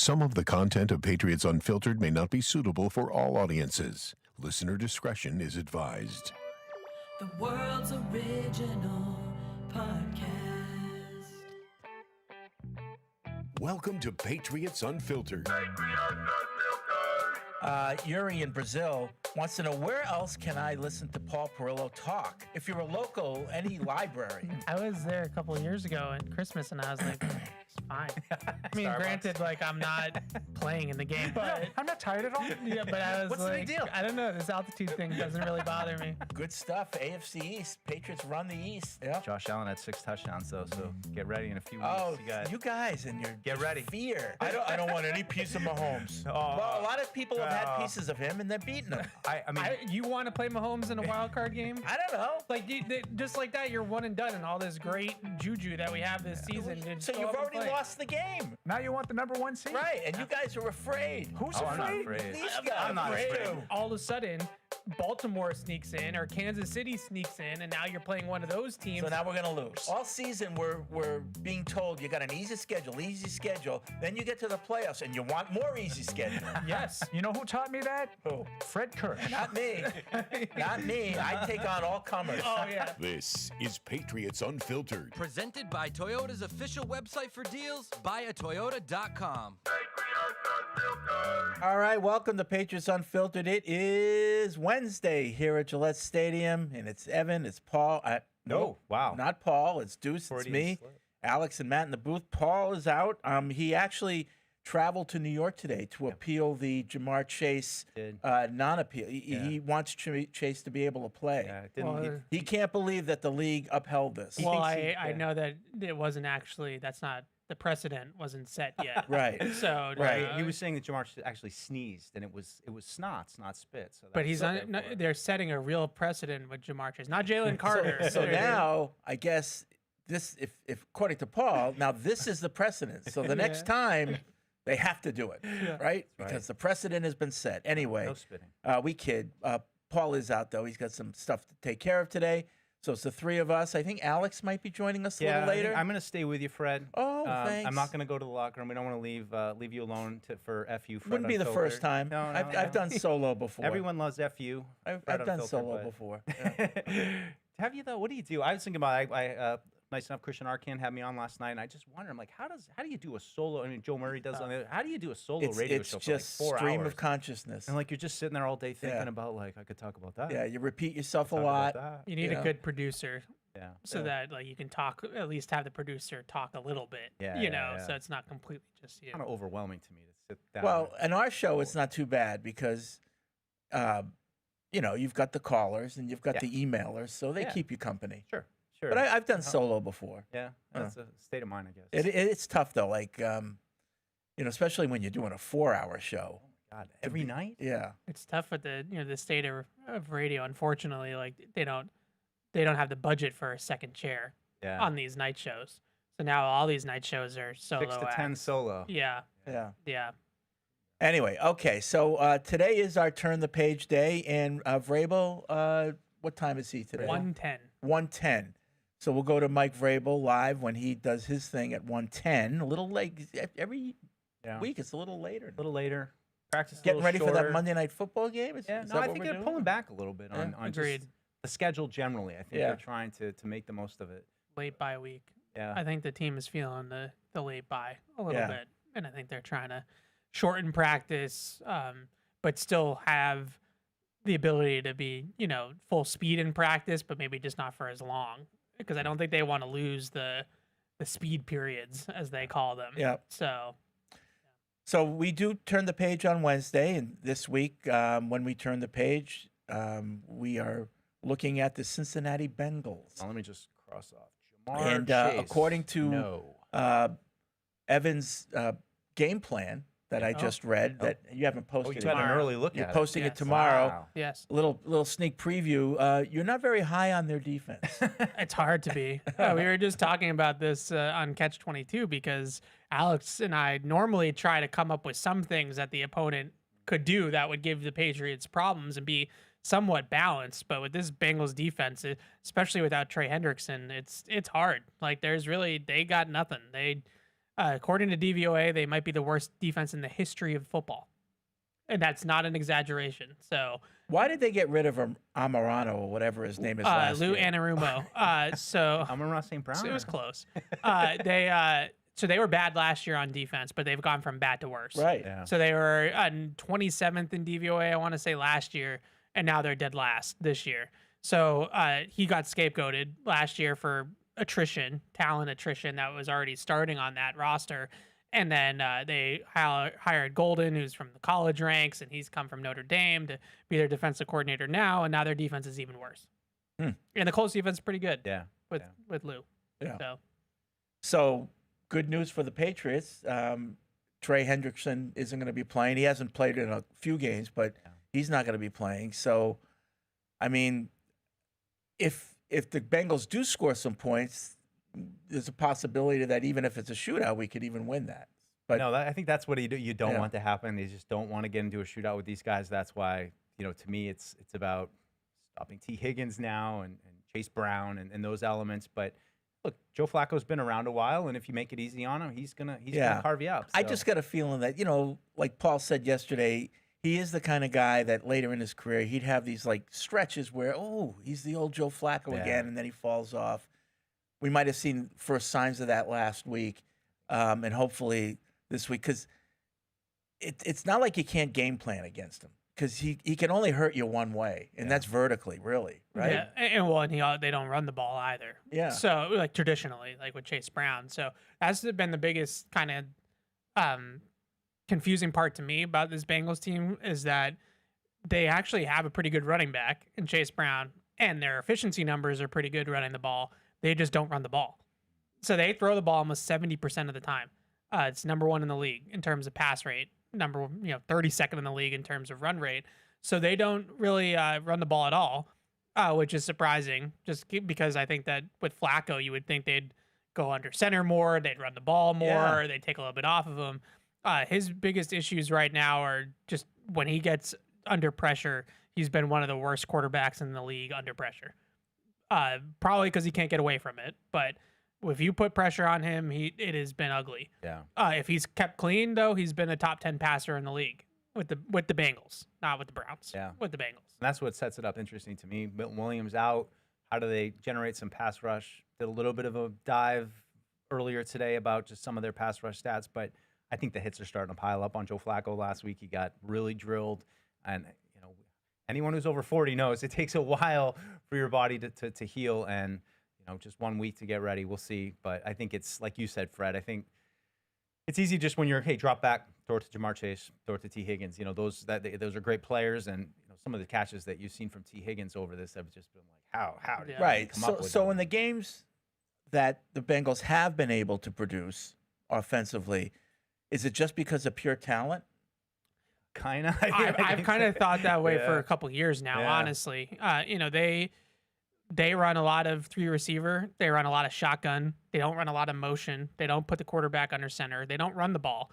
Some of the content of Patriots Unfiltered may not be suitable for all audiences. Listener discretion is advised. The world's original podcast. Welcome to Patriots Unfiltered. Yuri in Brazil wants to know, where else can I listen to Paul Perillo talk? If you're a local, any library. I was there a couple of years ago at Christmas, and I was like, it's fine. I mean, granted, like, I'm not playing in the game, but I'm not tired at all. yeah, but I was What's the like, big deal? I don't know. This altitude thing doesn't really bother me. Good stuff. AFC East. Patriots run the East. Yeah. Josh Allen had 6 touchdowns, though, so get ready in a few weeks. Oh, you guys and your Get ready. fear. I don't want any piece of Mahomes. Well, a lot of people have had pieces of him, and they're beating him. I mean, You want to play Mahomes in a wild card game? I don't know. Like, just like that, you're one and done, and all this great juju that we have this season. So you've already lost the game. Now you want the number 1 seed? Right, and you guys are afraid. Who's I'm not afraid? afraid. These I'm guys I'm not afraid. All of a sudden, Baltimore sneaks in, or Kansas City sneaks in, and now you're playing one of those teams. So now we're gonna lose. All season we're being told you got an easy schedule. Then you get to the playoffs and you want more easy schedule. Yes. You know who taught me that? Who? Fred Kirsch. Not me. Not me. I take on all comers. Oh, yeah. This is Patriots Unfiltered. Presented by Toyota's official website for deals, buyatoyota.com. All right, welcome to Patriots Unfiltered. It is Wednesday here at Gillette Stadium, and it's Evan, it's Paul. wow. Not Paul. It's Deuce. It's Freudian me, slip. Alex, and Matt in the booth. Paul is out. He actually traveled to New York today to appeal the Jamar Chase Did. non-appeal. He wants Chase to be able to play. Yeah, it didn't. Well, He can't believe that the league upheld this. Well, thinks I know that it wasn't actually, that's not, the precedent wasn't set yet. Right. So, Right. He was saying that Jamar actually sneezed, and it was snot, not spit. So but he's that's- on, they're setting a real precedent with Jamar Chase, not Jalen Carter. So now, I guess this, if according to Paul, now this is the precedent. So the next time, they have to do it, right? Because the precedent has been set. Anyway, no spitting. we kid. Paul is out though. He's got some stuff to take care of today. So it's the three of us. I think Alex might be joining us a little later. I'm gonna stay with you, Fred. Oh, thanks. I'm not gonna go to the locker room. We don't want to leave you alone for FU. Fred Wouldn't be the Unfiltered. first time. No, I've done solo before. Everyone loves FU. I've Fred done Unfiltered, solo but- before. Have you though? What do you do? I was thinking about. Nice enough, Christian Arcand had me on last night, and I just wonder. I'm like, how do you do a solo? I mean, Joe Murray does. How do you do a solo radio It's show for just like 4 stream hours? of consciousness. And like you're just sitting there all day thinking Yeah. about like I could talk about that. Yeah, you repeat yourself a talk lot. about that. You need Yeah. a good producer Yeah. so that like you can talk, at least have the producer talk a little bit, Yeah, you know, yeah. so it's not completely just you. Kind of overwhelming to me to sit down. Well, in our show, it's not too bad because, you've got the callers and you've got Yeah. the emailers, so they Yeah. keep you company. sure. But I've done solo before. Yeah, that's a state of mind, I guess. It's tough though, like especially when you're doing a 4-hour show. God, every night. Yeah, It's tough with the state of radio. Unfortunately, like they don't have the budget for a second chair Yeah. on these night shows. So now all these night shows are solo 6 to 10 acts. solo. Yeah, yeah. yeah. Anyway, okay, so today is our turn the page day, and Vrabel, what time is he today? 1:10. 1:10. So we'll go to Mike Vrabel live when he does his thing at 1:10. A little late every Yeah. week. It's a little later. A little later. Practice. a Getting little ready for that shorter. Monday Night Football game. Yeah, Is no, that I what think we're they're doing? pulling back a little bit on Agreed. just the schedule generally. I think Yeah. they're trying to make the most of it. Late bye week. Yeah. I think the team is feeling the late bye a little Yeah. bit, and I think they're trying to shorten practice, but still have the ability to be full speed in practice, but maybe just not for as long, because I don't think they want to lose the speed periods as they call them. Yeah. So we do turn the page on Wednesday, and this week, when we turn the page, we are looking at the Cincinnati Bengals. Now, let me just cross off. Jamar And Chase, according to no. Evan's game plan that I just read, that you haven't Oh, posted you it. had an early look You're at posting it Yes. tomorrow. Wow. yes, A little sneak preview. You're not very high on their defense. it's hard to be. We were just talking about this on Catch 22 because Alex and I normally try to come up with some things that the opponent could do that would give the Patriots problems and be somewhat balanced. But with this Bengals defense, especially without Trey Hendrickson, it's hard. Like they got nothing. According to DVOA, they might be the worst defense in the history of football, and that's not an exaggeration. So Why did they get rid of Amarano or whatever his name is last Lou year? Anarumo. So Amon-Ra St. Brown. it was close. So they were bad last year on defense, but they've gone from bad to worse. Right. Yeah. So they were 27th in DVOA, I want to say, last year, and now they're dead last this year. So he got scapegoated last year for talent attrition that was already starting on that roster. And then they hired Golden, who's from the college ranks, and he's come from Notre Dame to be their defensive coordinator now, and now their defense is even worse. And the Colts defense is pretty good with Lou. Yeah. So good news for the Patriots. Trey Hendrickson isn't going to be playing. He hasn't played in a few games, but he's not going to be playing. So, I mean, if the Bengals do score some points, there's a possibility that even if it's a shootout, we could even win that. But no, I think that's what you don't want to happen. They just don't want to get into a shootout with these guys. That's why, to me, it's about stopping T. Higgins now and Chase Brown and those elements. But look, Joe Flacco's been around a while, and if you make it easy on him, he's gonna carve you up. I just got a feeling that, like Paul said yesterday, he is the kind of guy that later in his career, he'd have these like stretches where, he's the old Joe Flacco again, and then he falls off. We might have seen first signs of that last week, and hopefully this week, because it's not like you can't game plan against him, because he can only hurt you one way, and that's vertically, really, right? Yeah, and they don't run the ball either. Yeah. So like traditionally, like with Chase Brown. So that's been the biggest kind of confusing part to me about this Bengals team is that they actually have a pretty good running back in Chase Brown, and their efficiency numbers are pretty good running the ball. They just don't run the ball. So they throw the ball almost 70% of the time. It's number one in the league in terms of pass rate, 32nd in the league in terms of run rate. So they don't really run the ball at all, which is surprising just because I think that with Flacco, you would think they'd go under center more, they'd run the ball more, they'd take a little bit off of him. His biggest issues right now are just when he gets under pressure, he's been one of the worst quarterbacks in the league under pressure. Probably because he can't get away from it. But if you put pressure on him, it has been ugly. Yeah. If he's kept clean, though, he's been a top 10 passer in the league with the Bengals, not with the Browns. Yeah. With the Bengals. And that's what sets it up interesting to me. Milton Williams out. How do they generate some pass rush? Did a little bit of a dive earlier today about just some of their pass rush stats, but I think the hits are starting to pile up on Joe Flacco. Last week he got really drilled, and anyone who's over 40 knows it takes a while for your body to heal, and just 1 week to get ready. We'll see, but I think it's like you said, Fred. I think it's easy just when you're drop back, throw it to Jamar Chase, throw it to T. Higgins. Those are great players, and some of the catches that you've seen from T. Higgins over this have just been like how did Right. you come up with So that? in the games that the Bengals have been able to produce offensively, is it just because of pure talent? Kind of. I've kind of thought that way for a couple years now, Yeah. honestly. They run a lot of three receiver. They run a lot of shotgun. They don't run a lot of motion. They don't put the quarterback under center. They don't run the ball.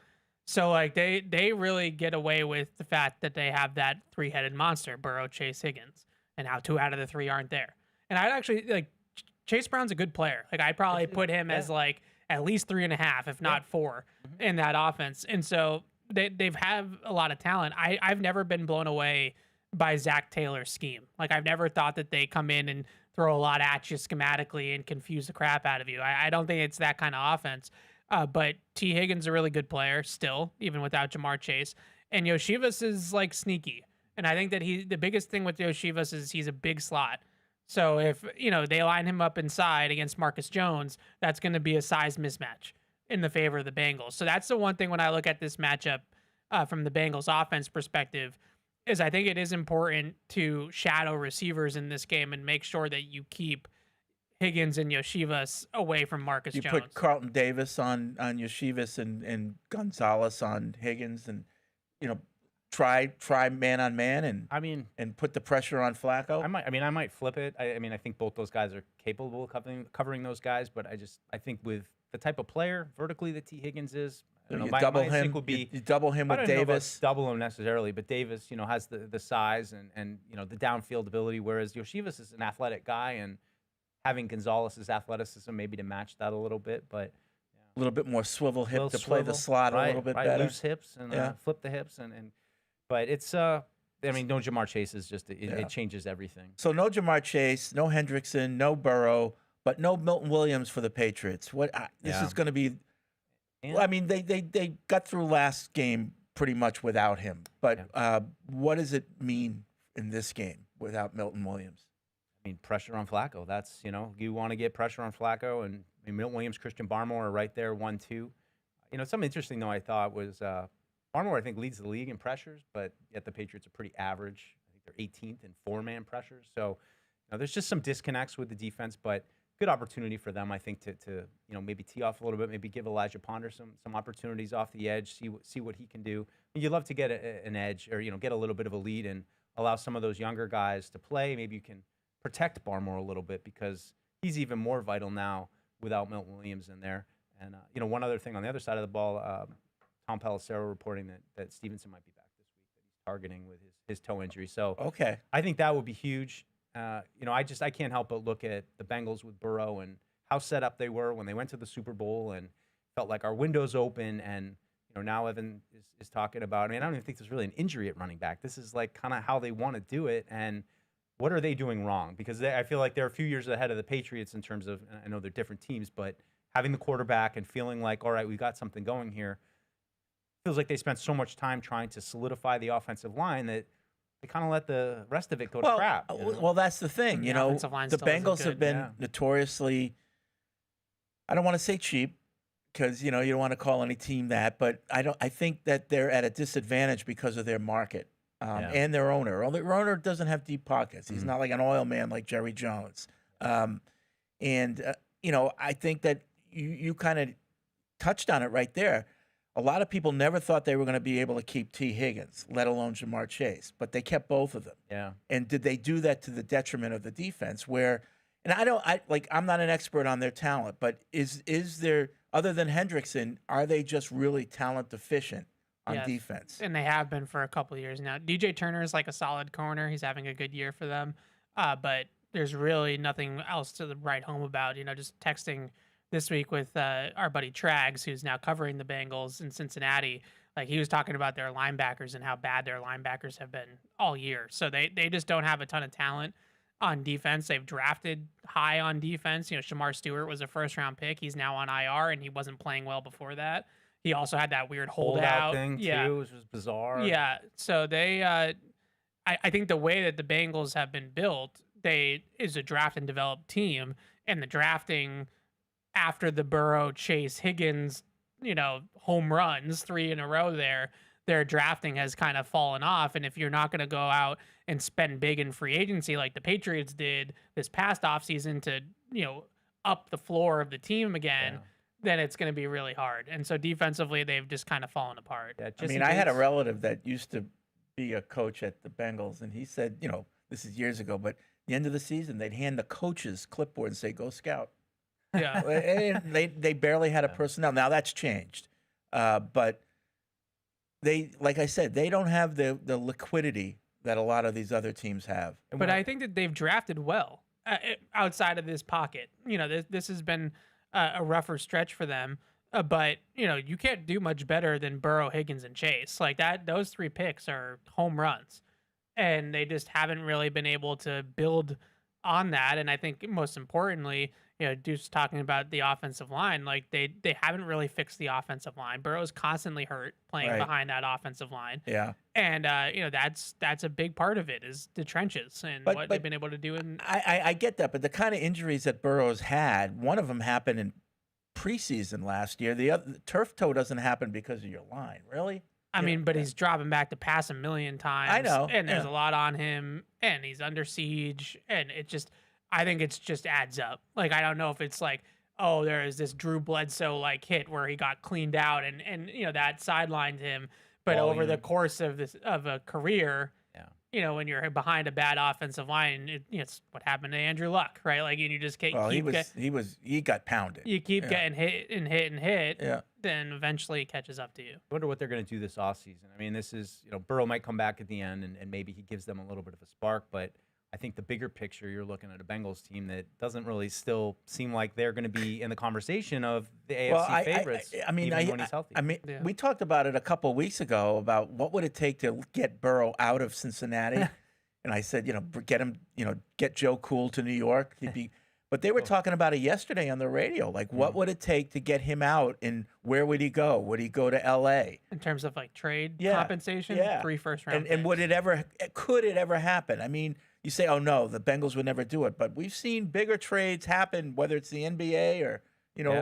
So they really get away with the fact that they have that three-headed monster, Burrow, Chase, Higgins, and how 2 out of the 3 aren't there. And I'd actually Chase Brown's a good player. I'd probably put him as at least 3.5, if not 4, in that offense. And so they've have a lot of talent. I've never been blown away by Zach Taylor's scheme. I've never thought that they come in and throw a lot at you schematically and confuse the crap out of you. I don't think it's that kind of offense. But T. Higgins is a really good player still, even without Jamar Chase. And Yoshivas is sneaky. And I think that the biggest thing with Yoshivas is he's a big slot. So if, they line him up inside against Marcus Jones, that's going to be a size mismatch in the favor of the Bengals. So that's the one thing when I look at this matchup from the Bengals offense perspective is I think it is important to shadow receivers in this game and make sure that you keep Higgins and Yoshivas away from Marcus Jones. You put Carlton Davis on Yoshivas and Gonzalez on Higgins, and try man on man and put the pressure on Flacco. I might flip it. I think both those guys are capable of covering those guys, but I think with the type of player vertically that T. Higgins is, You double him with Davis. Double him necessarily, but Davis, has the size and the downfield ability, whereas Yoshivas is an athletic guy, and having Gonzalez's athleticism maybe to match that a little bit. But A little bit more swivel hip Little to play the swivel, slot a little bit better. Loose hips and Yeah. flip the hips but it's I mean, no Jamar Chase is just it changes everything. So no Jamar Chase, no Hendrickson, no Burrow, but no Milton Williams for the Patriots. This is going to be. Well, I mean, they got through last game pretty much without him, but what does it mean in this game without Milton Williams? I mean, pressure on Flacco. That's, you want to get pressure on Flacco, and I mean, Milton Williams, Christian Barmore are right there, 1-2. Something interesting, though, I thought was Barmore, I think, leads the league in pressures, but yet the Patriots are pretty average. I think they're 18th in four-man pressures. So, there's just some disconnects with the defense, but good opportunity for them, I think, to maybe tee off a little bit, maybe give Elijah Ponder some opportunities off the edge, see what he can do. You'd love to get an edge or, get a little bit of a lead and allow some of those younger guys to play. Maybe you can protect Barmore a little bit because he's even more vital now without Milton Williams in there. And, one other thing on the other side of the ball, Tom Pelissero reporting that Stevenson might be back this week, that he's targeting with his toe injury. So Okay. I think that would be huge. I can't help but look at the Bengals with Burrow and how set up they were when they went to the Super Bowl and felt like our window's open. And, now Evan is talking about, I mean, I don't even think there's really an injury at running back. This is like kind of how they want to do it. And what are they doing wrong? Because I feel like they're a few years ahead of the Patriots in terms of, I know they're different teams, but having the quarterback and feeling like, all right, we got something going here, feels like they spent so much time trying to solidify the offensive line that they kind of let the rest of it go to crap. Well, that's the thing. The offensive line The still isn't Bengals have good. been notoriously, I don't want to say cheap because, you don't want to call any team that, but I think that they're at a disadvantage because of their market and their owner. Their owner doesn't have deep pockets. He's not like an oil man like Jerry Jones. I think that you kind of touched on it right there. A lot of people never thought they were going to be able to keep T. Higgins, let alone Jamar Chase, but they kept both of them. Yeah. And did they do that to the detriment of the defense? And I'm not an expert on their talent, but is there, other than Hendrickson, are they just really talent deficient on Yes. defense? And they have been for a couple of years now. DJ Turner is like a solid corner. He's having a good year for them. But there's really nothing else to write home about. Just texting this week with our buddy Trags, who's now covering the Bengals in Cincinnati. Like, he was talking about their linebackers and how bad their linebackers have been all year. So they just don't have a ton of talent on defense. They've drafted high on defense. Shamar Stewart was a first-round pick. He's now on IR, and he wasn't playing well before that. He also had that weird holdout thing, too, which was bizarre. Yeah, so they I think the way that the Bengals have been built, is a draft and develop team, and the drafting after the Burrow, Chase, Higgins, home runs 3 in a row their drafting has kind of fallen off. And if you're not going to go out and spend big in free agency like the Patriots did this past offseason to, up the floor of the team again, then it's going to be really hard. And so defensively, they've just kind of fallen apart. Yeah, I had a relative that used to be a coach at the Bengals, and he said, this is years ago, but at the end of the season, they'd hand the coaches clipboard and say, go scout. Yeah. And they barely had a personnel. Now that's changed. But they, like I said, they don't have the liquidity that a lot of these other teams have. But I think that they've drafted well outside of this pocket. This has been a rougher stretch for them. But, you can't do much better than Burrow, Higgins, and Chase. Like that, those 3 picks are home runs. And they just haven't really been able to build on that. And I think most importantly, Deuce talking about the offensive line, like they haven't really fixed the offensive line. Burrow's constantly hurt playing behind that offensive line. Yeah. And, that's a big part of it is the trenches and what they've been able to do. I get that, but the kind of injuries that Burrow's had, one of them happened in preseason last year. The turf toe doesn't happen because of your line, really? I mean, but he's dropping back to pass a million times. I know. And there's a lot on him, and he's under siege, and I think it's just adds up. Like, I don't know if it's like, oh, there is this Drew Bledsoe like hit where he got cleaned out and that sidelined him. But over the course of a career, when you're behind a bad offensive line, it's what happened to Andrew Luck, right? Like, and you just can't. Well, he got pounded. You keep getting hit and hit and hit. Yeah. Then eventually it catches up to you. I wonder what they're going to do this offseason. I mean, this is, Burrow might come back at the end and maybe he gives them a little bit of a spark, but I think the bigger picture, you're looking at a Bengals team that doesn't really still seem like they're going to be in the conversation of the AFC favorites. Even when he's healthy. Yeah. We talked about it a couple of weeks ago about what would it take to get Burrow out of Cincinnati, and I said, get him, get Joe Cool to New York. He'd be. But they were talking about it yesterday on the radio. Like, what would it take to get him out, and where would he go? Would he go to L.A.? In terms of like trade Yeah, compensation, yeah. 3 first-round And would it ever? Could it ever happen? I mean, you say, oh no, the Bengals would never do it, but we've seen bigger trades happen, whether it's the NBA or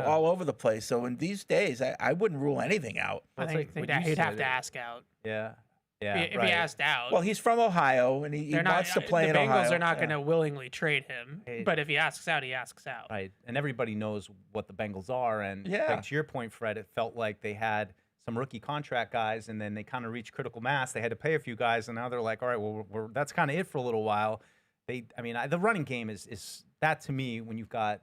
all over the place. So in these days, I wouldn't rule anything out. I Well, it's think like what you he'd have said. to ask out. Yeah. If right. he asked out, Well, he's from Ohio, and he they're not, wants to play the in Bengals Ohio. are not Yeah. going to willingly trade him. But if he asks out, he asks out. Right. And everybody knows what the Bengals are. And Yeah. like, to your point, Fred, it felt like they had some rookie contract guys, and then they kind of reached critical mass. They had to pay a few guys, and now they're like, all right, well, that's kind of it for a little while. The running game is that, to me, when you can't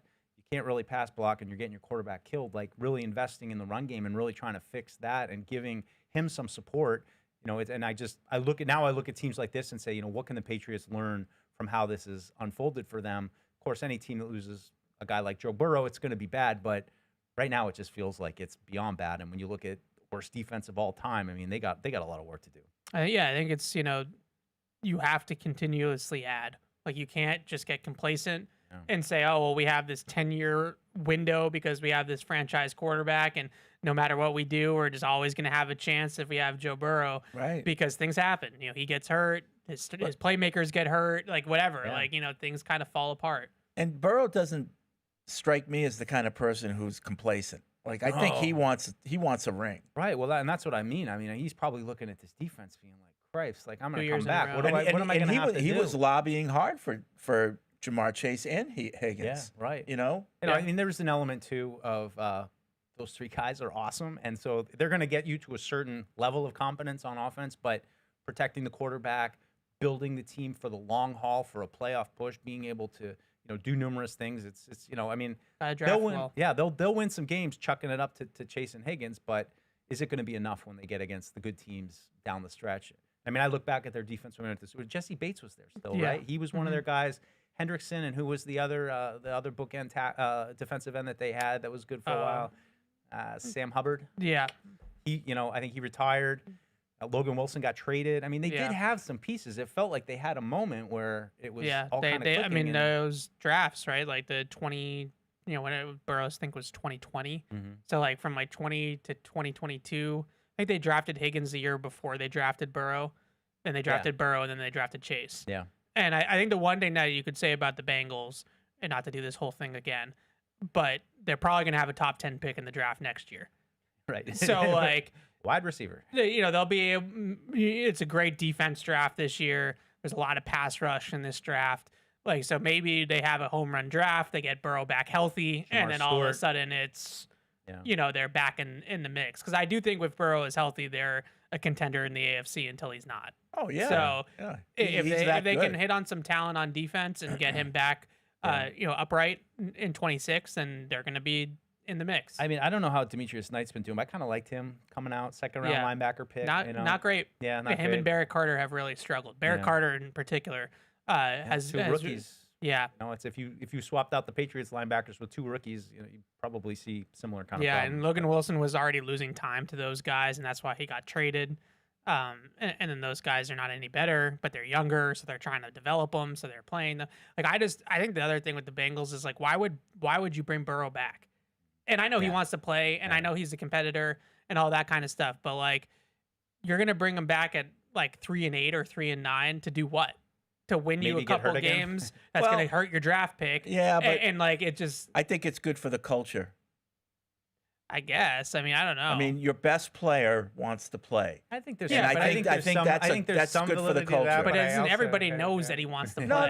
really pass block and you're getting your quarterback killed, like really investing in the run game and really trying to fix that and giving him some support. I look at teams like this and say, what can the Patriots learn from how this is unfolded for them? Of course, any team that loses a guy like Joe Burrow, it's going to be bad, but right now it just feels like it's beyond bad. And when you look at worst defense of all time, they got a lot of work to do. I think it's, you have to continuously add. Like, you can't just get complacent and say, oh, well, we have this 10-year window because we have this franchise quarterback, and no matter what we do, we're just always going to have a chance if we have Joe Burrow. Right. Because things happen. He gets hurt, his playmakers get hurt, like whatever. Yeah. Like, things kind of fall apart. And Burrow doesn't strike me as the kind of person who's complacent. Like, I think he wants a ring. Right. Well, and that's what I mean. he's probably looking at this defense being like, Christ, like, I'm going 2 to years come in a back. row. What am I going to have to do? He was lobbying hard for Jamar Chase and Higgins. Yeah, right. There was an element too of those 3 guys are awesome, and so they're going to get you to a certain level of competence on offense, but protecting the quarterback, building the team for the long haul for a playoff push, being able to do numerous things. It's Gotta draft they'll win. well. Yeah, they'll win some games chucking it up to Chase and Higgins, but is it going to be enough when they get against the good teams down the stretch? I look back at their defense. Jesse Bates was there still, Yeah. right? He was one of their guys. Hendrickson, and who was the other bookend defensive end that they had that was good for a while? Sam Hubbard. Yeah. I think he retired. Logan Wilson got traded. They did have some pieces. It felt like they had a moment where it was all kind of clicking. Those drafts, right? Like the 20, Burrows, I think, was 2020. So like from like 20 to 2022, I think they drafted Higgins the year before they drafted Burrow. Then they drafted Burrow, and then they drafted Chase. Yeah. And I think the one thing that you could say about the Bengals, and not to do this whole thing again, but they're probably going to have a top 10 pick in the draft next year. Right. So like wide receiver. They'll be. It's a great defense draft this year. There's a lot of pass rush in this draft. Like, so maybe they have a home run draft. They get Burrow back healthy, and then all of a sudden it's, they're back in the mix. Because I do think if Burrow is healthy, they're a contender in the AFC until he's not. Oh yeah. So yeah. if they can hit on some talent on defense and get him back, upright in 26, then they're going to be in the mix. I don't know how Demetrius Knight's been doing, but I kind of liked him coming out, second round linebacker pick. Not great. Yeah, not him great. and Barrett Carter have really struggled. Barrett Carter in particular has 2 rookies. Yeah. It's if you swapped out the Patriots linebackers with 2 rookies, you probably see similar kind of yeah, problems. and Logan Wilson was already losing time to those guys, and that's why he got traded. And then those guys are not any better, but they're younger, so they're trying to develop them, so they're playing them. Like, I think the other thing with the Bengals is like, why would you bring Burrow back? And I know he wants to play, and I know he's a competitor and all that kind of stuff, but like, you're gonna bring him back at like 3-8 or 3-9 to do what? To win you Maybe a get hurt couple again? games that's gonna hurt your draft pick. Yeah, but and like it just, I think it's good for the culture. I guess. I don't know. Your best player wants to play. I think there's. Yeah, some, but I think there's that's good for the validity to culture. that, but I isn't also- everybody knows that he wants to play? No,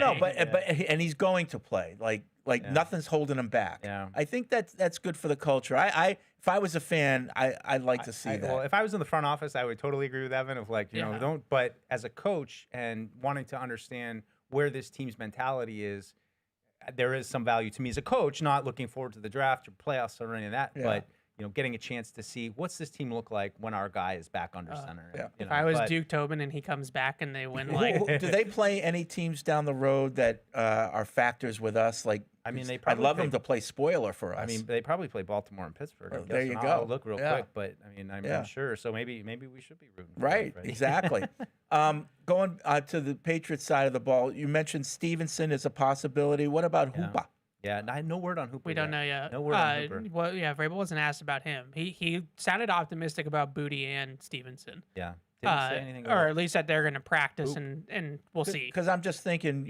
and he's going to play. Like nothing's holding him back. Yeah. I think that's good for the culture. If I was a fan, I'd like to see that. Well, if I was in the front office, I would totally agree with Evan. Of like, you know, don't. But as a coach and wanting to understand where this team's mentality is, there is some value to me as a coach. Not looking forward to the draft or playoffs or any of that, but getting a chance to see what's this team look like when our guy is back under center. yeah. You If know, I was but- Duke Tobin and he comes back and they win like Do they play any teams down the road that are factors with us? Like, I mean, they I'd probably love play- them to play spoiler for us. I mean, they probably play Baltimore and Pittsburgh. Well, I'm there you guessing. I'll go. look real Yeah. quick, but I mean, I'm Yeah. sure. So maybe we should be rooting for right, them, exactly. Going to the Patriots side of the ball, you mentioned Stevenson is a possibility. What about Yeah. Hoopa? Yeah, no word on Hooper. we don't know yet. No word on Hooper. Well, yeah, Vrabel wasn't asked about him. He sounded optimistic about Booty and Stevenson. Yeah, didn't say anything. Or at least that they're going to practice and we'll see. Because I'm just thinking,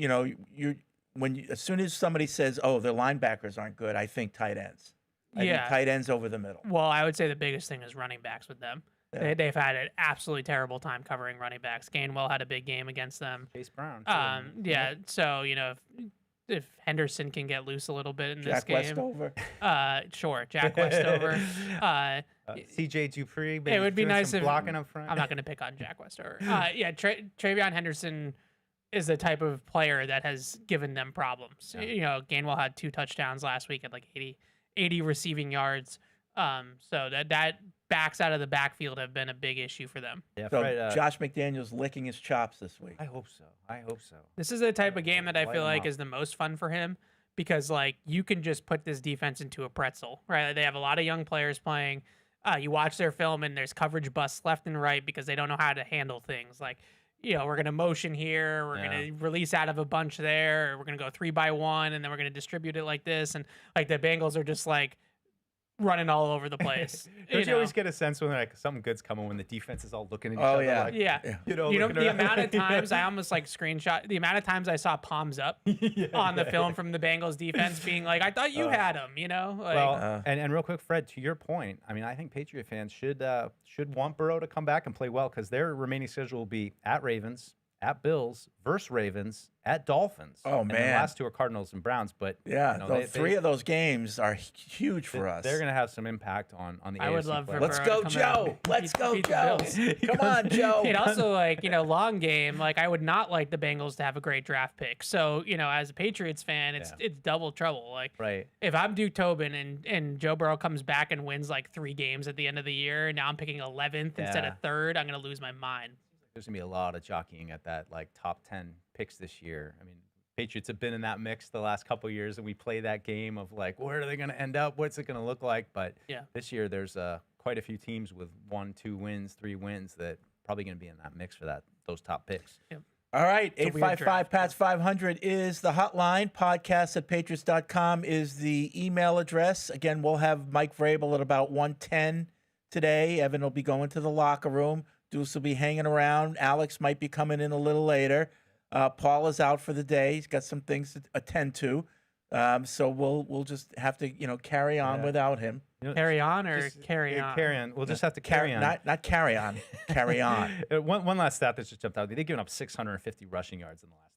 as soon as somebody says, "Oh, their linebackers aren't good," I think tight ends. I think Yeah. tight ends over the middle. Well, I would say the biggest thing is running backs with them. Yeah. They've had an absolutely terrible time covering running backs. Gainwell had a big game against them. Chase Brown. too. Yeah. So if Henderson can get loose a little bit in Jack this game, Westover. Sure, Jack Westover. C.J. Dupree. It would be doing nice some if blocking up front. I'm not going to pick on Jack Westover. Yeah, Travion Henderson is the type of player that has given them problems. Yeah. Gainwell had 2 touchdowns last week at like 80 receiving yards. So that backs out of the backfield have been a big issue for them. Yeah, So Fred, Josh McDaniels licking his chops this week. I hope so. This is the type of game that I Light feel 'em like up. is the most fun for him because like you can just put this defense into a pretzel, right? They have a lot of young players playing. You watch their film and there's coverage busts left and right because they don't know how to handle things. Like, we're going to motion here, we're going to release out of a bunch there, or we're going to go 3-by-1, and then we're going to distribute it like this. And like the Bengals are just like running all over the place. Don't you always get a sense when like something good's coming when the defense is all looking at each Oh, other? yeah. Like, Yeah. looking The around. amount of times I almost like the amount of times I saw palms up on the film from the Bengals defense being like, I thought you had him, Like, Well, and real quick, Fred, to your point, I mean, I think Patriot fans should want Burrow to come back and play well because their remaining schedule will be at Ravens, at Bills, versus Ravens, at Dolphins. Oh, And the man. last 2 are Cardinals and Browns, but Yeah, they- 3 of those games are huge for us. They're going to have some impact on the I AFC would love for playoffs. Let's Burrow go, to come out Joe. and Let's go, beat the Joe. Bills. Come on, Joe. It also like, long game, like I would not like the Bengals to have a great draft pick. So, as a Patriots fan, it's double trouble. Like Right. if I'm Duke Tobin and Joe Burrow comes back and wins like 3 games at the end of the year, and now I'm picking 11th instead Yeah. of 3rd, I'm going to lose my mind. There's going to be a lot of jockeying at that like top 10 picks this year. I mean, Patriots have been in that mix the last couple of years, and we play that game of like, where are they going to end up? What's it going to look like? But Yeah. this year, there's quite a few teams with 1, 2 wins, 3 wins that probably going to be in that mix for those top picks. All right, It's a weird 855-PATS-500 is the hotline. Podcast at patriots.com is the email address. Again, we'll have Mike Vrabel at about 1:10 today. Evan will be going to the locker room. Deuce will be hanging around. Alex might be coming in a little later. Paul is out for the day. He's got some things to attend to. So we'll just have to carry on without him. Carry on or Just- carry on? Carry on. We'll just have to carry on. Not carry on. Carry on. One last stat that just jumped out. They've given up 650 rushing yards in the last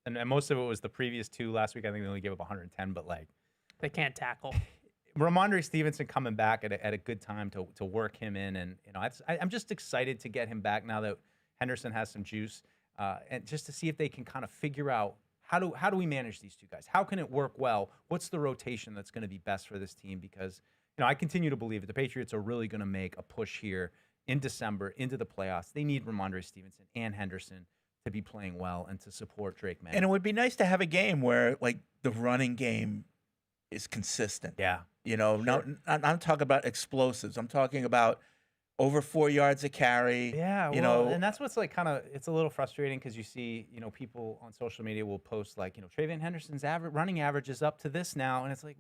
3 games. And most of it was the previous 2 last week. I think they only gave up 110, but like They can't tackle. Ramondre Stevenson coming back at a good time to work him in, and I'm just excited to get him back now that Henderson has some juice, and just to see if they can kind of figure out how do we manage these 2 guys? How can it work well? What's the rotation that's going to be best for this team? Because I continue to believe that the Patriots are really going to make a push here in December into the playoffs. They need Ramondre Stevenson and Henderson to be playing well and to support Drake May. And it would be nice to have a game where like the running game is consistent. Yeah. No, I'm talking about explosives. I'm talking about over 4 yards a carry. Yeah, and that's what's like it's a little frustrating because you see, people on social media will post like, Travion Henderson's running average is up to this now, and it's like,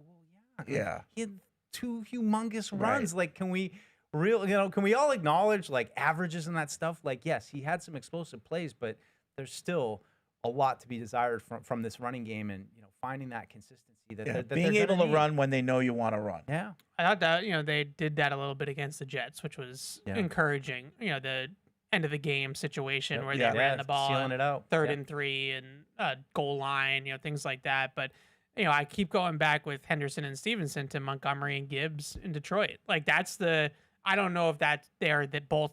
well, Yeah. he had 2 humongous runs. Like, can we can we all acknowledge like averages and that stuff? Like, yes, he had some explosive plays, but there's still a lot to be desired from this running game, and finding that consistency that being they're able gonna to need. run when they know you want to run. Yeah. I thought that, they did that a little bit against the Jets, which was encouraging. The end of the game situation where they ran the ball sealing it out. 3rd and 3 and goal line, things like that. But, I keep going back with Henderson and Stevenson to Montgomery and Gibbs in Detroit. Like I don't know if they're both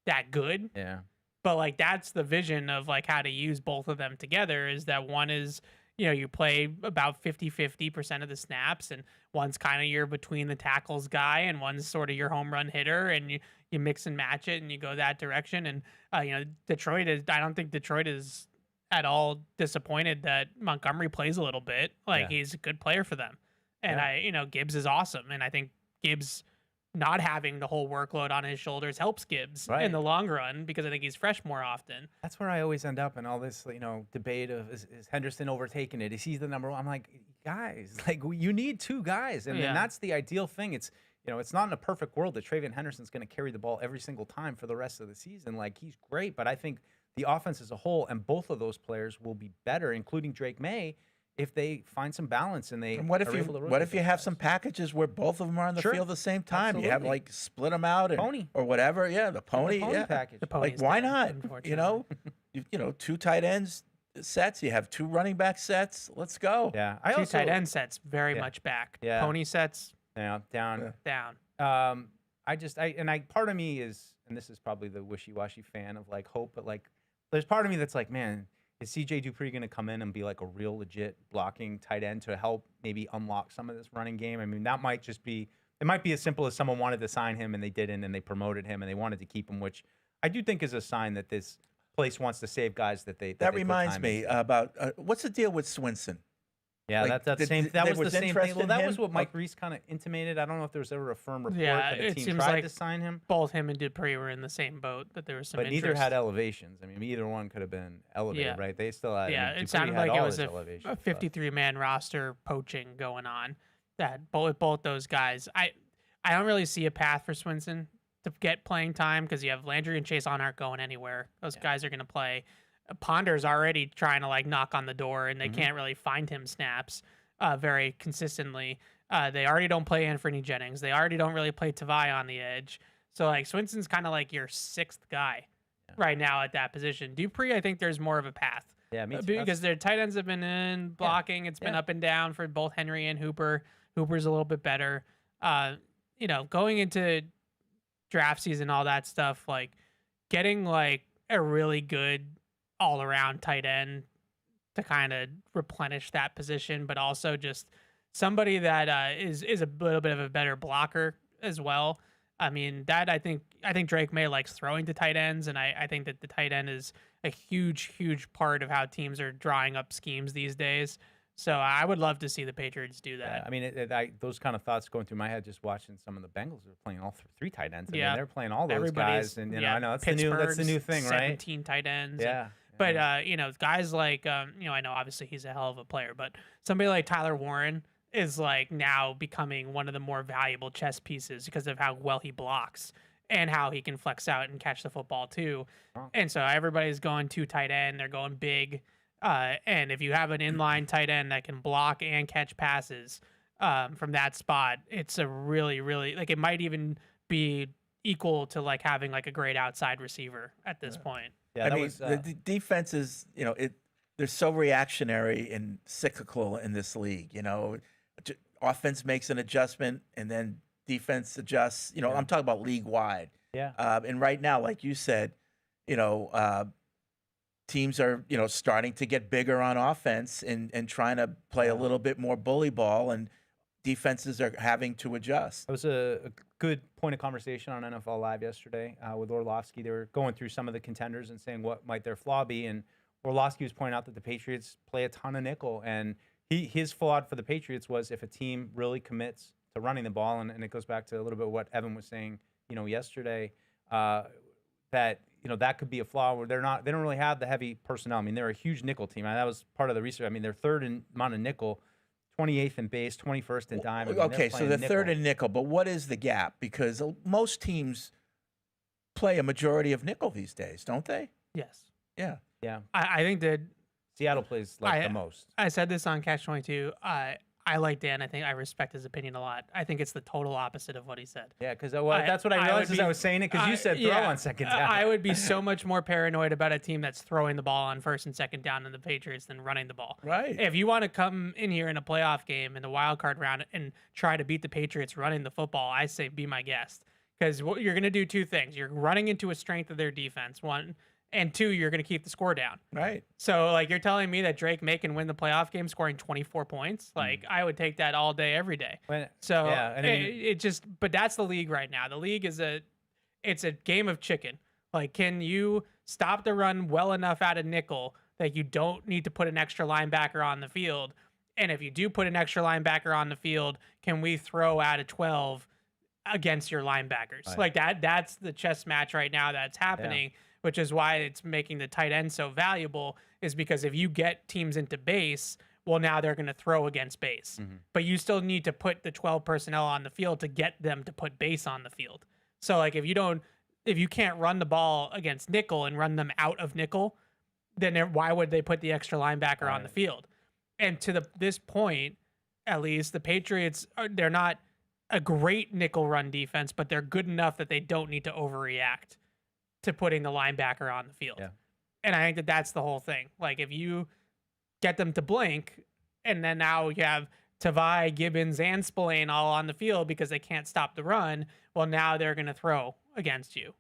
that good. Yeah. But like that's the vision of like how to use both of them together is that one is, you play about 50% of the snaps, and one's kind of your between the tackles guy, and one's sort of your home run hitter, and you mix and match it, and you go that direction. And Detroit is. I don't think Detroit is at all disappointed that Montgomery plays a little bit. Like he's a good player for them, and Gibbs is awesome, and I think Gibbs not having the whole workload on his shoulders helps Gibbs in the long run because I think he's fresh more often. That's where I always end up in all this, debate of is Henderson overtaking it? Is he the number one? I'm like, guys, like you need two guys, and that's the ideal thing. It's it's not in a perfect world that Travion Henderson's going to carry the ball every single time for the rest of the season. Like he's great, but I think the offense as a whole and both of those players will be better, including Drake May, if they find some balance and they. And what if you have some packages where both of them are on the field at the same time? Absolutely. You have like split them out or whatever. Yeah, the pony package. Like why not? Two tight ends sets. You have two running back sets. Let's go. Yeah, two tight end sets very much back. Yeah. Pony sets down. Part of me is, and this is probably the wishy-washy fan of like hope, but like there's part of me that's like, man, is CJ Dupree going to come in and be like a real legit blocking tight end to help maybe unlock some of this running game? I mean, that might just be, it might be as simple as someone wanted to sign him and they didn't, and they promoted him and they wanted to keep him, which I do think is a sign that this place wants to save guys that they. That reminds me about what's the deal with Swinson? Yeah, Like, that was the same thing. Well, that was what him? Mike Reese kind of intimated. I don't know if there was ever a firm report Yeah, that a it team seems tried like to sign him. both him and Dupree were in the same boat, that there was some But neither interest. had elevations. I mean, either one could have been elevated, right? They still had. Yeah, I mean, it Dupree sounded had like it all was his a elevations, but- 53-man roster poaching going on. That both those guys, I don't really see a path for Swinson to get playing time because you have Landry and Chase aren't going anywhere. Those guys are going to play. Ponder's already trying to like knock on the door, and they can't really find him snaps very consistently. They already don't play Anthony Jennings. They already don't really play Tavai on the edge. So like Swinson's kind of like your sixth guy right now at that position. Dupree, I think there's more of a path. Yeah, me too. Because their tight ends have been in blocking. It's been up and down for both Henry and Hooper. Hooper's a little bit better. Going into draft season, all that stuff, like getting like a really good all around tight end to kind of replenish that position, but also just somebody that is a little bit of a better blocker as well. I mean, that I think Drake May likes throwing to tight ends, and I think that the tight end is a huge part of how teams are drawing up schemes these days. So I would love to see the Patriots do that. Yeah, I mean, those kind of thoughts going through my head just watching some of the Bengals who are playing all three tight ends. I mean, they're playing all those guys, and I know that's the new thing, right? 17 tight ends. Yeah. But guys like I know obviously he's a hell of a player, but somebody like Tyler Warren is like now becoming one of the more valuable chess pieces because of how well he blocks and how he can flex out and catch the football too. Oh. And so everybody's going to tight end, they're going big. And if you have an inline tight end that can block and catch passes from that spot, it's a really, really like it might even be equal to like having like a great outside receiver at this point. Yeah, I mean, the defense is, they're so reactionary and cyclical in this league. Offense makes an adjustment and then defense adjusts. I'm talking about league wide. Yeah. And right now, like you said, teams are, starting to get bigger on offense and trying to play a little bit more bully ball, and defenses are having to adjust. It was a good point of conversation on NFL Live yesterday with Orlovsky. They were going through some of the contenders and saying what might their flaw be, and Orlovsky was pointing out that the Patriots play a ton of nickel, and his flaw for the Patriots was if a team really commits to running the ball, and it goes back to a little bit what Evan was saying, yesterday, that that could be a flaw where they don't really have the heavy personnel. I mean, they're a huge nickel team, and that was part of the research. I mean, they're third in amount of nickel, 28th in base, 21st in dime. I mean, okay, so the third in nickel, but what is the gap? Because most teams play a majority of nickel these days, don't they? Yes. Yeah. Yeah. I think that Seattle plays the most. I said this on Catch 22. I like Dan. I think I respect his opinion a lot. I think it's the total opposite of what he said. Yeah, because that's what I realized as I was saying it, because you said throw on second down. I would be so much more paranoid about a team that's throwing the ball on first and second down in the Patriots than running the ball. Right. If you want to come in here in a playoff game in the wild card round and try to beat the Patriots running the football, I say be my guest. Because you're going to do two things. You're running into a strength of their defense, one, and 2, you're going to keep the score down. Right. So, like, you're telling me that Drake May can win the playoff game scoring 24 points? Like, I would take that all day, every day. So, yeah, and I mean, it just, but that's the league right now. The league is it's a game of chicken. Like, can you stop the run well enough out of nickel that you don't need to put an extra linebacker on the field? And if you do put an extra linebacker on the field, can we throw out a 12 against your linebackers? Right. Like that's the chess match right now that's happening, which is why it's making the tight end so valuable, is because if you get teams into base, well, now they're going to throw against base. But you still need to put the 12 personnel on the field to get them to put base on the field. So, like, if you can't run the ball against nickel and run them out of nickel, then why would they put the extra linebacker on the field? And to this point, at least, the Patriots, they're not a great nickel run defense, but they're good enough that they don't need to overreact to putting the linebacker on the field. Yeah. And I think that that's the whole thing. Like, if you get them to blink, and then now you have Tavai, Gibbons, and Spillane all on the field because they can't stop the run, well, now they're going to throw against you.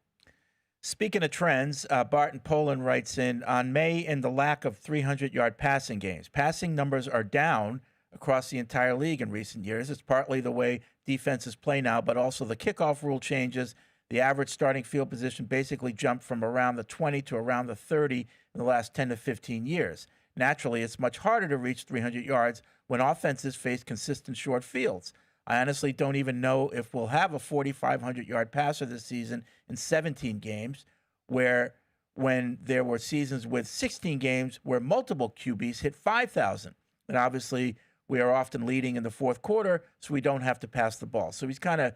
Speaking of trends, Barton Poland writes in, on May and the lack of 300-yard passing games. Passing numbers are down across the entire league in recent years. It's partly the way defenses play now, but also the kickoff rule changes. The average starting field position basically jumped from around the 20 to around the 30 in the last 10 to 15 years. Naturally, it's much harder to reach 300 yards when offenses face consistent short fields. I honestly don't even know if we'll have a 4,500-yard passer this season in 17 games, when there were seasons with 16 games where multiple QBs hit 5,000. And obviously, we are often leading in the fourth quarter, so we don't have to pass the ball. So he's kind of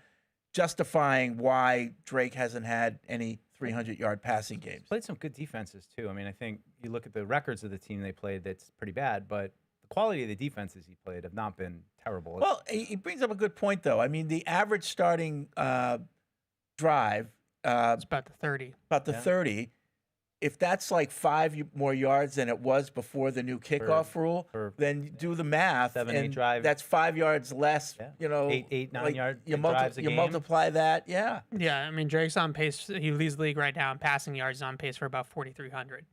justifying why Drake hasn't had any 300-yard passing games. Played some good defenses, too. I mean, I think you look at the records of the team they played, that's pretty bad, but the quality of the defenses he played have not been terrible. Well, he brings up a good point, though. I mean, the average starting drive, It's about the 30. about the 30, if that's like 5 more yards than it was before the new kickoff rule, then do the math. 7, 8 and drive. that's 5 yards less, you know. 8, 9 like, yard you drives a you game. multiply that, yeah. Yeah, I mean, Drake's on pace. He leads the league right now in passing yards, on pace for about 4,300.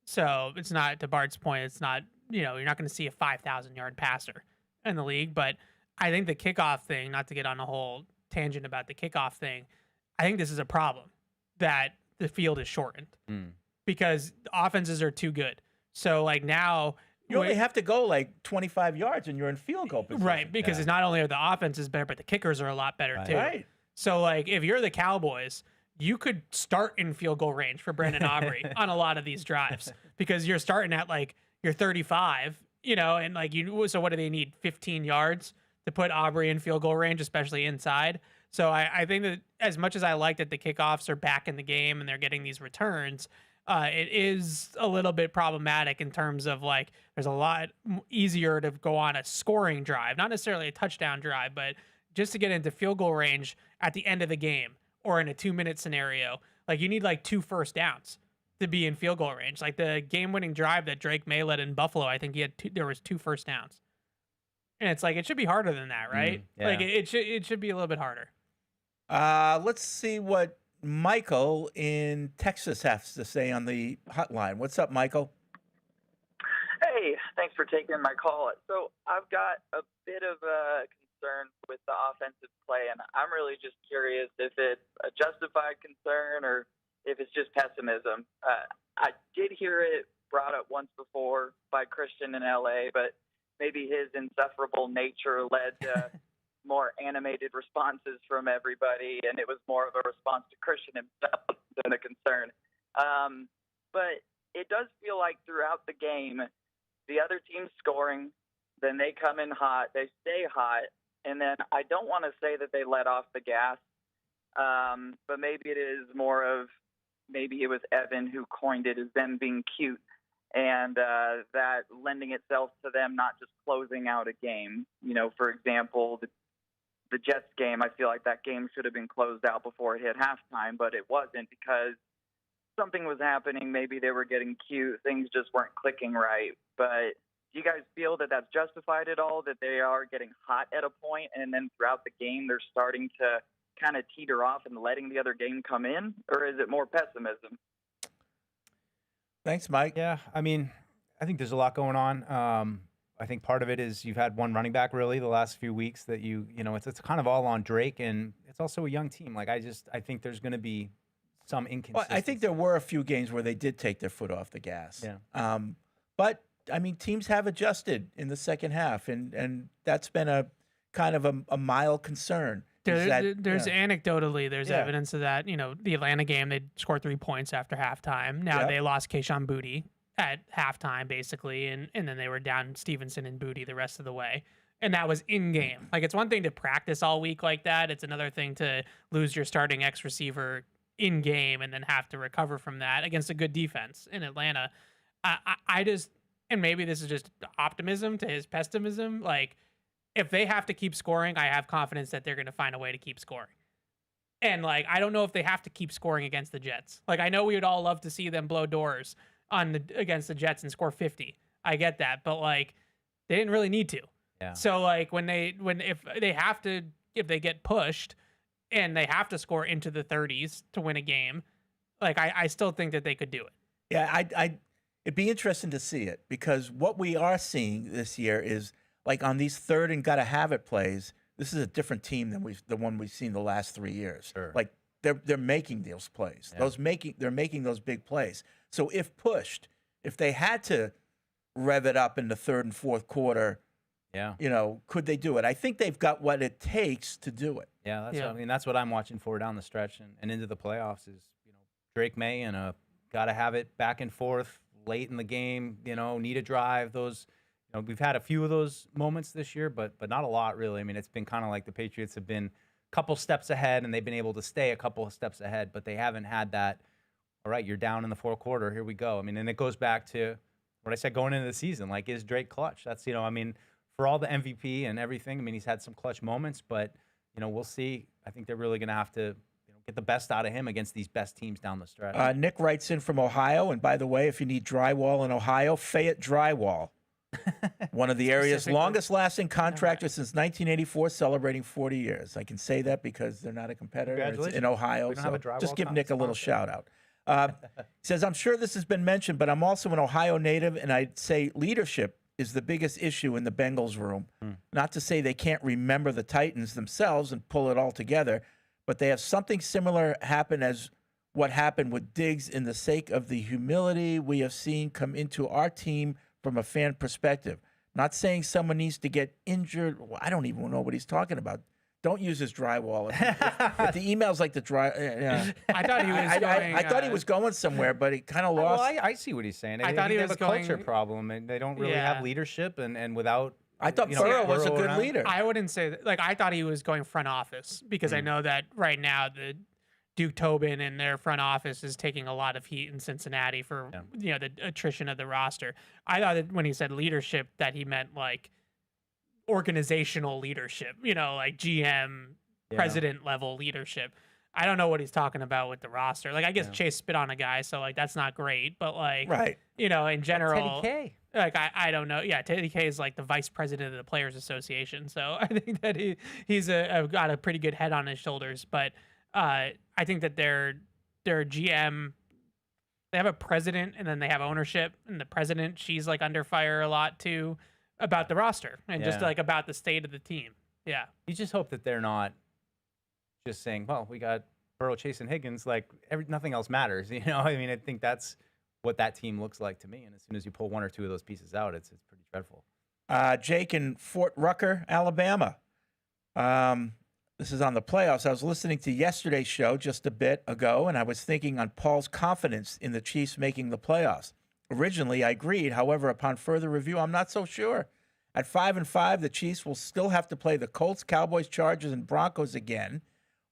So it's not, to Bart's point, it's not, you're not going to see a 5,000-yard passer in the league. But I think the kickoff thing, not to get on a whole tangent about the kickoff thing, I think this is a problem, that the field is shortened because the offenses are too good. So, like, now You only have to go like 25 yards and you're in field goal position. right, because it's not only are the offenses better, but the kickers are a lot better too. Right. So, like, if you're the Cowboys, you could start in field goal range for Brandon Aubrey on a lot of these drives because you're starting at like your 35, and like so what do they need? 15 yards to put Aubrey in field goal range, especially inside. So I think that as much as I like that the kickoffs are back in the game and they're getting these returns, it is a little bit problematic in terms of, like, there's a lot easier to go on a scoring drive, not necessarily a touchdown drive, but just to get into field goal range at the end of the game or in a 2-minute scenario. Like, you need like 2 first downs to be in field goal range. Like the game-winning drive that Drake May led in Buffalo, I think there was 2 first downs. And it's like, it should be harder than that, right? Yeah. Like it should be a little bit harder. Let's see what Michael in Texas has to say on the hotline. What's up, Michael? Hey, thanks for taking my call. So I've got a bit of a concern with the offensive play, and I'm really just curious if it's a justified concern or if it's just pessimism. I did hear it brought up once before by Christian in LA, but maybe his insufferable nature led to more animated responses from everybody, and it was more of a response to Christian himself than a concern. But it does feel like throughout the game, the other team's scoring, then they come in hot, they stay hot, and then I don't want to say that they let off the gas, but maybe it is more of, maybe it was Evan who coined it as them being cute, and that lending itself to them not just closing out a game. For example, the Jets game, I feel like that game should have been closed out before it hit halftime, but it wasn't because something was happening. Maybe they were getting cute. Things just weren't clicking right. But do you guys feel that that's justified at all, that they are getting hot at a point and then throughout the game they're starting to kind of teeter off and letting the other game come in? Or is it more pessimism? Thanks, Mike. Yeah, I mean, I think there's a lot going on. I think part of it is you've had one running back really the last few weeks that you know it's kind of all on Drake, and it's also a young team. Like I think there's going to be some inconsistency. Well, I think there were a few games where they did take their foot off the gas. Yeah. But I mean, teams have adjusted in the second half, and that's been a kind of a mild concern. There's Yeah. anecdotally, there's Yeah. evidence of that. You know, the Atlanta game, they scored 3 points after halftime. Now Yep. they lost Keyshawn Boutte at halftime, basically, and then they were down Stevenson and Boutte the rest of the way. And that was in game. Like, it's one thing to practice all week like that. It's another thing to lose your starting X receiver in game and then have to recover from that against a good defense in Atlanta. I just, and maybe this is just optimism to his pessimism, like, if they have to keep scoring, I have confidence that they're going to find a way to keep scoring. And, like, I don't know if they have to keep scoring against the Jets. Like, I know we would all love to see them blow doors against the Jets and score 50. I get that. But, like, they didn't really need to. Yeah. So, like, if they get pushed and they have to score into the 30s to win a game, like, I still think that they could do it. Yeah, it'd be interesting to see it, because what we are seeing this year is, like, on these third and gotta have it plays, this is a different team than the one we've seen the last 3 years. Sure. Like, they're making those plays. Yeah. They're making those big plays. So if pushed, if they had to rev it up in the third and fourth quarter, Yeah. you know, could they do it? I think they've got what it takes to do it. Yeah, Yeah. I mean, that's what I'm watching for down the stretch and into the playoffs is, Drake May and got to have it back and forth late in the game, need a drive. Those, we've had a few of those moments this year, but not a lot really. I mean, it's been kind of like the Patriots have been a couple steps ahead and they've been able to stay a couple of steps ahead, but they haven't had that, all right, you're down in the fourth quarter, here we go. I mean, and it goes back to what I said going into the season, like, is Drake clutch? That's, I mean, for all the MVP and everything, I mean, he's had some clutch moments, but, we'll see. I think they're really going to have to get the best out of him against these best teams down the stretch. Nick writes in from Ohio, and by the way, if you need drywall in Ohio, Fayette Drywall. One of the area's Specifically. longest-lasting contractors since 1984, celebrating 40 years. I can say that because they're not a competitor. It's in Congratulations. Ohio, We don't so have a drywall just give Nick a little sponsor. shout-out. He says, I'm sure this has been mentioned, but I'm also an Ohio native, and I'd say leadership is the biggest issue in the Bengals room. Not to say they can't remember the Titans themselves and pull it all together, but they have something similar happen as what happened with Diggs in the sake of the humility we have seen come into our team from a fan perspective. Not saying someone needs to get injured. Well, I don't even know what he's talking about. Don't use his drywall. If the email's like the dry. Yeah. I thought he was I thought he was going somewhere, but he kind of lost. Well, I see what he's saying. I thought he they have was a culture going- problem, and they don't really Yeah. have leadership, and without. I thought Burrow was a Burrow good around. leader. I wouldn't say that. Like, I thought he was going front office because I know that right now the Duke Tobin and their front office is taking a lot of heat in Cincinnati for the attrition of the roster. I thought that when he said leadership that he meant like organizational leadership, like GM, president level leadership. I don't know what he's talking about with the roster. Like, I guess Chase spit on a guy, so like that's not great. But like, Right. In general, Teddy K. like I don't know. Yeah, Teddy K is like the vice president of the Players Association, so I think that he's got a pretty good head on his shoulders. But I think that their GM, they have a president and then they have ownership, and the president, she's like under fire a lot too about the roster and just Yeah. like about the state of the team. Yeah. You just hope that they're not just saying, well, we got Burrow, Chase, and Higgins. Like, nothing else matters. I mean, I think that's what that team looks like to me. And as soon as you pull one or two of those pieces out, it's pretty dreadful. Jake in Fort Rucker, Alabama. This is on the playoffs. I was listening to yesterday's show just a bit ago, and I was thinking on Paul's confidence in the Chiefs making the playoffs. Originally, I agreed. However, upon further review, I'm not so sure. At 5-5, the Chiefs will still have to play the Colts, Cowboys, Chargers, and Broncos again.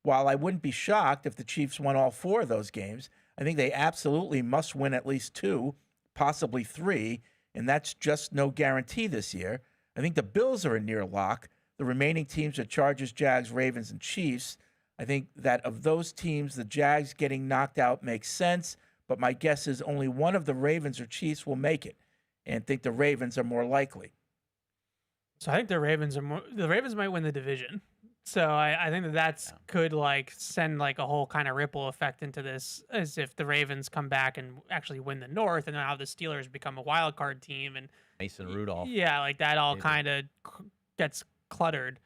While I wouldn't be shocked if the Chiefs won all 4 of those games, I think they absolutely must win at least 2, possibly 3, and that's just no guarantee this year. I think the Bills are a near lock. The remaining teams are Chargers, Jags, Ravens, and Chiefs. I think that of those teams, the Jags getting knocked out makes sense, but my guess is only one of the Ravens or Chiefs will make it, and think the Ravens are more likely. So I think the Ravens might win the division. So I think that that's could like send like a whole kind of ripple effect into this, as if the Ravens come back and actually win the North, and now the Steelers become a wild card team, and Mason Rudolph. yeah, like that all Maybe. kind of gets cluttered.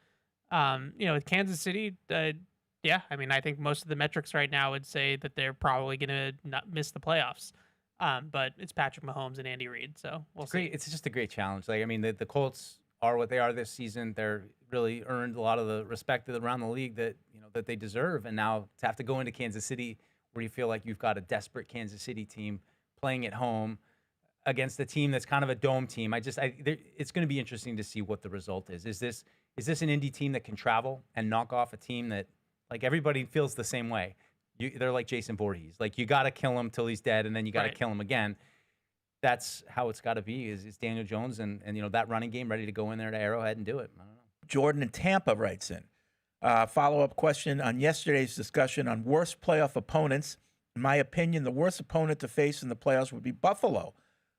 With Kansas City, yeah, I mean, I think most of the metrics right now would say that they're probably going to not miss the playoffs. But it's Patrick Mahomes and Andy Reid, so we'll see. It's just a great challenge. Like, I mean, the Colts are what they are this season. They're really earned a lot of the respect around the league that that they deserve. And now to have to go into Kansas City, where you feel like you've got a desperate Kansas City team playing at home against a team that's kind of a dome team. It's going to be interesting to see what the result is. Is this an Indy team that can travel and knock off a team that, like, everybody feels the same way? They're like Jason Voorhees. Like, you got to kill him till he's dead, and then you got to kill him again. That's how it's got to be. Is Daniel Jones and that running game ready to go in there to Arrowhead and do it? I don't know. Jordan in Tampa writes in. Follow-up question on yesterday's discussion on worst playoff opponents. In my opinion, the worst opponent to face in the playoffs would be Buffalo.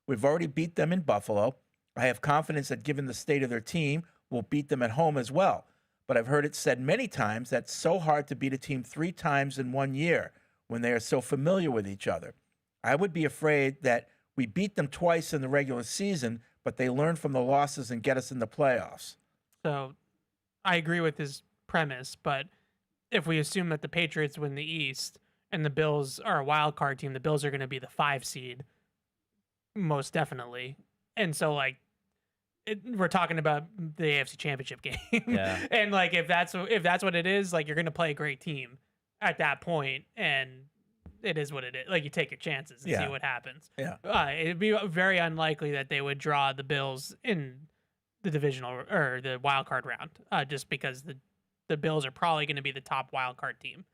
We've already beat them in Buffalo. I have confidence that given the state of their team, we'll beat them at home as well. But I've heard it said many times that it's so hard to beat a team 3 times in 1 year when they are so familiar with each other. I would be afraid that we beat them twice in the regular season, but they learn from the losses and get us in the playoffs. So I agree with his premise, but if we assume that the Patriots win the East and the Bills are a wild card team, the Bills are going to be the 5 seed, most definitely. And so, like, we're talking about the AFC Championship game. Yeah. And, like, if that's what it is, like, you're going to play a great team at that point, and it is what it is. Like, you take your chances and see what happens. Yeah. It'd be very unlikely that they would draw the Bills in the divisional or the wild card round, just because the Bills are probably going to be the top wild card team.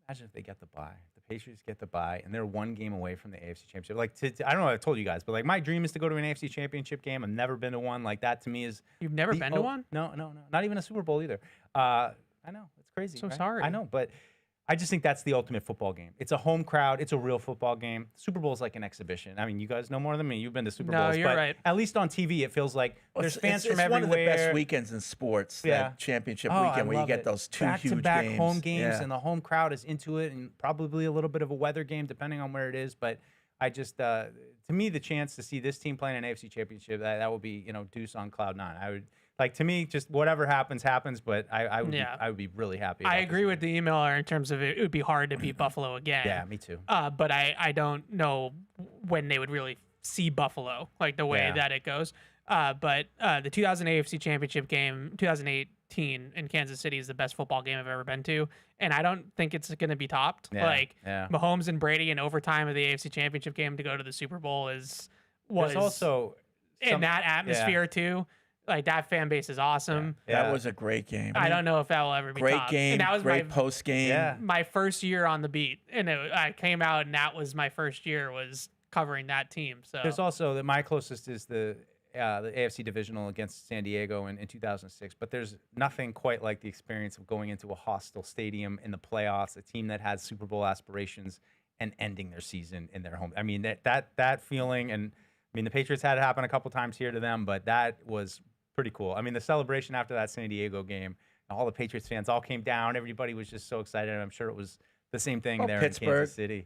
Imagine if they get the bye. The Patriots get the bye, and they're 1 game away from the AFC Championship. Like, I don't know if I told you guys, but, like, my dream is to go to an AFC Championship game. I've never been to one. Like, that to me is... You've never been to one? No. Not even a Super Bowl either. I know. It's crazy. So right? sorry. I know, but I just think that's the ultimate football game. It's a home crowd. It's a real football game. Super Bowl is like an exhibition. I mean, you guys know more than me. You've been to Super Bowls. you're but right. At least on TV, it feels like there's fans from everywhere. It's one of the best weekends in sports, that championship weekend where you get those 2 huge games. Back-to-back home games, and the home crowd is into it, and probably a little bit of a weather game, depending on where it is. But I just, to me, the chance to see this team playing an AFC Championship, that would be, deuce on cloud 9. I would... Like, to me, just whatever happens, but I would be really happy. I agree with the emailer in terms of it would be hard to beat Buffalo again. Yeah, me too. But I don't know when they would really see Buffalo, like the way that it goes. But the 2000 AFC Championship game, 2018 in Kansas City is the best football game I've ever been to. And I don't think it's going to be topped. Mahomes and Brady in overtime of the AFC Championship game to go to the Super Bowl was also in that atmosphere too. Like, that fan base is awesome. Yeah. That was a great game. I don't know if that will ever be great topped. game. And that was great post game. Yeah. My first year on the beat, and I came out, and that was my first year was covering that team. So there's also my closest is the AFC divisional against San Diego in 2006. But there's nothing quite like the experience of going into a hostile stadium in the playoffs, a team that has Super Bowl aspirations, and ending their season in their home. I mean, that feeling, and I mean, the Patriots had it happen a couple times here to them, but that was pretty cool. I mean, the celebration after that San Diego game, all the Patriots fans all came down. Everybody was just so excited. I'm sure it was the same thing there Pittsburgh. in Kansas City.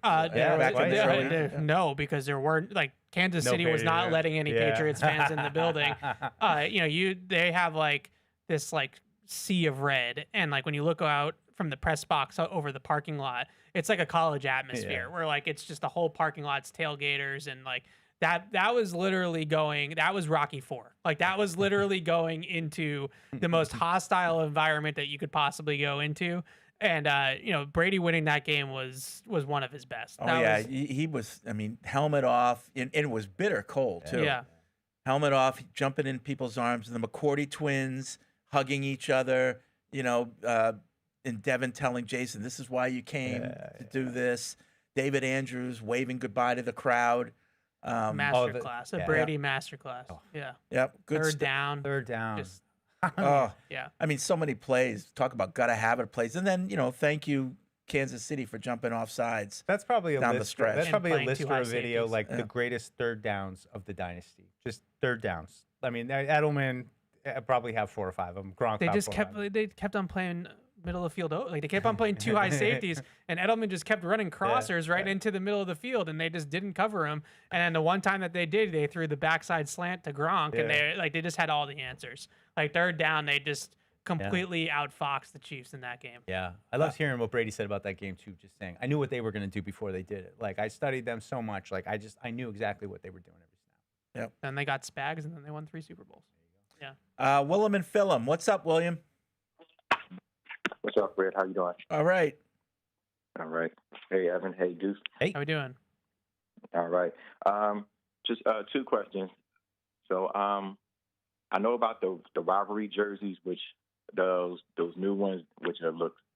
No, because there weren't, like, Kansas City was not letting any Patriots fans in the building. They have like this like sea of red, and like when you look out from the press box over the parking lot, it's like a college atmosphere where like it's just the whole parking lot's tailgaters, and like that was literally that was Rocky IV. Like, that was literally going into the most hostile environment that you could possibly go into. And, Brady winning that game was one of his best. He was, I mean, helmet off, and it was bitter cold, too. Yeah. Helmet off, jumping in people's arms, and the McCourty twins hugging each other, and Devin telling Jason, this is why you came to do this. David Andrews waving goodbye to the crowd. Masterclass, a Brady masterclass. Oh. Yeah. Yep. Good Third down. Just, yeah. I mean, so many plays. Talk about gotta have it plays, and then thank you Kansas City for jumping off sides. That's probably down the stretch. That's probably a list too or high a video safeties. the greatest third downs of the dynasty. Just third downs. I mean, Edelman probably have 4 or 5 of them. Gronk They have just 4 or 5. kept on playing middle of the field. Like they kept on playing two high safeties, and Edelman just kept running crossers right into the middle of the field, and they just didn't cover him. And then the one time that they did, they threw the backside slant to Gronk, and they just had all the answers. Like third down, they just completely outfoxed the Chiefs in that game. Yeah, I loved hearing what Brady said about that game too. Just saying, I knew what they were going to do before they did it. Like I studied them so much. Like I knew exactly what they were doing every snap. Yep. Then they got Spags, and then they won 3 Super Bowls. Willem and Phillum. What's up, William? What's up, Fred? How you doing? All right. All right. Hey, Evan. Hey, Deuce. How we doing? All right. Just 2 questions. So, I know about the rivalry jerseys, which those new ones, which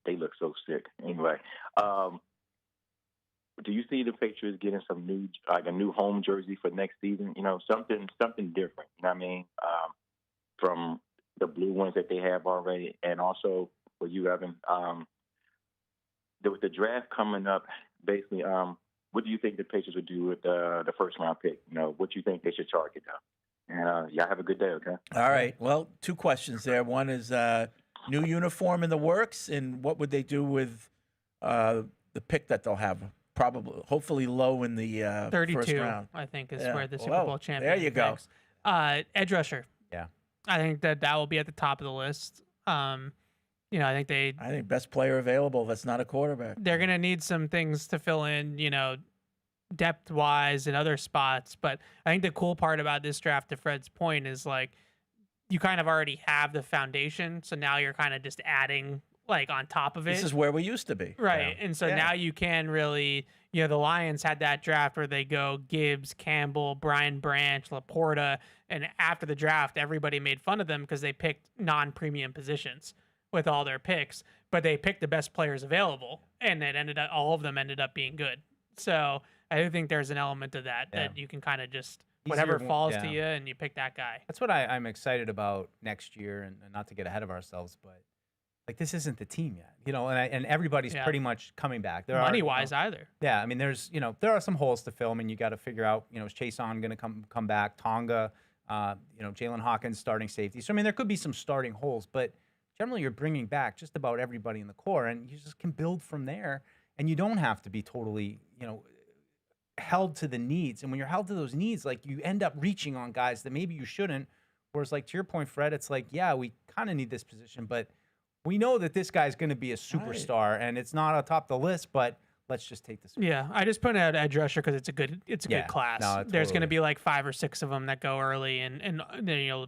they look so sick. Anyway, do you see the Patriots getting some a new home jersey for next season? You know, something different. You know what I mean? From the blue ones that they have already, and also for you, Evan, with the draft coming up, basically, what do you think the Patriots would do with the first round pick? You know, what do you think they should target though? And y'all have a good day, okay? All right. Well, 2 questions there. One is new uniform in the works, and what would they do with the pick that they'll have? Probably, hopefully, low in the 32, first round. I think, is where the Super Bowl champion. There you go. picks. Edge rusher. Yeah. I think that will be at the top of the list. I think best player available. That's not a quarterback. they're gonna need some things to fill in, depth wise and other spots. But I think the cool part about this draft, to Fred's point, is like you kind of already have the foundation, so now you're kind of just adding like on top of it. This is where we used to be. Right. Yeah. And so now you can really, the Lions had that draft where they go Gibbs, Campbell, Brian Branch, Laporta. And after the draft, everybody made fun of them because they picked non-premium positions with all their picks, but they picked the best players available. And all of them ended up being good. So I do think there's an element of that you can kind of just, whatever falls to you, and you pick that guy. That's what I'm excited about next year, and not to get ahead of ourselves, but like this isn't the team yet, and everybody's pretty much coming back. Money-wise either. Yeah, I mean, there are some holes to fill. I mean, you got to figure out, is Chase On going to come back? Tonga, Jalen Hawkins starting safety. So I mean, there could be some starting holes, but generally you're bringing back just about everybody in the core, and you just can build from there. And you don't have to be totally, held to the needs. And when you're held to those needs, like you end up reaching on guys that maybe you shouldn't. Whereas, like to your point, Fred, it's like, yeah, we kind of need this position, but we know that this guy's going to be a superstar, and it's not atop the list, but let's just take this. Yeah, I just put out edge rusher because it's a good class. No, There's going to be like 5 or 6 of them that go early, and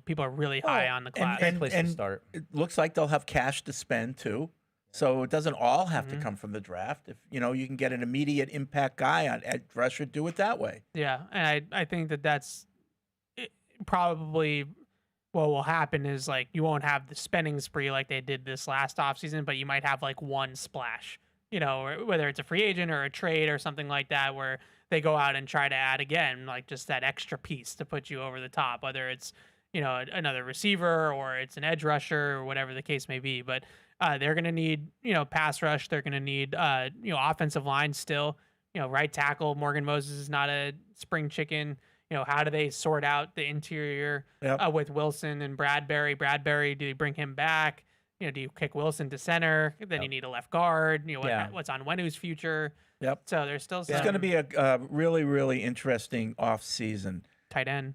people are really high on the class. Great place to start. It looks like they'll have cash to spend too, so it doesn't all have to come from the draft. If you can get an immediate impact guy on edge rusher, do it that way. Yeah, and I think that's probably. What will happen is like you won't have the spending spree like they did this last offseason, but you might have like one splash, whether it's a free agent or a trade or something like that, where they go out and try to add again, like just that extra piece to put you over the top, whether it's, another receiver or it's an edge rusher or whatever the case may be. But they're going to need, pass rush. They're going to need, offensive line still, right tackle. Morgan Moses is not a spring chicken. How do they sort out the interior with Wilson and Bradbury? Bradbury, do you bring him back? Do you kick Wilson to center? Then you need a left guard. What's on Wenu's future? Yep. So there's still some. It's going to be a really, really interesting offseason. Tight end.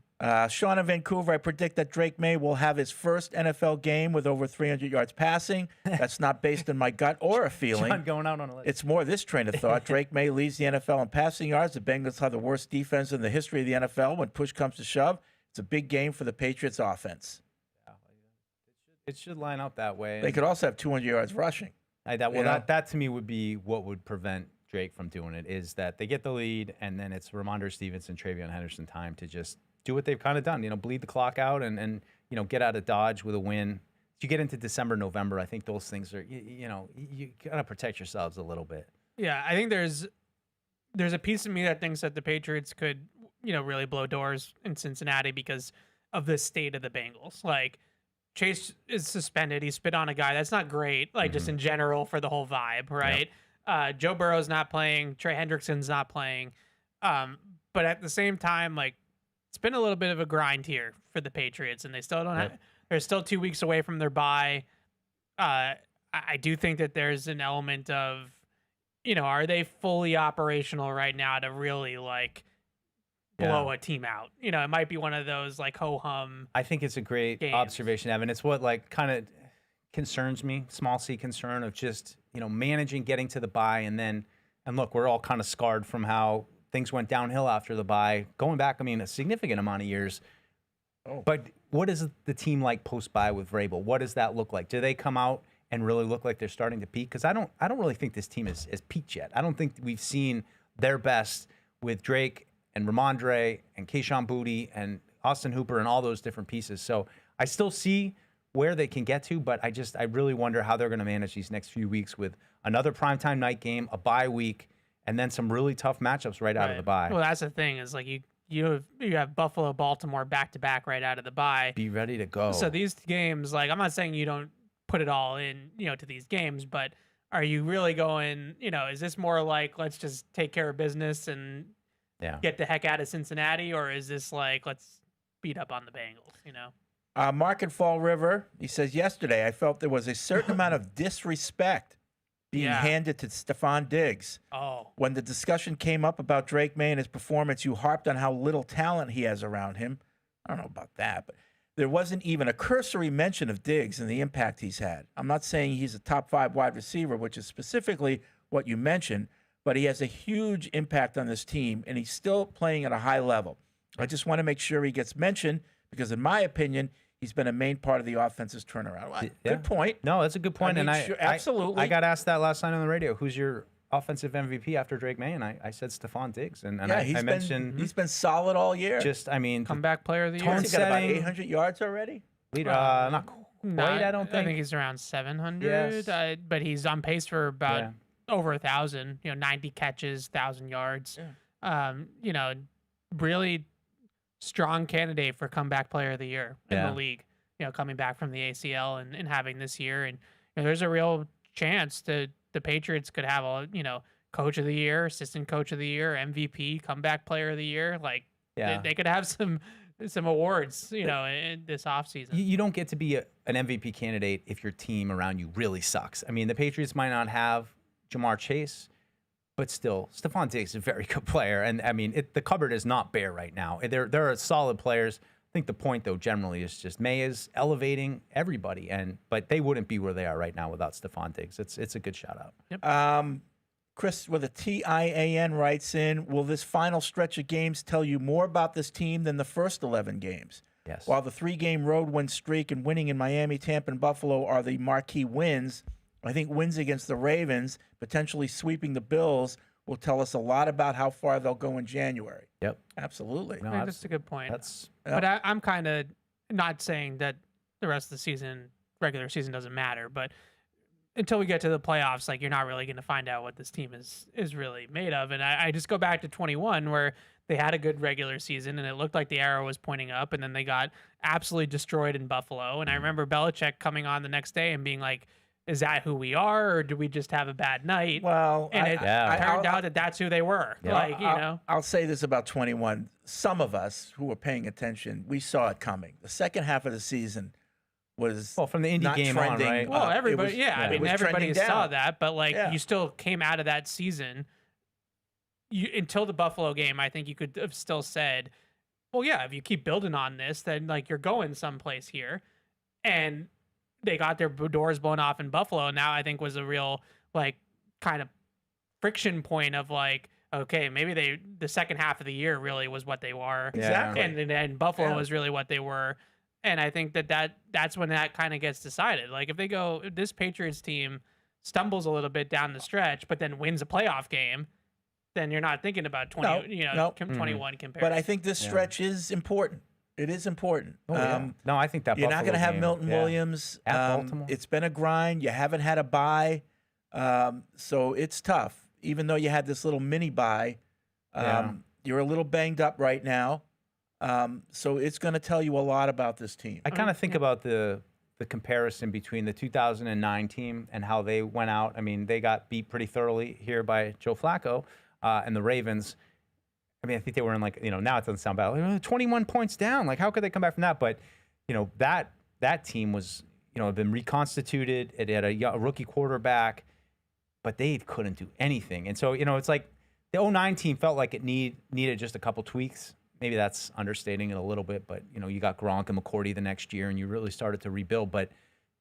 Sean in Vancouver, I predict that Drake May will have his first NFL game with over 300 yards passing. That's not based on my gut or a feeling. John going out on a list. It's more this train of thought. Drake May leads the NFL in passing yards. The Bengals have the worst defense in the history of the NFL. When push comes to shove, it's a big game for the Patriots offense. It should line up that way. They could also have 200 yards rushing. That to me would be what would prevent Drake from doing it, is that they get the lead, and then it's Ramondre Stevenson, Travion Henderson time to just do what they've kind of done, bleed the clock out and get out of Dodge with a win. As you get into December, November, I think those things are, you got to protect yourselves a little bit. Yeah, I think there's a piece of me that thinks that the Patriots could, really blow doors in Cincinnati because of the state of the Bengals. Like, Chase is suspended. He spit on a guy. That's not great, just in general for the whole vibe, right? Yep. Joe Burrow's not playing. Trey Hendrickson's not playing. But at the same time, it's been a little bit of a grind here for the Patriots, and they still don't have. They're still 2 weeks away from their bye. I I do think that there's an element of, are they fully operational right now to really like blow a team out? It might be one of those like ho hum. I think it's a great games. observation, Evan. It's what like kind of concerns me, small c concern of just managing getting to the bye, and look, we're all kind of scarred from how things went downhill after the bye, going back, a significant amount of years. But what is the team like post bye with Vrabel? What does that look like? Do they come out and really look like they're starting to peak? Because I don't really think this team is peaked yet. I don't think we've seen their best with Drake and Ramondre and Keyshawn Boutte and Austin Hooper and all those different pieces. So I still see where they can get to, but I really wonder how they're going to manage these next few weeks with another primetime night game, a bye week, and then some really tough matchups right out of the bye. Well, that's the thing is like you have Buffalo, Baltimore back to back right out of the bye. Be ready to go. So these games, like I'm not saying you don't put it all in, to these games, but are you really going, is this more like let's just take care of business and get the heck out of Cincinnati, or is this like let's beat up on the Bengals, Mark in Fall River, he says, yesterday I felt there was a certain amount of disrespect being handed to Stephon Diggs. Oh. When the discussion came up about Drake May and his performance, you harped on how little talent he has around him. I don't know about that, but there wasn't even a cursory mention of Diggs and the impact he's had. I'm not saying he's a top 5 wide receiver, which is specifically what you mentioned, but he has a huge impact on this team, and he's still playing at a high level. I just want to make sure he gets mentioned because, in my opinion, he's been a main part of the offense's turnaround. Good point. No, that's a good point. Absolutely. I got asked that last night on the radio. Who's your offensive MVP after Drake May? And I said Stephon Diggs. And I mentioned he's been solid all year. Comeback player of the year. He's got about 800 yards already. Not quite, I don't think. I think he's around 700. Yes. But he's on pace for about over 1,000. 90 catches, 1,000 yards. Yeah. Really strong candidate for comeback player of the year in the league. Coming back from the ACL and having this year, and there's a real chance that the Patriots could have a coach of the year, assistant coach of the year, MVP, comeback player of the year. Like they could have some awards, in this offseason. You don't get to be an MVP candidate if your team around you really sucks. The Patriots might not have Jamar Chase, but still, Stephon Diggs is a very good player. And, the cupboard is not bare right now. There are solid players. I think the point, though, generally is just May is elevating everybody, but they wouldn't be where they are right now without Stephon Diggs. It's a good shout-out. Yep. Chris with a TIAN writes in, will this final stretch of games tell you more about this team than the first 11 games? Yes. While the 3-game road win streak and winning in Miami, Tampa, and Buffalo are the marquee wins, I think wins against the Ravens, potentially sweeping the Bills, will tell us a lot about how far they'll go in January. Yep. Absolutely. No, that's a good point. Yeah. But I'm kind of not saying that the rest of the season, regular season, doesn't matter, but until we get to the playoffs, like you're not really going to find out what this team is really made of. And I just go back to 21 where they had a good regular season and it looked like the arrow was pointing up, and then they got absolutely destroyed in Buffalo. And I remember Belichick coming on the next day and being like, is that who we are, or do we just have a bad night? Well, and it turned out that that's who they were. Yeah. I'll say this about 21. Some of us who were paying attention, we saw it coming. The second half of the season was from the Indy game on, right? Well, everybody, everybody saw that, but you still came out of that season. Until the Buffalo game, I think you could have still said, well, yeah, if you keep building on this, then you're going someplace here. And they got their doors blown off in Buffalo. Now I think was a real kind of friction point of okay, maybe the second half of the year really was what they were. Exactly. And Buffalo was really what they were. And I think that's when that kind of gets decided. If this Patriots team stumbles a little bit down the stretch, but then wins a playoff game, then you're not thinking about 21 comparison. But I think this stretch is important. It is important. No, I think that you're not going to have game, Milton Williams. At Baltimore. It's been a grind. You haven't had a bye, so it's tough. Even though you had this little mini bye, you're a little banged up right now. So it's going to tell you a lot about this team. I kind of think about the comparison between the 2009 team and how they went out. They got beat pretty thoroughly here by Joe Flacco and the Ravens. I think they were in now it doesn't sound bad. 21 points down. How could they come back from that? But, that team was, had been reconstituted. It had a rookie quarterback, but they couldn't do anything. And so, it's like the 2009 team felt like it needed just a couple tweaks. Maybe that's understating it a little bit, but, you got Gronk and McCourty the next year, and you really started to rebuild. But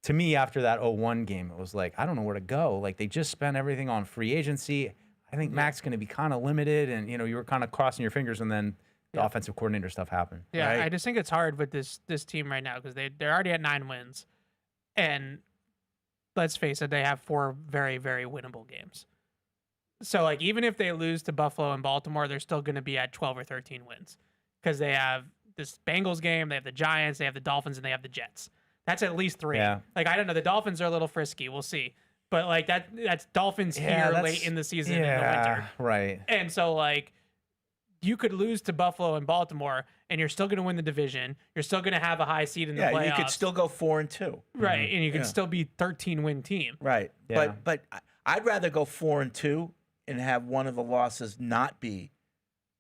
to me, after that 2001 game, it was like, I don't know where to go. Like, they just spent everything on free agency. I think Mac's going to be kind of limited, and, you were kind of crossing your fingers, and then the offensive coordinator stuff happened. Yeah, Right. I just think it's hard with this team right now because they're already at 9 wins. And let's face it, they have 4 very, very winnable games. So, like, even if they lose to Buffalo and Baltimore, they're still going to be at 12 or 13 wins because they have this Bengals game, they have the Giants, they have the Dolphins, and they have the Jets. That's at least 3. Yeah. Like, I don't know. The Dolphins are a little frisky. We'll see. But, like, that's Dolphins here late in the season in the winter. Right. And so, like, you could lose to Buffalo and Baltimore, and you're still going to win the division. You're still going to have a high seed in the playoffs. You could still go 4-2. Right, and you can Yeah. still be 13-win team. Right. Yeah. But I'd rather go 4-2 and have one of the losses not be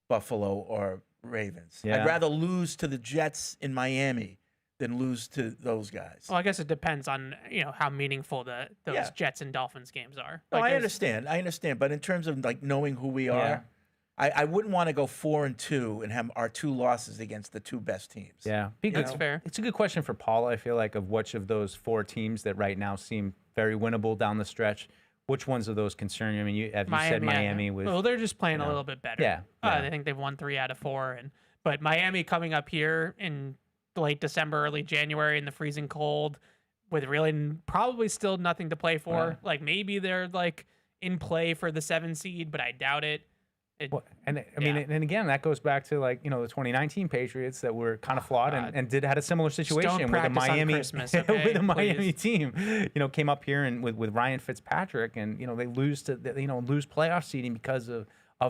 Buffalo or Ravens. Yeah. I'd rather lose to the Jets in Miami than lose to those guys. Well, I guess it depends on how meaningful those Yeah. Jets and Dolphins games are. No, Like, I there's- understand. But in terms of like knowing who we Yeah. are, I wouldn't want to go 4-2 and have our 2 losses against the 2 best teams. Yeah. That's fair. It's a good question for Paula, I feel like, of which of those 4 teams that right now seem very winnable down the stretch, which ones of those concern you? I mean, you said Miami with... Well, they're just playing a little bit better. Yeah, yeah. I think they've won 3 out of 4, but Miami coming up here in late December, early January in the freezing cold, with really probably still nothing to play for. Right. Like maybe they're like in play for the 7 seed, but I doubt it. Well, and I mean, and again, that goes back to like the 2019 Patriots that were kind of flawed and had a similar situation with a practice on Miami Christmas, okay? with a Miami Please. team. Came up here and with Ryan Fitzpatrick, and they lose to lose playoff seeding because of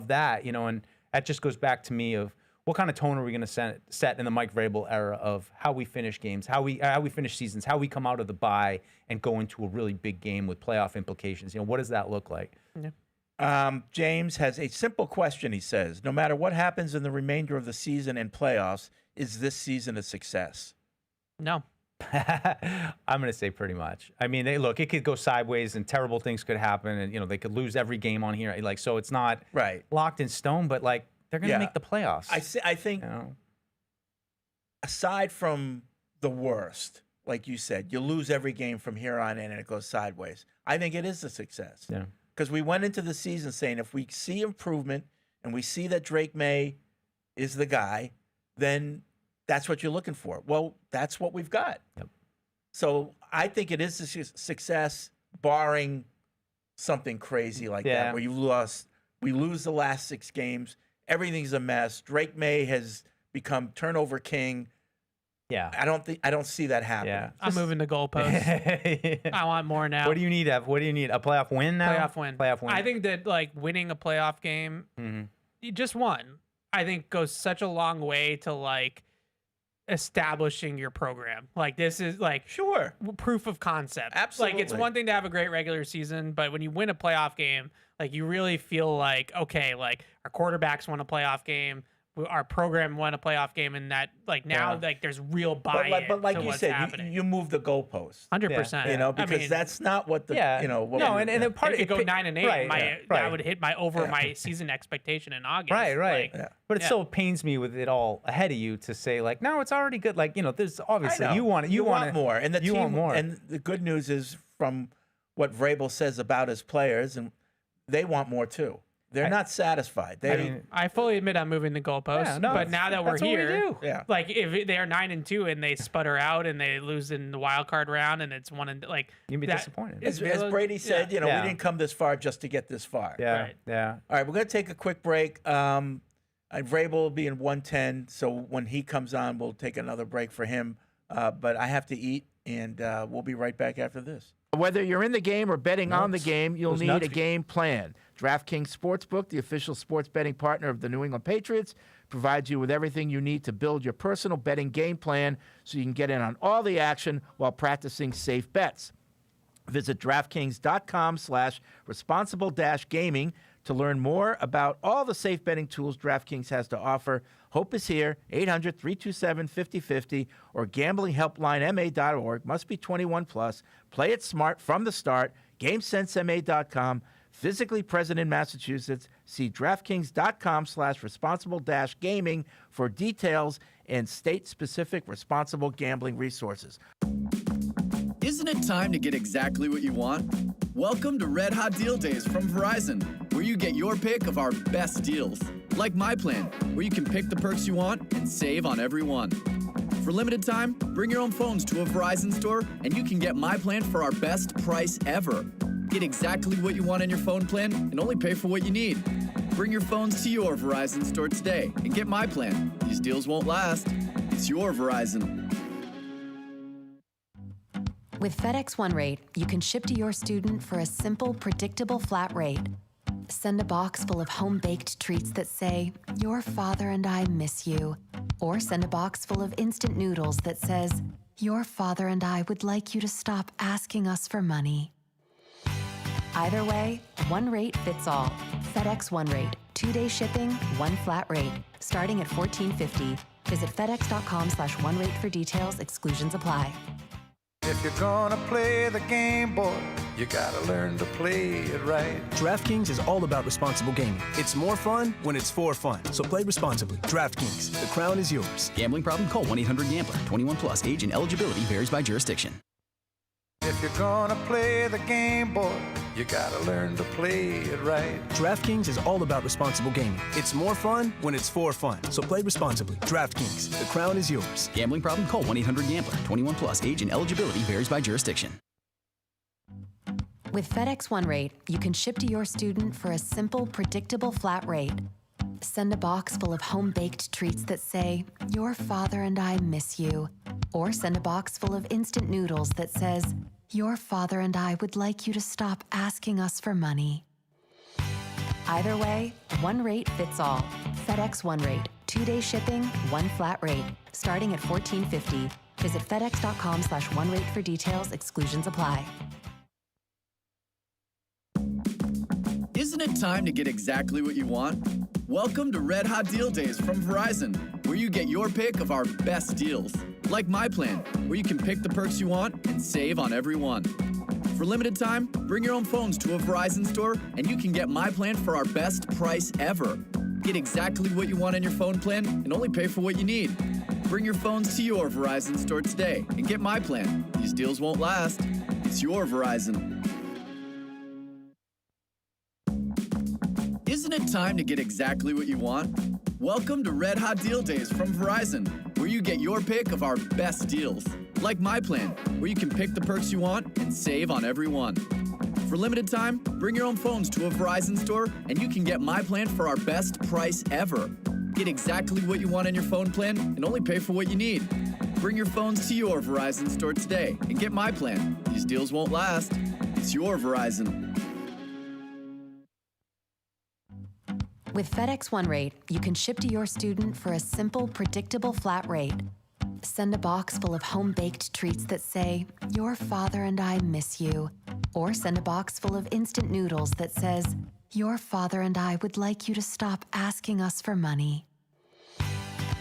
that. And that just goes back to me of what kind of tone are we going to set in the Mike Vrabel era of how we finish games, how we finish seasons, how we come out of the bye and go into a really big game with playoff implications. What does that look like? Yeah. James has a simple question. He says, no matter what happens in the remainder of the season and playoffs, is this season a success? No. I'm going to say pretty much. I mean, it could go sideways and terrible things could happen, and they could lose every game on here. Like, so it's not locked in stone, but like they're going to make the playoffs. I think aside from the worst, like you said, you lose every game from here on in and it goes sideways. I think it is a success. Yeah. Because we went into the season saying if we see improvement and we see that Drake May is the guy, then that's what you're looking for. Well, that's what we've got. Yep. So I think it is a success, barring something crazy like that, where we lose the last 6 games, everything's a mess. Drake May has become turnover king. Yeah. I don't see that happening. Yeah. I'm moving the goalposts. I want more now. What do you need, Ev? What do you need? A playoff win now? Playoff win. I think that like winning a playoff game, just one, I think goes such a long way to like establishing your program. Like this is like proof of concept. Absolutely. Like it's one thing to have a great regular season, but when you win a playoff game, like you really feel like, okay, like our quarterbacks won a playoff game. Our program won a playoff game, and that like now like there's real buy-in. But like to you what's said, happening. you move the goalposts. 100%. Because that's not what the what and then part it of could go 9-8. Right, that would hit my my season expectation in August. Right. Like, But it still pains me with it all ahead of you to say like, no, it's already good. Like there's obviously you want more, and the team want more. And the good news is from what Vrabel says about his players, and they want more too. They're not satisfied. I fully admit I'm moving the goalposts, but now that we're here, like if they are 9-2 and they sputter out and they lose in the wild card round and it's like you'd be disappointed. As Brady said, we didn't come this far just to get this far. Yeah, right. yeah. All right, we're going to take a quick break. Vrabel will be in 110, so when he comes on, we'll take another break for him. But I have to eat, and we'll be right back after this. Whether you're in the game or betting on the game, you'll need a game plan. DraftKings Sportsbook, the official sports betting partner of the New England Patriots, provides you with everything you need to build your personal betting game plan so you can get in on all the action while practicing safe bets. Visit DraftKings.com/responsible-gaming To learn more about all the safe betting tools DraftKings has to offer, Hope is here, 800-327-5050 or gamblinghelplinema.org. Must be 21 plus. Play it smart from the start. GameSenseMA.com. Physically present in Massachusetts. See DraftKings.com/responsible-gaming for details and state-specific responsible gambling resources. Isn't it time to get exactly what you want? Welcome to Red Hot Deal Days from Verizon, where you get your pick of our best deals. Like My Plan, where you can pick the perks you want and save on every one. For limited time, bring your own phones to a Verizon store and you can get My Plan for our best price ever. Get exactly what you want in your phone plan and only pay for what you need. Bring your phones to your Verizon store today and get My Plan. These deals won't last. It's your Verizon. With FedEx One Rate, you can ship to your student for a simple, predictable flat rate. Send a box full of home-baked treats that say, "Your father and I miss you." Or send a box full of instant noodles that says, "Your father and I would like you to stop asking us for money." Either way, one rate fits all. FedEx One Rate. 2-day shipping, one flat rate. Starting at $14.50. Visit FedEx.com/one-rate for details. Exclusions apply. If you're gonna play the game, boy, you gotta learn to play it right. DraftKings is all about responsible gaming. It's more fun when it's for fun. So play responsibly. DraftKings, the crown is yours. Gambling problem? Call 1-800-GAMBLER. 21 plus. Age and eligibility varies by jurisdiction. If you're gonna play the game, boy, you gotta learn to play it right. DraftKings is all about responsible gaming. It's more fun when it's for fun. So play responsibly. DraftKings, the crown is yours. Gambling problem? Call 1-800-GAMBLER. 21 plus. Age and eligibility varies by jurisdiction. With FedEx One Rate, you can ship to your student for a simple, predictable flat rate. Send a box full of home-baked treats that say, "Your father and I miss you." Or send a box full of instant noodles that says, "Your father and I would like you to stop asking us for money." Either way, one rate fits all. FedEx One Rate. 2-day shipping, one flat rate. Starting at $14.50. Visit FedEx.com/one-rate for details. Exclusions apply. Isn't it time to get exactly what you want? Welcome to Red Hot Deal Days from Verizon, where you get your pick of our best deals. Like My Plan, where you can pick the perks you want and save on every one. For limited time, bring your own phones to a Verizon store and you can get My Plan for our best price ever. Get exactly what you want in your phone plan and only pay for what you need. Bring your phones to your Verizon store today and get My Plan. These deals won't last. It's your Verizon. Isn't it time to get exactly what you want? Welcome to Red Hot Deal Days from Verizon, where you get your pick of our best deals. Like My Plan, where you can pick the perks you want and save on every one. For limited time, bring your own phones to a Verizon store and you can get My Plan for our best price ever. Get exactly what you want in your phone plan and only pay for what you need. Bring your phones to your Verizon store today and get My Plan. These deals won't last. It's your Verizon. With FedEx One Rate, you can ship to your student for a simple, predictable flat rate. Send a box full of home-baked treats that say, "Your father and I miss you." Or send a box full of instant noodles that says, "Your father and I would like you to stop asking us for money."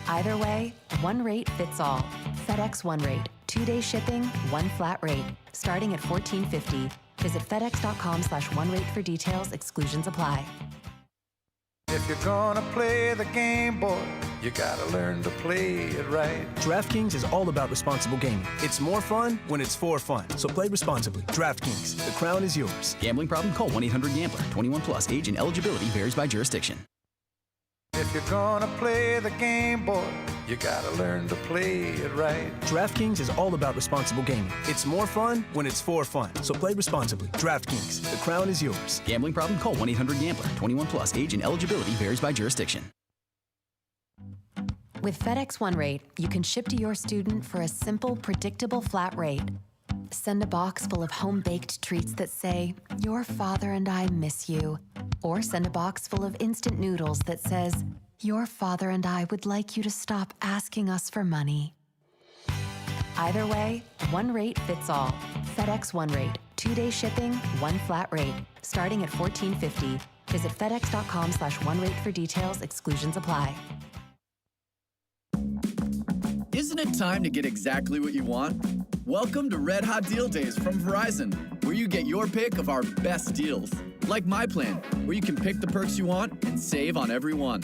Either way, one rate fits all. FedEx One Rate. 2-day shipping, one flat rate. Starting at $14.50. Visit FedEx.com/one-rate for details. Exclusions apply. If you're gonna play the game, boy, you gotta learn to play it right. DraftKings is all about responsible gaming. It's more fun when it's for fun. So play responsibly. DraftKings, the crown is yours. Gambling problem? Call 1-800-GAMBLER. 21 plus. Age and eligibility varies by jurisdiction. If you're gonna play the game, boy, you gotta learn to play it right. DraftKings is all about responsible gaming. It's more fun when it's for fun. So play responsibly. DraftKings, the crown is yours. Gambling problem? Call 1-800-GAMBLER. 21 plus. Age and eligibility varies by jurisdiction. With FedEx One Rate, you can ship to your student for a simple, predictable flat rate. Send a box full of home-baked treats that say, "Your father and I miss you." Or send a box full of instant noodles that says, "Your father and I would like you to stop asking us for money." Either way, one rate fits all. FedEx One Rate. 2-day shipping, one flat rate. Starting at $14.50. Visit FedEx.com/OneRate for details. Exclusions apply. Isn't it time to get exactly what you want? Welcome to Red Hot Deal Days from Verizon, where you get your pick of our best deals. Like my plan, where you can pick the perks you want and save on every one.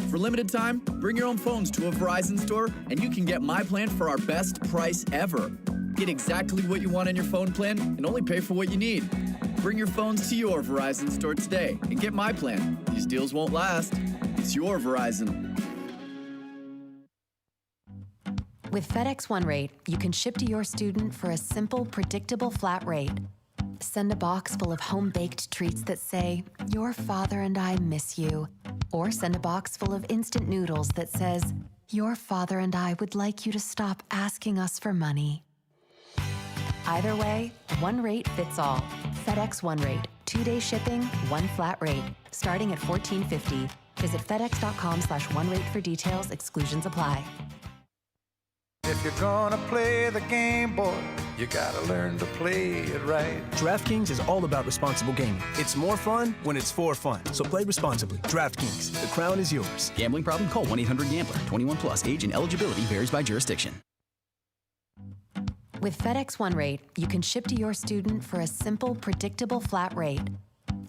For limited time, bring your own phones to a Verizon store and you can get my plan for our best price ever. Get exactly what you want in your phone plan and only pay for what you need. Bring your phones to your Verizon store today and get my plan. These deals won't last. It's your Verizon. With FedEx One Rate, you can ship to your student for a simple, predictable flat rate. Send a box full of home-baked treats that say, "Your father and I miss you." Or send a box full of instant noodles that says, "Your father and I would like you to stop asking us for money." Either way, one rate fits all. FedEx One Rate. 2-day shipping, one flat rate. Starting at $14.50. Visit FedEx.com/OneRate for details. Exclusions apply. If you're gonna play the game, boy, you gotta learn to play it right. DraftKings is all about responsible gaming. It's more fun when it's for fun. So play responsibly. DraftKings, the crown is yours. Gambling problem? Call 1-800-GAMBLER. 21 plus. Age and eligibility varies by jurisdiction. With FedEx One Rate, you can ship to your student for a simple, predictable flat rate.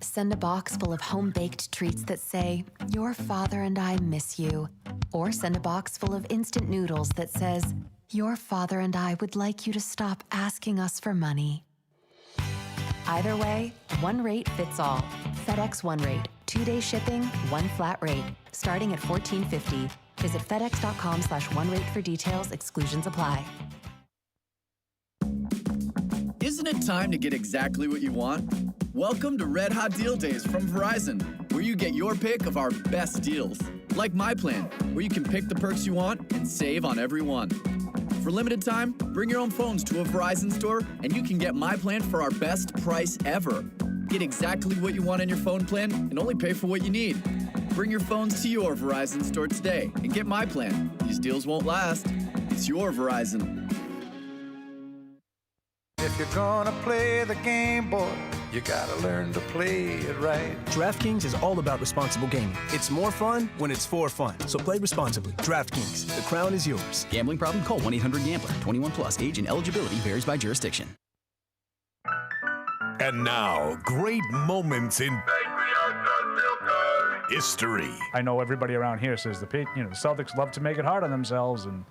Send a box full of home-baked treats that say, "Your father and I miss you." Or send a box full of instant noodles that says, "Your father and I would like you to stop asking us for money." Either way, one rate fits all. FedEx One Rate. 2-day shipping, one flat rate. Starting at $14.50. Visit FedEx.com/OneRate for details. Exclusions apply. Isn't it time to get exactly what you want? Welcome to Red Hot Deal Days from Verizon, where you get your pick of our best deals. Like my plan, where you can pick the perks you want and save on every one. For limited time, bring your own phones to a Verizon store and you can get my plan for our best price ever. Get exactly what you want in your phone plan and only pay for what you need. Bring your phones to your Verizon store today and get my plan. These deals won't last. It's your Verizon. If you're gonna play the game, boy, you gotta learn to play it right. DraftKings is all about responsible gaming. It's more fun when it's for fun. So play responsibly. DraftKings, the crown is yours. Gambling problem? Call 1-800-GAMBLER. 21 plus. Age and eligibility varies by jurisdiction. And now, great moments in history. I know everybody around here says the Celtics love to make it hard on themselves, and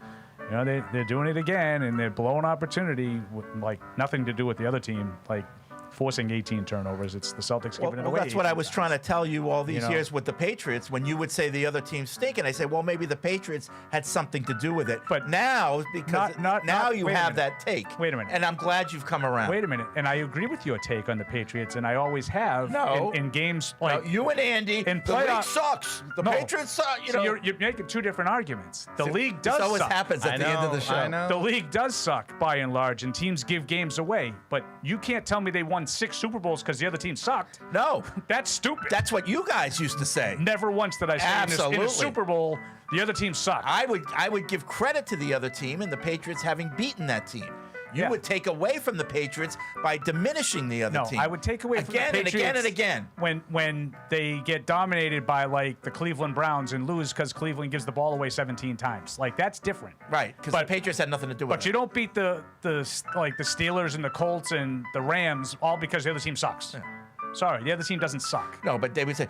they're doing it again, and they're blowing opportunity with like nothing to do with the other team, like forcing 18 turnovers. It's the Celtics giving it away. That's what I was 18 trying to times. tell you all these years with the Patriots. When you would say the other team stink, and I say, well, maybe the Patriots had something to do with it. But now, because now you have that take. Wait a minute. And I'm glad you've come around. Wait a minute. And I agree with your take on the Patriots, and I always have in games like you and Andy. In the league sucks. The Patriots suck. So you're making two different arguments. The league does This always suck. happens at the end of the show. I know. The league does suck by and large, and teams give games away. But you can't tell me they won 6 Super Bowls because the other team sucked. No. That's stupid. That's what you guys used to say. Never once did I say in a Super Bowl the other team sucked. I would give credit to the other team and the Patriots having beaten that team. You would take away from the Patriots by diminishing the other team. No, I would take away from again the and Patriots again and again. when they get dominated by like the Cleveland Browns and lose because Cleveland gives the ball away 17 times. Like that's different. Right, because the Patriots had nothing to do with it. But you don't beat the Steelers and the Colts and the Rams all because the other team sucks. Yeah. Sorry, the other team doesn't suck. No, but they would say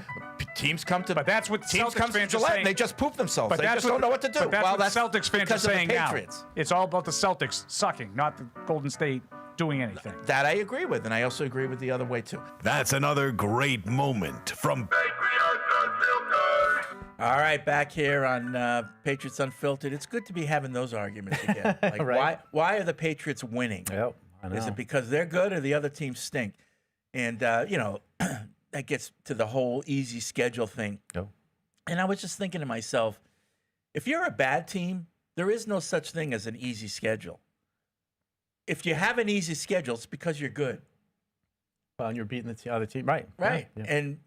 teams come to. But that's what teams Celtics come to fans are Gillette saying. and they just poop themselves. But They just don't know what to do. But that's well, what Celtics fans are saying now. Patriots. It's all about the Celtics sucking, not the Golden State doing anything. That I agree with, and I also agree with the other way too. That's another great moment from Patriots Unfiltered. All right, back here on Patriots Unfiltered. It's good to be having those arguments again. Like, Right. why are the Patriots winning? Yep, I know. Is it because they're good or the other teams stink? And that gets to the whole easy schedule thing. Yep. And I was just thinking to myself, if you're a bad team, there is no such thing as an easy schedule. If you have an easy schedule, it's because you're good. Well, and you're beating the other team, right? Right. Yeah. And,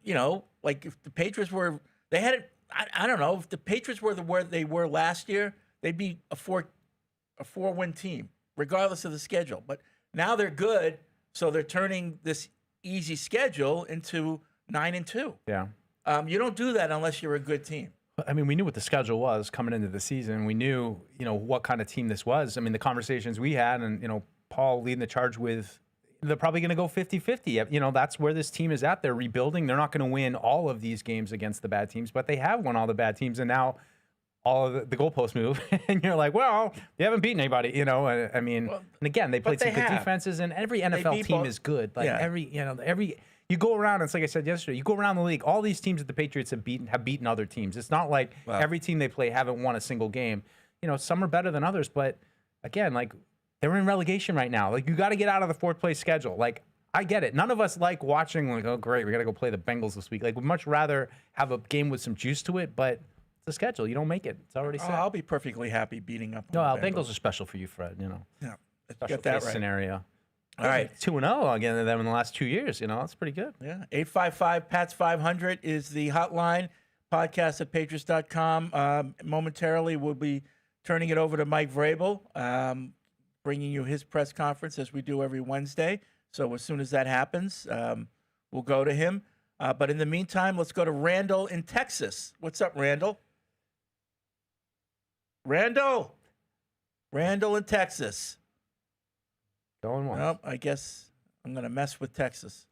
like if the Patriots were, they had it, I don't know, if the Patriots were where they were last year, they'd be a 4-win team, regardless of the schedule. But now they're good, so they're turning this easy schedule into 9-2. Yeah. You don't do that unless you're a good team. I mean, we knew what the schedule was coming into the season. We knew, what kind of team this was. I mean, the conversations we had and, Paul leading the charge with, they're probably going to go 50-50. That's where this team is at. They're rebuilding. They're not going to win all of these games against the bad teams, but they have won all the bad teams. And now all of the goalposts move. And you're like, well, they haven't beaten anybody, I mean, and again, they played some good defenses, and every NFL team is good. Like every you go around, it's like I said yesterday, you go around the league, all these teams that the Patriots have beaten other teams. It's not like every team they play haven't won a single game. Some are better than others, but again, like they're in relegation right now. Like you got to get out of the fourth place schedule. Like I get it. None of us like watching like, oh great, we got to go play the Bengals this week. Like we'd much rather have a game with some juice to it, but it's a schedule. You don't make it. It's already set. I'll be perfectly happy beating up. No, on the Bengals are special for you, Fred. Yeah, special get that case right. scenario. All right, 2-0 again to them in the last 2 years. That's pretty good. Yeah, 855-PATS-500 is the hotline. Podcast at Patriots.com. Momentarily, we'll be turning it over to Mike Vrabel, bringing you his press conference as we do every Wednesday. So as soon as that happens, we'll go to him. But in the meantime, let's go to Randall in Texas. What's up, Randall? Randall in Texas. Going once. Well, I guess I'm going to mess with Texas.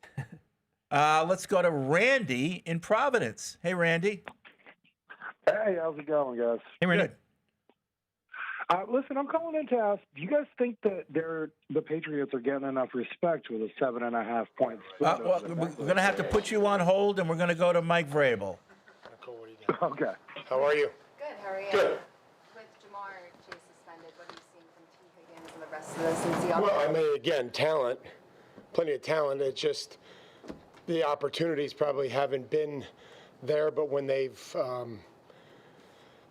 Let's go to Randy in Providence. Hey, Randy. Hey, how's it going, guys? Hey, Randy. Good. Listen, I'm calling in to ask, do you guys think that the Patriots are getting enough respect with a 7.5 point split? Well, we're going to have to put you on hold, and we're going to go to Mike Vrabel. Okay. How are you? Good. How are you? Good. With Jamar Chase suspended, what are you seeing from T. Higgins and the rest of the Cincy Well, offense? I mean, again, talent, plenty of talent. It's just the opportunities probably haven't been there, but when they've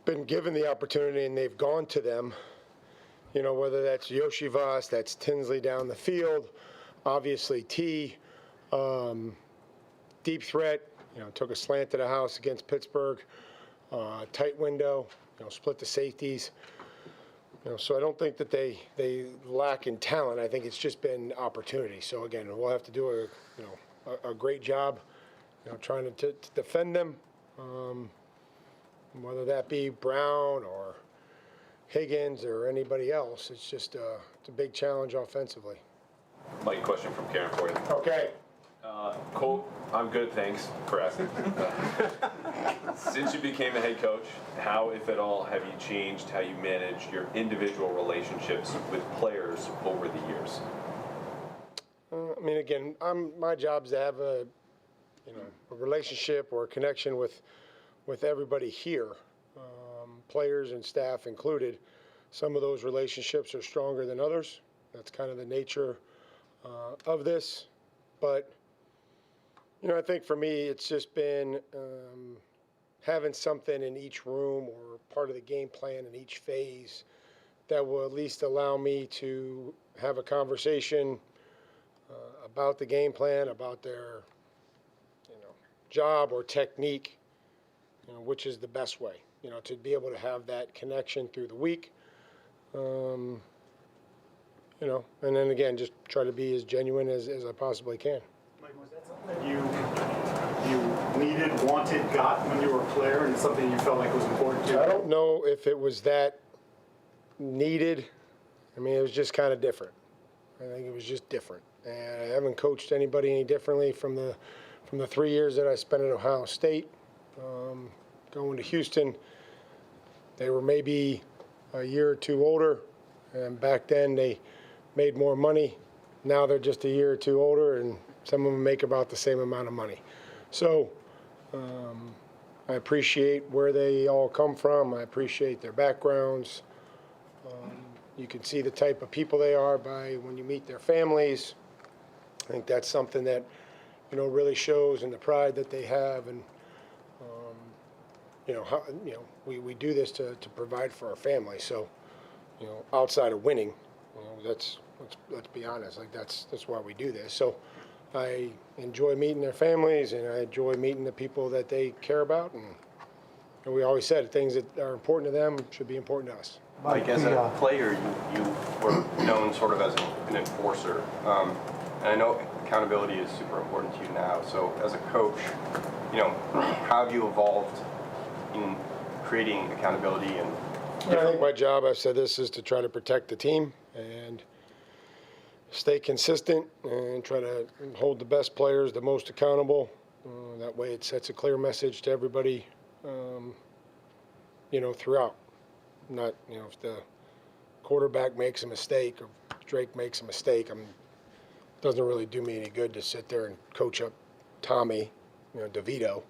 been given the opportunity and they've gone to them, whether that's Yoshi Voss, that's Tinsley down the field, obviously T, deep threat, took a slant to the house against Pittsburgh, tight window, split the safeties. So I don't think that they lack in talent. I think it's just been opportunity. So again, we'll have to do a great job, trying to defend them. Whether that be Brown or Higgins or anybody else, it's just it's a big challenge offensively. Mike, question from Karen for you. Okay. Colt, I'm good, thanks for asking. Since you became a head coach, how, if at all, have you changed how you manage your individual relationships with players over the years? I mean, again, my job is to have a relationship or a connection with everybody here, players and staff included. Some of those relationships are stronger than others. That's kind of the nature of this. But, I think for me, it's just been having something in each room or part of the game plan in each phase that will at least allow me to have a conversation about the game plan, about their job or technique, which is the best way, to be able to have that connection through the week, and then again, just try to be as genuine as I possibly can. Mike, was that something that you needed, wanted, got when you were a player, and something you felt like was important to you? I don't know if it was that needed. I mean, it was just kind of different. I think it was just different, and I haven't coached anybody any differently from the 3 years that I spent at Ohio State. Going to Houston, they were maybe a year or two older, and back then they made more money. Now they're just a year or two older, and some of them make about the same amount of money. So I appreciate where they all come from. I appreciate their backgrounds. You can see the type of people they are by when you meet their families. I think that's something that really shows in the pride that they have, and we do this to provide for our family. So outside of winning, let's be honest, like that's why we do this. So I enjoy meeting their families, and I enjoy meeting the people that they care about, and we always said things that are important to them should be important to us. Mike, as a player, you were known sort of as an enforcer. And I know accountability is super important to you now. So as a coach, how have you evolved in creating accountability? And I think my job, I've said this, is to try to protect the team and stay consistent and try to hold the best players the most accountable. That way it sets a clear message to everybody, throughout. Not, if the quarterback makes a mistake or Drake makes a mistake, it doesn't really do me any good to sit there and coach up Tommy, DeVito.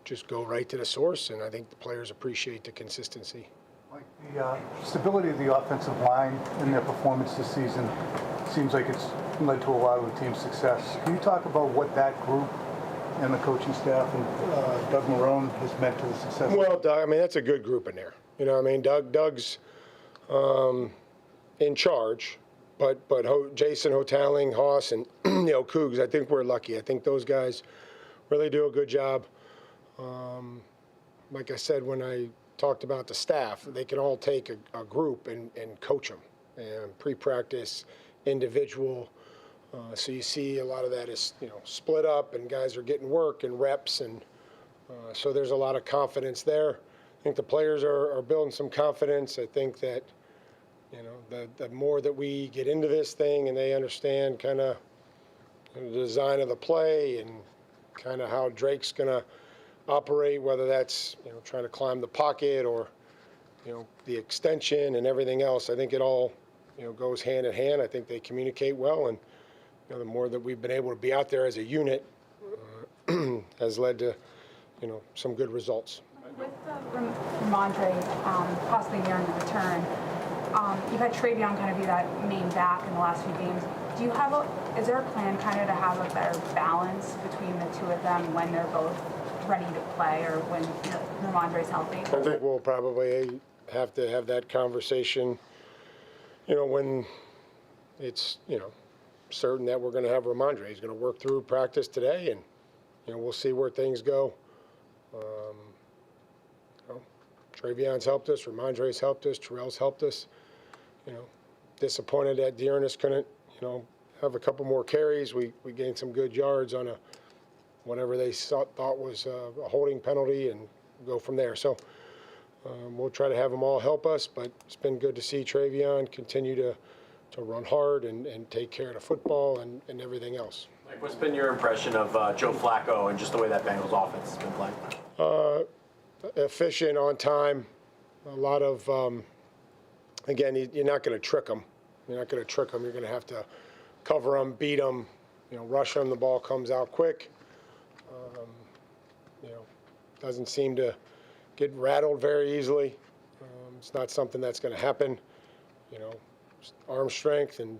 Just go right to the source, and I think the players appreciate the consistency. Like the stability of the offensive line in their performance this season seems like it's led to a lot of the team's success. Can you talk about what that group and the coaching staff and Doug Marrone has meant to the success? Well, Doug, that's a good group in there. Doug's in charge, but Jason Hotaling, Haas, and Cougs, I think we're lucky. I think those guys really do a good job. Like I said, when I talked about the staff, they can all take a group and coach them, and pre-practice, individual. So you see a lot of that is split up, and guys are getting work and reps, and so there's a lot of confidence there. I think the players are building some confidence. I think that the more that we get into this thing and they understand kind of the design of the play and kind of how Drake's going to operate, whether that's trying to climb the pocket or the extension and everything else. I think it all goes hand in hand. I think they communicate well, and the more that we've been able to be out there as a unit has led to some good results. With Ramondre possibly nearing the return, you've had Travion kind of be that main back in the last few games. Is there a plan kind of to have a better balance between the two of them when they're both ready to play or when Ramondre's healthy? I think we'll probably have to have that conversation, when it's, certain that we're going to have Ramondre. He's going to work through practice today, and, we'll see where things go. Travion's helped us, Ramondre's helped us, Terrell's helped us. Disappointed that Dearness couldn't, have a couple more carries. We gained some good yards on whatever they thought was a holding penalty, and go from there. So we'll try to have them all help us, but it's been good to see Travion continue to run hard and take care of the football and everything else. Mike, what's been your impression of Joe Flacco and just the way that Bengals offense has been playing? Efficient, on time, a lot of, again, you're not going to trick them. You're not going to trick them. You're going to have to cover them, beat them, rush them. The ball comes out quick. Doesn't seem to get rattled very easily. It's not something that's going to happen. Arm strength and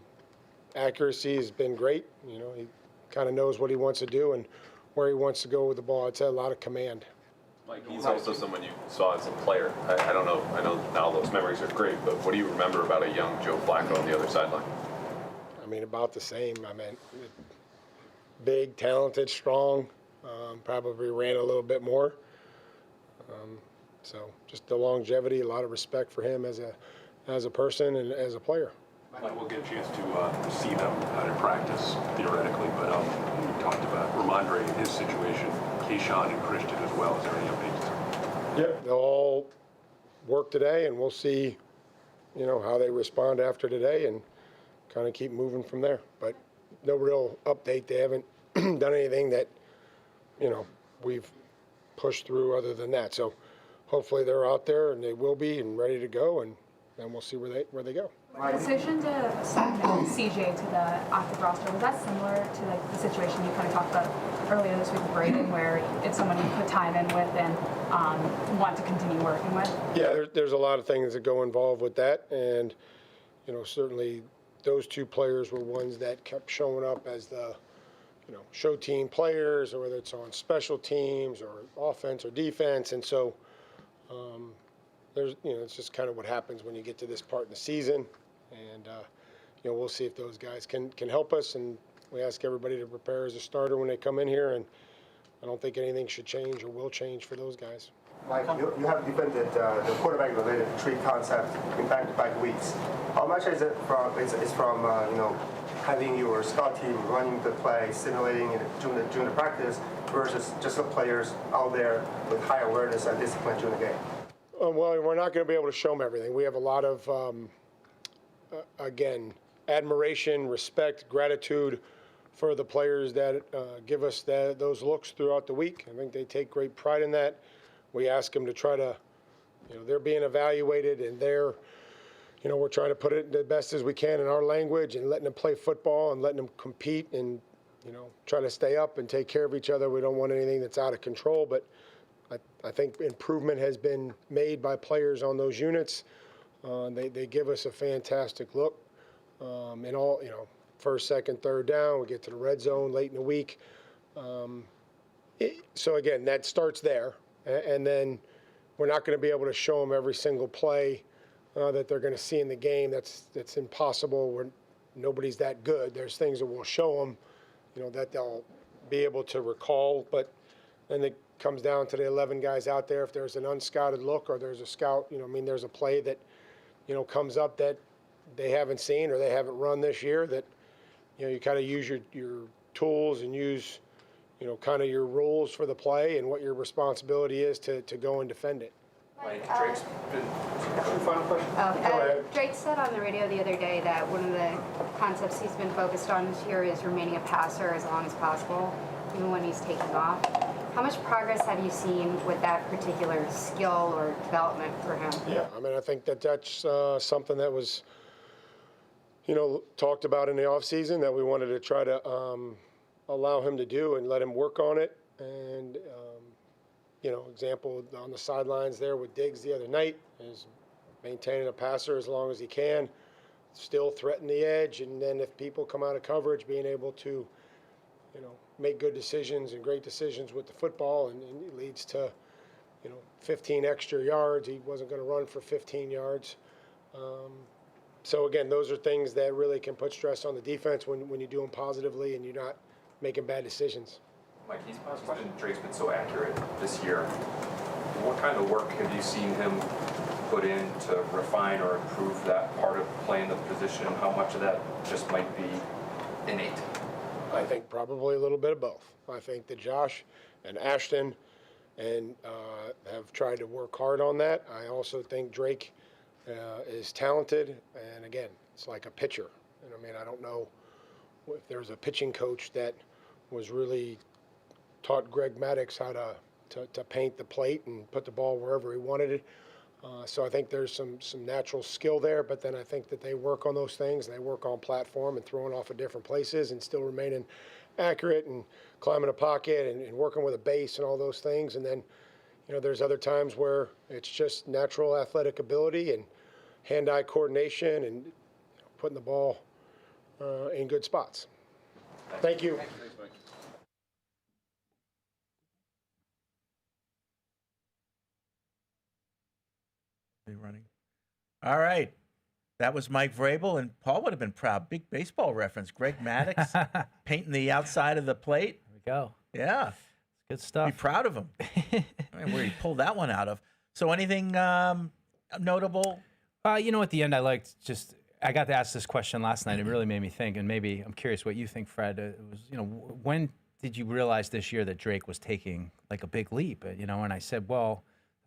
accuracy has been great. He kind of knows what he wants to do and where he wants to go with the ball. It's a lot of command. Mike, he's also someone you saw as a player. I don't know. I know now those memories are great, but what do you remember about a young Joe Flacco on the other sideline? About the same. Big, talented, strong. Probably ran a little bit more. So just the longevity, a lot of respect for him as a person and as a player. Mike, we'll get a chance to see them out in practice, theoretically, but we talked about Ramondre and his situation, Keyshawn and Christian as well. Is there any updates? Yeah, they'll all work today, and we'll see, how they respond after today and kind of keep moving from there. But no real update. They haven't done anything that, we've pushed through other than that. So hopefully they're out there, and they will be, and ready to go, and then we'll see where they go. The decision to send CJ to the active roster, was that similar to the situation you kind of talked about earlier this week with Braden, where it's someone you put time in with and want to continue working with? Yeah, there's a lot of things that go involved with that, and certainly those two players were ones that kept showing up as the show team players, or whether it's on special teams or offense or defense, and so there's it's just kind of what happens when you get to this part in the season, and we'll see if those guys can help us, and we ask everybody to prepare as a starter when they come in here, and I don't think anything should change or will change for those guys. Mike, you have defended the quarterback-related tree concept in back-to-back weeks. How much is it from having your scout team running the play, simulating it during the practice, versus just the players out there with high awareness and discipline during the game? Well, we're not going to be able to show them everything. We have a lot of, again, admiration, respect, gratitude for the players that give us those looks throughout the week. I think they take great pride in that. We ask them to try to, they're being evaluated, and we're trying to put it the best as we can in our language and letting them play football and letting them compete and, try to stay up and take care of each other. We don't want anything that's out of control, but I think improvement has been made by players on those units. They give us a fantastic look in all, first, second, third down. We get to the red zone late in the week. So again, that starts there, and then we're not going to be able to show them every single play that they're going to see in the game. That's impossible. Nobody's that good. There's things that we'll show them, that they'll be able to recall, but then it comes down to the 11 guys out there. If there's an unscouted look or there's a scout, there's a play that, comes up that they haven't seen or they haven't run this year, that, you kind of use your tools and use, kind of your rules for the play and what your responsibility is to go and defend it. Drake's been. Final question. Drake said on the radio the other day that one of the concepts he's been focused on this year is remaining a passer as long as possible, even when he's taking off. How much progress have you seen with that particular skill or development for him? Yeah, I think that's something that was, talked about in the offseason that we wanted to try to allow him to do and let him work on it. And, example on the sidelines there with Diggs the other night is maintaining a passer as long as he can, still threaten the edge, and then if people come out of coverage, being able to, make good decisions and great decisions with the football, and it leads to, 15 extra yards. He wasn't going to run for 15 yards. So again, those are things that really can put stress on the defense when you do them positively and you're not making bad decisions. Mike, Drake's been so accurate this year. What kind of work have you seen him put in to refine or improve that part of playing the position? How much of that just might be innate? I think probably a little bit of both. I think that Josh and Ashton have tried to work hard on that. I also think Drake is talented, and again, it's like a pitcher. And I don't know if there's a pitching coach that was really taught Greg Maddux how to paint the plate and put the ball wherever he wanted it. So I think there's some natural skill there, but then I think that they work on those things, and they work on platform and throwing off at different places and still remaining accurate and climbing a pocket and working with a base and all those things. And then, there's other times where it's just natural athletic ability and hand-eye coordination and putting the ball in good spots. Thank you. Running. All right. That was Mike Vrabel, and Paul would have been proud. Big baseball reference. Greg Maddux painting the outside of the plate. There we go. Yeah. Good stuff. Be proud of him. Where he pulled that one out of. So anything notable? At the end, I got to ask this question last night. It really made me think, and maybe I'm curious what you think, Fred. It was, when did you realize this year that Drake was taking like a big leap? And I said, well,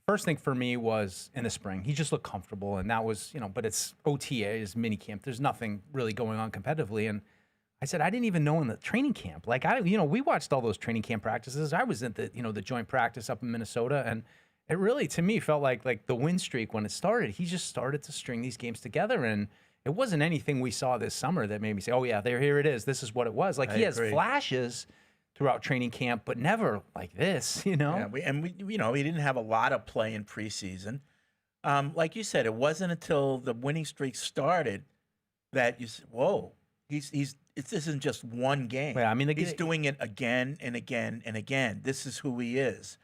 first thing for me was in the spring. He just looked comfortable, and that was, but it's OTAs, minicamp. There's nothing really going on competitively. And I said, I didn't even know in the training camp. Like, we watched all those training camp practices. I was at the joint practice up in Minnesota, and it really, to me, felt like the win streak when it started. He just started to string these games together, and it wasn't anything we saw this summer that made me say, oh, yeah, here it is. This is what it was. Like, he has flashes throughout training camp, but never like this, Yeah, we didn't have a lot of play in preseason. Like you said, it wasn't until the winning streak started that you said, whoa, this isn't just one game. Yeah, he's doing it again and again and again. This is who he is.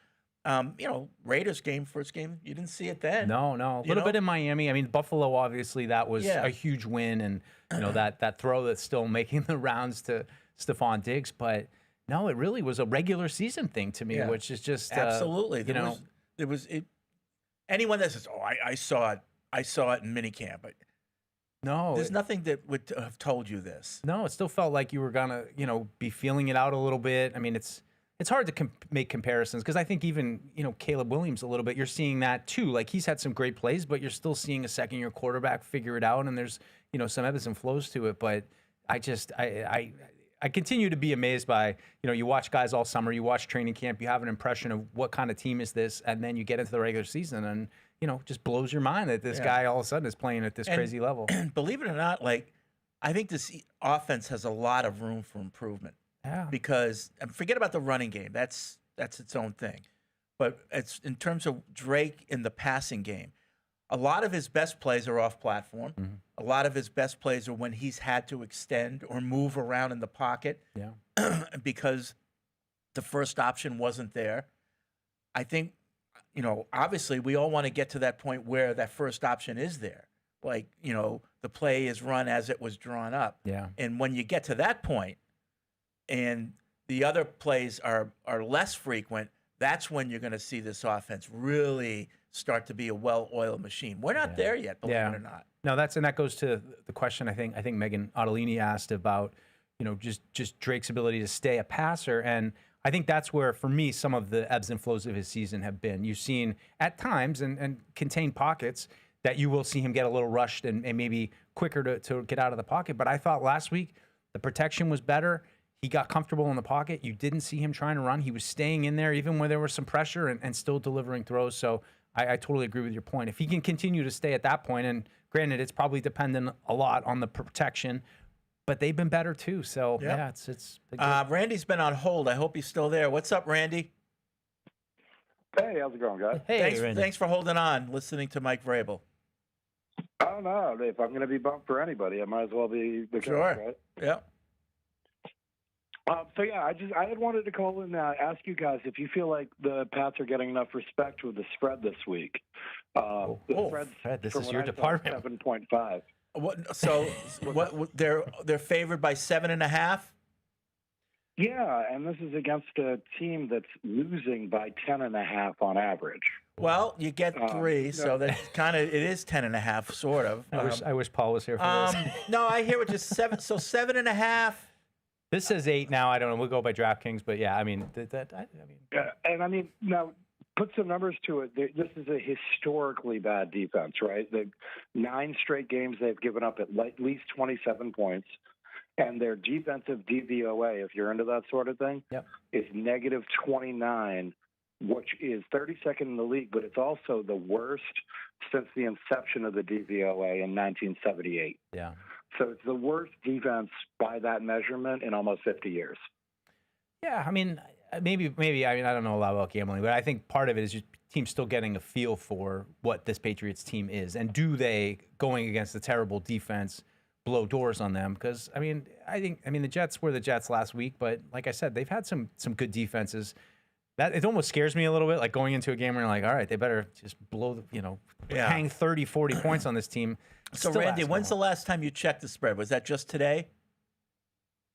Raiders game, first game, you didn't see it then. No. A little bit in Miami. Buffalo, obviously, that was a huge win, and that throw that's still making the rounds to Stephon Diggs, but no, it really was a regular season thing to me, which is just absolutely. There was anyone that says, "Oh, I saw it in minicamp," but No, There's nothing that would have told you this. No, it still felt like you were gonna, be feeling it out a little bit. I mean, it's hard to make comparisons because I think even Caleb Williams a little bit. You're seeing that too. Like he's had some great plays, but you're still seeing a second-year quarterback figure it out, and there's some ebbs and flows to it. But I continue to be amazed by you watch guys all summer, you watch training camp, you have an impression of what kind of team is this, and then you get into the regular season and just blows your mind that this guy all of a sudden is playing at this crazy level. Believe it or not, I think this offense has a lot of room for improvement. Yeah. Because forget about the running game. That's its own thing. But it's in terms of Drake in the passing game. A lot of his best plays are off platform. Mm-hmm. A lot of his best plays are when he's had to extend or move around in the pocket. Yeah. Because the first option wasn't there. I think, obviously we all want to get to that point where that first option is there. Like, the play is run as it was drawn up. Yeah. And when you get to that point and the other plays are less frequent, that's when you're going to see this offense really start to be a well-oiled machine. We're not there yet, believe it or not. No, that goes to the question I think Megan Ottolini asked about, just Drake's ability to stay a passer. And I think that's where, for me, some of the ebbs and flows of his season have been. You've seen at times and contained pockets that you will see him get a little rushed and maybe quicker to get out of the pocket. But I thought last week the protection was better. He got comfortable in the pocket. You didn't see him trying to run. He was staying in there even when there was some pressure and still delivering throws. So I totally agree with your point. If he can continue to stay at that point, and granted, it's probably dependent a lot on the protection, but they've been better too. So, yeah, it's Randy's been on hold. I hope he's still there. What's up, Randy? Hey, how's it going, guys? Hey, thanks for holding on, listening to Mike Vrabel. I don't know. If I'm going to be bumped for anybody, I might as well be the coach, right? Yeah. I had wanted to call and ask you guys if you feel like the Pats are getting enough respect with the spread this week. Fred, this is your department. 7.5. What they're favored by 7.5? Yeah, and this is against a team that's losing by 10.5 on average. Well, you get 3, so that it is 10.5, sort of. I wish Paul was here for this. No, I hear what just 7. So 7.5. This says 8 now. I don't know. We'll go by DraftKings, but yeah, I mean, now put some numbers to it. This is a historically bad defense, right? The 9 straight games they've given up at least 27 points, and their defensive DVOA, if you're into that sort of thing, is negative 29, which is 32nd in the league, but it's also the worst since the inception of the DVOA in 1978. Yeah. So it's the worst defense by that measurement in almost 50 years. Yeah, I mean, maybe. I mean, I don't know a lot about gambling, but I think part of it is just teams still getting a feel for what this Patriots team is, and do they, going against a terrible defense, blow doors on them? Because I mean, the Jets were the Jets last week, but like I said, they've had some good defenses. That it almost scares me a little bit, like going into a game where you're like, all right, they better just hang 30, 40 points on this team. So, Randy, when's the last time you checked the spread? Was that just today?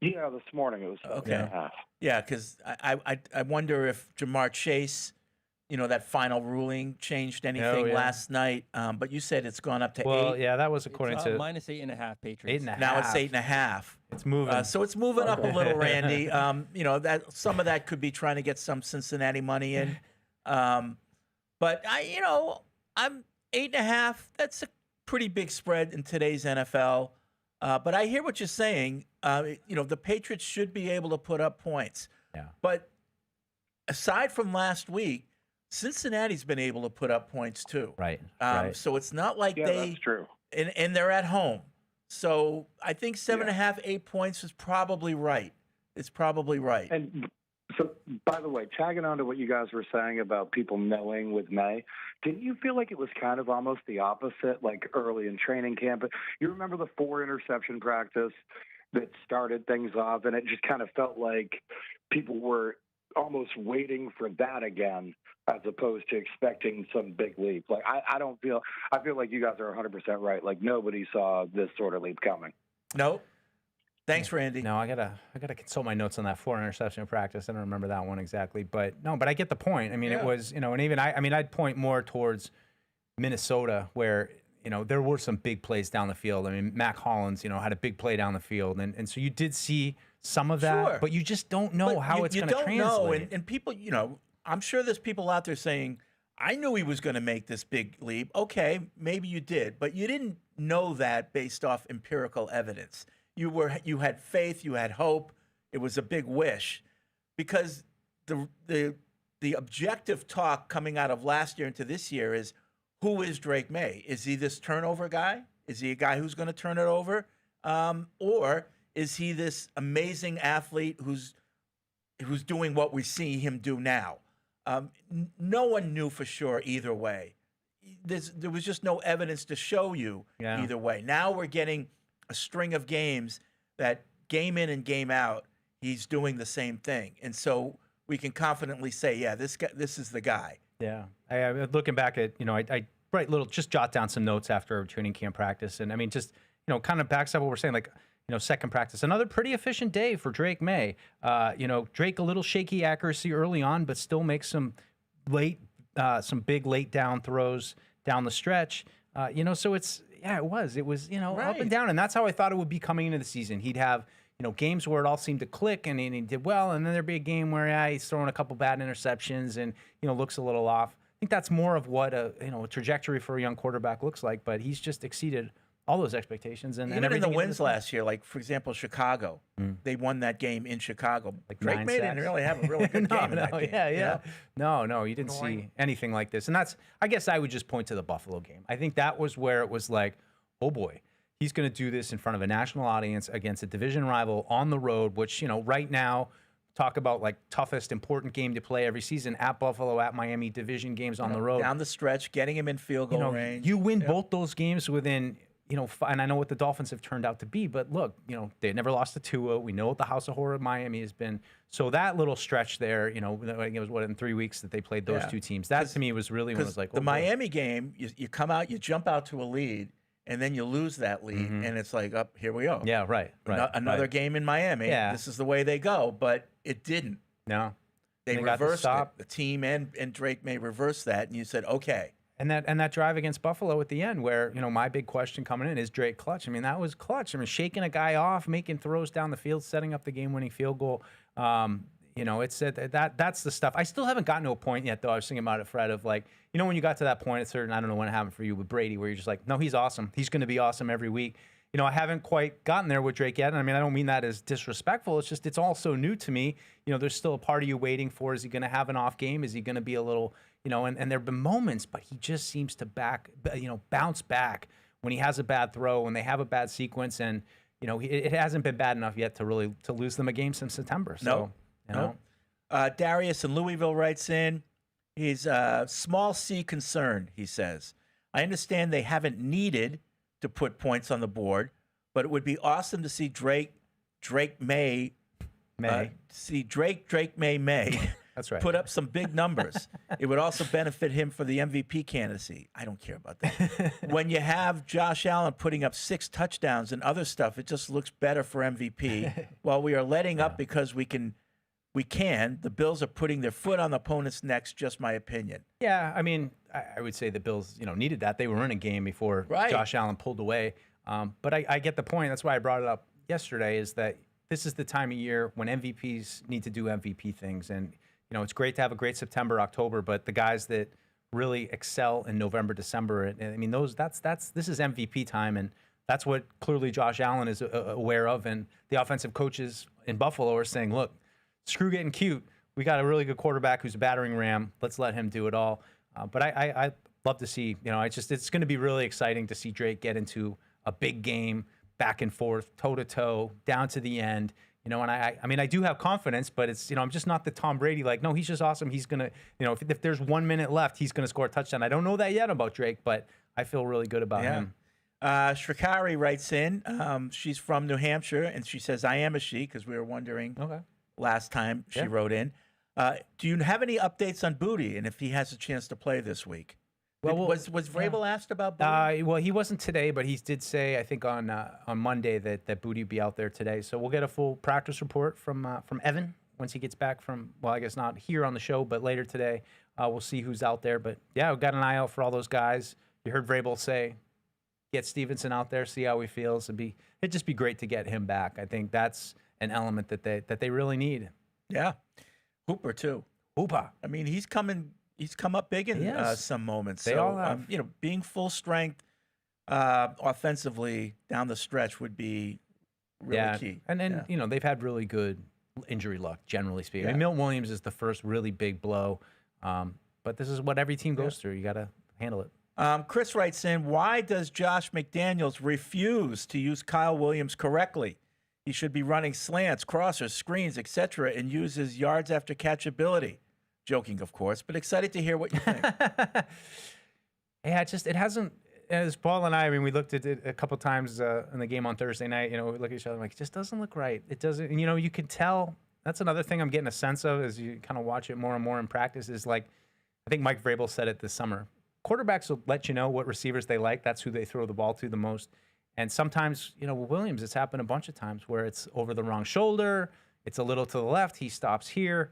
Yeah, this morning it was 7.5. Yeah, because I wonder if Jamar Chase, that final ruling changed anything last night. But you said it's gone up to 8. Well, yeah, that was according to minus 8.5 Patriots. 8.5. Now it's 8.5. It's moving. So it's moving up a little, Randy. That some of that could be trying to get some Cincinnati money in. But I'm 8.5. That's a pretty big spread in today's NFL. But I hear what you're saying. The Patriots should be able to put up points. Yeah. But aside from last week, Cincinnati's been able to put up points too. Right. So it's not like that's true. And they're at home. So I think 7.5, 8 points is probably right. It's probably right. And so, by the way, tagging on to what you guys were saying about people knowing with May, didn't you feel like it was kind of almost the opposite, like early in training camp? You remember the 4-interception practice that started things off, and it just kind of felt like people were almost waiting for that again, as opposed to expecting some big leap. Like I feel like you guys are 100% right. Like nobody saw this sort of leap coming. Nope. Thanks, Randy. No, I gotta consult my notes on that 4-interception practice. I don't remember that one exactly, but I get the point. I mean, it was, and even I'd point more towards Minnesota, where there were some big plays down the field. I mean, Mac Hollins, had a big play down the field. And so you did see some of that, Sure. but you just don't know But how it's you going to don't translate. know, and people, I'm sure there's people out there saying, I knew he was going to make this big leap. Okay, maybe you did, but you didn't know that based off empirical evidence. You had faith, you had hope. It was a big wish, because the objective talk coming out of last year into this year is, who is Drake May? Is he this turnover guy? Is he a guy who's going to turn it over, or is he this amazing athlete who's doing what we see him do now? No one knew for sure either way. There was just no evidence to show you either way. Now we're getting a string of games that game in and game out, he's doing the same thing. And so we can confidently say, yeah, this is the guy. Yeah. Looking back at, I just jot down some notes after training camp practice. And I mean, just, kind of backs up what we're saying, like, second practice, another pretty efficient day for Drake May. Drake, a little shaky accuracy early on, but still makes some big late down throws down the stretch. So it was, up and down. And that's how I thought it would be coming into the season. He'd have, games where it all seemed to click and he did well. And then there'd be a game where he's throwing a couple bad interceptions and, looks a little off. I think that's more of what a trajectory for a young quarterback looks like, but he's just exceeded all those expectations. And even everything in the wins last year, like, for example, Chicago, they won that game in Chicago. Like, Drake May didn't really have a really good game in that game. Yeah. No, you didn't see anything like this. And I guess I would just point to the Buffalo game. I think that was where it was like, oh boy, he's going to do this in front of a national audience against a division rival on the road, which, right now, talk about like toughest, important game to play every season, at Buffalo, at Miami, division games on the road. Down the stretch, getting him in field goal range. You win both those games within, and I know what the Dolphins have turned out to be, but look, they never lost to Tua. We know what the House of Horror of Miami has been. So that little stretch there, I think it was in 3 weeks that they played those two teams. That to me was really when it was like, the Miami game, you come out, you jump out to a lead, and then you lose that lead, and it's like, up here we go. Yeah, right. Another game in Miami. Yeah. This is the way they go, but it didn't. No. They reversed it. The team and Drake May reverse that, and you said, okay. And that drive against Buffalo at the end, where my big question coming in is Drake clutch. I mean, that was clutch. I mean, shaking a guy off, making throws down the field, setting up the game-winning field goal. It's that's the stuff. I still haven't gotten to a point yet, though. I was thinking about it, Fred, of like, when you got to that point, it's certain. I don't know when it happened for you with Brady, where you're just like, no, he's awesome. He's going to be awesome every week. I haven't quite gotten there with Drake yet. And I mean, I don't mean that as disrespectful. It's just, it's all so new to me. There's still a part of you waiting for, is he going to have an off game? Is he going to be a little, and there've been moments, but he just seems to bounce back when he has a bad throw, when they have a bad sequence. And, it hasn't been bad enough yet to lose them a game since September. So, Darius in Louisville writes in, he's small C concerned, he says. I understand they haven't needed to put points on the board, but it would be awesome to see Drake May. That's right. Put up some big numbers. It would also benefit him for the MVP candidacy. I don't care about that. When you have Josh Allen putting up 6 touchdowns and other stuff, it just looks better for MVP. While we are letting up because we can, the Bills are putting their foot on the opponent's necks, just my opinion. Yeah, I mean, I would say the Bills, needed that. They were in a game before Josh Allen pulled away. But I get the point. That's why I brought it up yesterday, is that this is the time of year when MVPs need to do MVP things. And, it's great to have a great September, October, but the guys that really excel in November, December, I mean, this is MVP time. And that's what clearly Josh Allen is aware of. And the offensive coaches in Buffalo are saying, look, screw getting cute. We got a really good quarterback who's a battering ram. Let's let him do it all. But I love to see, it's going to be really exciting to see Drake get into a big game, back and forth, toe to toe, down to the end. And I mean, I do have confidence, but it's, I'm just not the Tom Brady, like, no, he's just awesome. He's going to, if there's 1 minute left, he's going to score a touchdown. I don't know that yet about Drake, but I feel really good about him. Shrikari writes in, she's from New Hampshire, and she says, I am a she, because we were wondering last time she wrote in. Do you have any updates on Booty, and if he has a chance to play this week? Well, was Vrabel asked about Booty? Well, he wasn't today, but he did say, I think on Monday, that Booty would be out there today. So we'll get a full practice report from Evan once he gets back from, well, I guess not here on the show, but later today. We'll see who's out there. But yeah, we've got an eye out for all those guys. You heard Vrabel say get Stevenson out there, see how he feels. It'd just be great to get him back. I think that's an element that they really need. Yeah. Hooper too. Hooper. I mean, he's come up big in some moments. They all have. Being full strength offensively down the stretch would be really key. And then they've had really good injury luck, generally speaking. I mean, Milton Williams is the first really big blow, but this is what every team goes through. You got to handle it. Chris writes in, why does Josh McDaniels refuse to use Kyle Williams correctly? He should be running slants, crossers, screens, etc., and use his yards after catch ability. Joking, of course, but excited to hear what you think. It hasn't. As Paul and I mean, we looked at it a couple times in the game on Thursday night. We look at each other like, it just doesn't look right. It doesn't. And, you can tell. That's another thing I'm getting a sense of as you kind of watch it more and more in practice. Is like, I think Mike Vrabel said it this summer. Quarterbacks will let you know what receivers they like. That's who they throw the ball to the most. And sometimes, with Williams, it's happened a bunch of times where it's over the wrong shoulder. It's a little to the left. He stops here.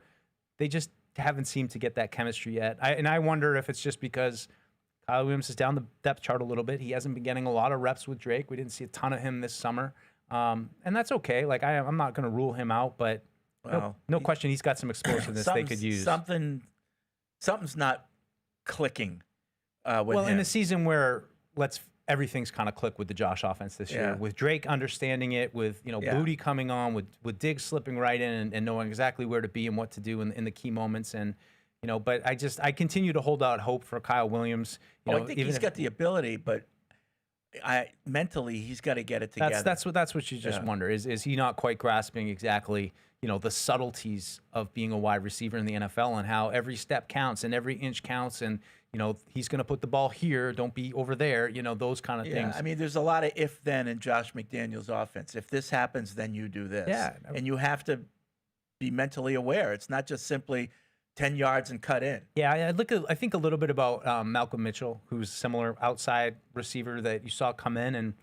They just haven't seemed to get that chemistry yet. I wonder if it's just because Kyle Williams is down the depth chart a little bit. He hasn't been getting a lot of reps with Drake. We didn't see a ton of him this summer. And that's okay. Like, I'm not going to rule him out, but no question he's got some explosiveness they could use. Something's not clicking with him. In a season where everything's kind of clicked with the Josh offense this year, with Drake understanding it, with Booty coming on, with Diggs slipping right in and knowing exactly where to be and what to do in the key moments. And but I continue to hold out hope for Kyle Williams. I think he's got the ability, but mentally he's got to get it together. That's what you just wonder. Is he not quite grasping exactly the subtleties of being a wide receiver in the NFL and how every step counts and every inch counts and he's going to put the ball here, don't be over there, those kind of things. I mean, there's a lot of if-then in Josh McDaniels' offense. If this happens, then you do this. Yeah. And you have to be mentally aware. It's not just simply 10 yards and cut in. Yeah, I think a little bit about Malcolm Mitchell, who's similar outside receiver that you saw come in, and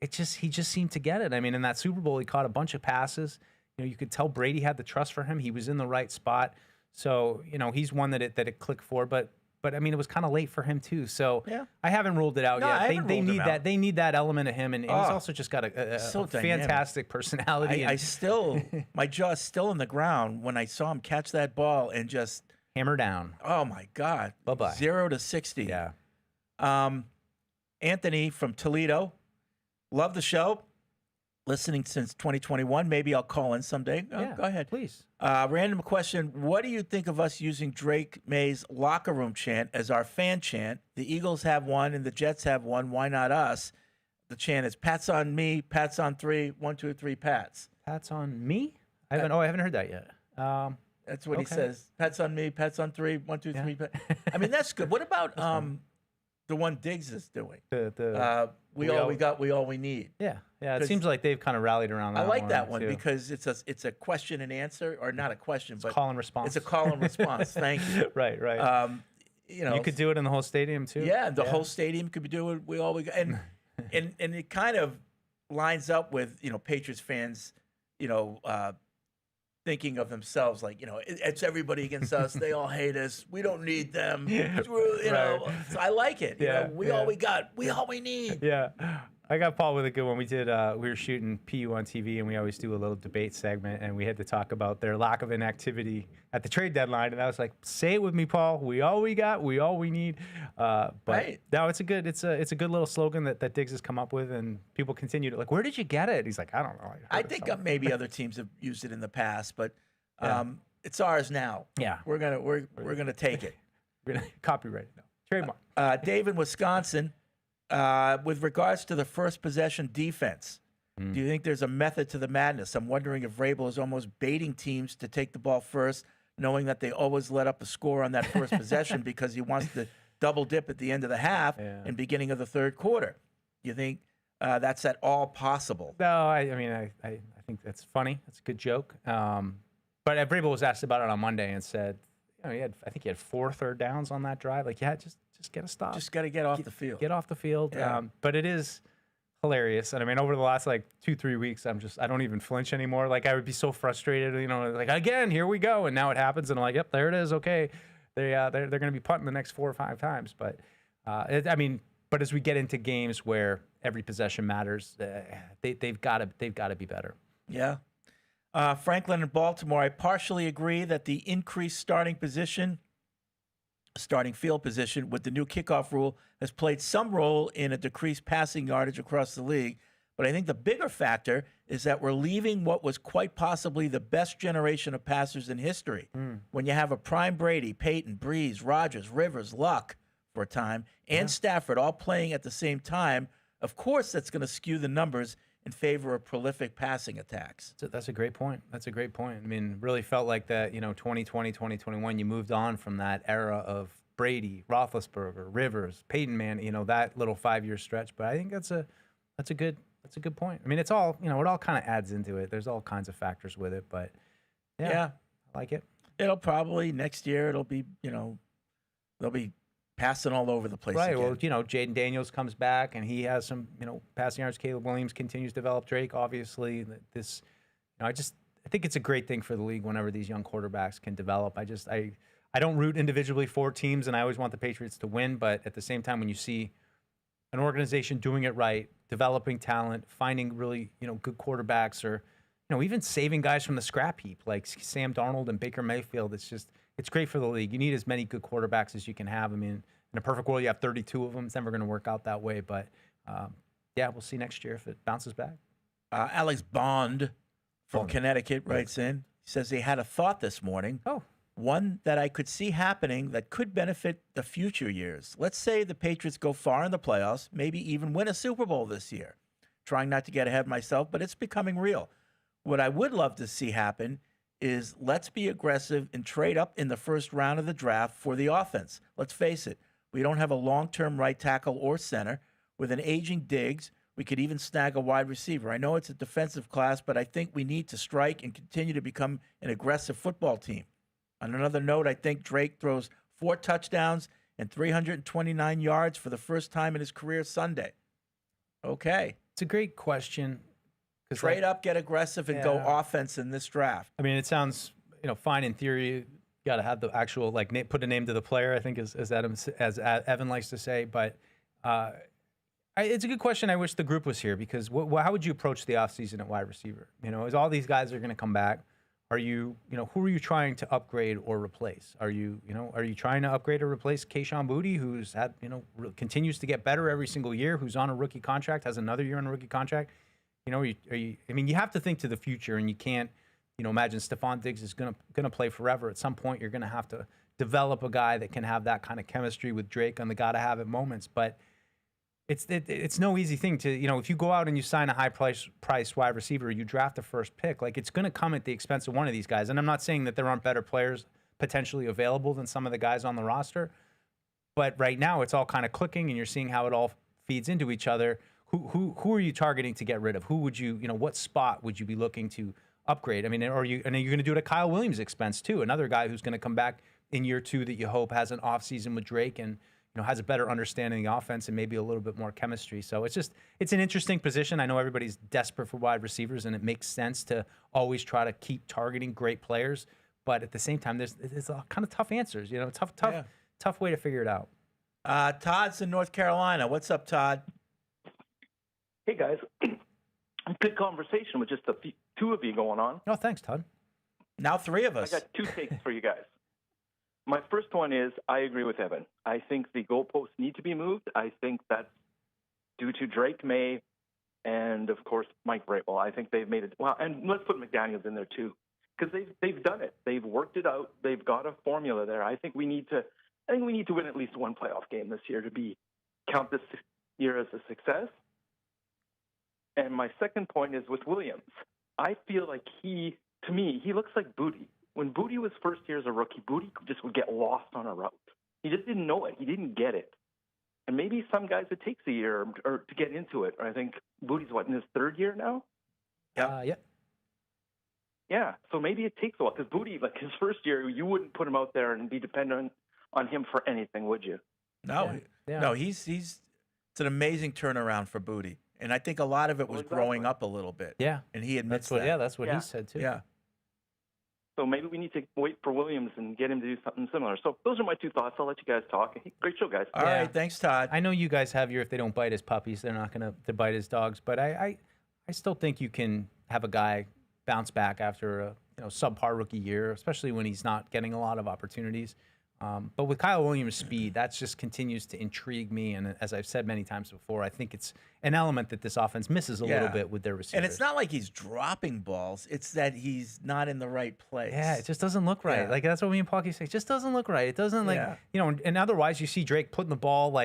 he just seemed to get it. I mean, in that Super Bowl, he caught a bunch of passes. You could tell Brady had the trust for him. He was in the right spot. So, he's one that it clicked for, but I mean, it was kind of late for him too. So I haven't ruled it out yet. They need that. They need that element of him, and he's also just got a fantastic personality. I still, my jaw's still in the ground when I saw him catch that ball and just hammer down. Oh my God! Bye-bye. 0 to 60. Yeah. Anthony from Toledo, love the show. Listening since 2021. Maybe I'll call in someday. Go ahead. Please. Random question. What do you think of us using Drake May's locker room chant as our fan chant? The Eagles have one and the Jets have one. Why not us? The chant is Pats on me, Pats on three, 1, 2, 3, Pats. Pats on me? I haven't heard that yet. That's what he says. Pats on me, Pats on 3, 1, 2, 3. I mean, that's good. What about the one Diggs is doing? We all we got, we all we need. Yeah. It seems like they've kind of rallied around that. I like that one too. because it's a question and answer, or not a question, but call and response. It's a call and response. Thank you. Right. You could do it in the whole stadium too. Yeah, the whole stadium could be doing. We all we got, and it kind of lines up with Patriots fans, thinking of themselves like it's everybody against us. They all hate us. We don't need them. So I like it. We all we got. We all we need. Yeah. I got Paul with a good one. We were shooting PU on TV, and we always do a little debate segment, and we had to talk about their lack of inactivity at the trade deadline. And I was like, say it with me, Paul. We all we got. We all we need. But no, it's a good little slogan that Diggs has come up with, and people continue to like, where did you get it? He's like, I don't know. I think maybe other teams have used it in the past, but it's ours now. Yeah, we're gonna take it. We're gonna copyright it now. Trademark. Dave in Wisconsin. With regards to the first possession defense, do you think there's a method to the madness? I'm wondering if Vrabel is almost baiting teams to take the ball first, knowing that they always let up a score on that first possession because he wants to double dip at the end of the half and beginning of the third quarter. You think that's at all possible? No, I mean, I think that's funny. That's a good joke. But Vrabel was asked about it on Monday and said, I think he had 4 third downs on that drive. Like, just get a stop. Just got to get off the field. Get off the field. Yeah. But it is hilarious. And I mean, over the last 2-3 weeks, I don't even flinch anymore. Like, I would be so frustrated, like, again, here we go. And now it happens. And I'm like, yep, there it is. Okay. They're going to be punting the next 4 or 5 times. But I mean, But as we get into games where every possession matters, they've got to be better. Yeah. Franklin in Baltimore, I partially agree that the increased starting field position with the new kickoff rule has played some role in a decreased passing yardage across the league. But I think the bigger factor is that we're leaving what was quite possibly the best generation of passers in history. When you have a prime Brady, Peyton, Breeze, Rodgers, Rivers, Luck for a time, and Stafford all playing at the same time, of course that's going to skew the numbers in favor of prolific passing attacks. That's a great point. I mean, really felt like that, 2020, 2021, you moved on from that era of Brady, Roethlisberger, Rivers, Peyton Manning, that little 5-year stretch. But I think that's a good point. I mean, it's all, it all kind of adds into it. There's all kinds of factors with it, but yeah. I like it. It'll probably next year, it'll be, they'll be passing all over the place. Right. Again. Well, Jaden Daniels comes back and he has some, passing yards. Caleb Williams continues to develop. Drake, obviously. I think it's a great thing for the league whenever these young quarterbacks can develop. I don't root individually for teams, and I always want the Patriots to win. But at the same time, when you see an organization doing it right, developing talent, finding really, good quarterbacks, or, even saving guys from the scrap heap like Sam Darnold and Baker Mayfield, it's great for the league. You need as many good quarterbacks as you can have. I mean, in a perfect world, you have 32 of them. It's never going to work out that way. But, we'll see next year if it bounces back. Alex Bond from Connecticut writes in. He says he had a thought this morning. One that I could see happening that could benefit the future years. Let's say the Patriots go far in the playoffs, maybe even win a Super Bowl this year. Trying not to get ahead of myself, but it's becoming real. What I would love to see happen is let's be aggressive and trade up in the first round of the draft for the offense. Let's face it, we don't have a long-term right tackle or center. With an aging Diggs, we could even snag a wide receiver. I know it's a defensive class, but I think we need to strike and continue to become an aggressive football team. On another note, I think Drake throws 4 touchdowns and 329 yards for the first time in his career Sunday. Okay. It's a great question. Trade up, get aggressive, and go offense in this draft. I mean, it sounds, fine in theory. You got to have the actual, put a name to the player, I think, as Evan likes to say. But it's a good question. I wish the group was here because how would you approach the offseason at wide receiver? As all these guys are going to come back, are you, who are you trying to upgrade or replace? Are you trying to upgrade or replace Kayshon Boutte, who's had, continues to get better every single year, who's on a rookie contract, has another year on a rookie contract? You have to think to the future, and you can't, imagine Stephon Diggs is gonna play forever. At some point, you're gonna have to develop a guy that can have that kind of chemistry with Drake on the gotta have it moments. But it's no easy thing to, if you go out and you sign a high price wide receiver, you draft the first pick, it's gonna come at the expense of one of these guys. And I'm not saying that there aren't better players potentially available than some of the guys on the roster, but right now it's all kind of clicking, and you're seeing how it all feeds into each other. Who are you targeting to get rid of? Who would you, what spot would you be looking to upgrade? I mean, are you going to do it at Kyle Williams' expense too? Another guy who's going to come back in year 2 that you hope has an offseason with Drake and, has a better understanding of the offense and maybe a little bit more chemistry. So it's an interesting position. I know everybody's desperate for wide receivers, and it makes sense to always try to keep targeting great players. But at the same time, there's kind of tough answers, tough way to figure it out. Todd's in North Carolina. What's up, Todd? Hey, guys. Good conversation with just the 2 of you going on. Oh, thanks, Todd. Now 3 of us. I got 2 takes for you guys. My first one is I agree with Evan. I think the goalposts need to be moved. I think that's due to Drake May and, of course, Mike Vrabel. I think they've made it. Well, and let's put McDaniels in there, too, because they've done it. They've worked it out. They've got a formula there. I think we need to win at least 1 playoff game this year to count this year as a success. And my second point is with Williams. I feel like he looks like Boutte. When Boutte was first year as a rookie, Boutte just would get lost on a route. He just didn't know it. He didn't get it. And maybe some guys it takes a year or to get into it. I think Boutte's in his 3rd year now? Yeah. Yeah, so maybe it takes a while. Because Boutte, his first year, you wouldn't put him out there and be dependent on him for anything, would you? No. Yeah. No, it's an amazing turnaround for Boutte. And I think a lot of it was growing up a little bit. Yeah. And he admits that. that. Yeah, that's what he said, too. Yeah. So maybe we need to wait for Williams and get him to do something similar. So those are my 2 thoughts. I'll let you guys talk. Great show, guys. All right, thanks, Todd. I know you guys have your if they don't bite his puppies, they're not going to bite his dogs. But I still think you can have a guy bounce back after a subpar rookie year, especially when he's not getting a lot of opportunities. But with Kyle Williams' speed, that just continues to intrigue me. And as I've said many times before, I think it's an element that this offense misses a little bit with their receivers. And it's not like he's dropping balls. It's that he's not in the right place. Yeah, it just doesn't look right. Yeah. Like, that's what me and Paukie say. It just doesn't look right. It doesn't, and otherwise you see Drake putting the ball,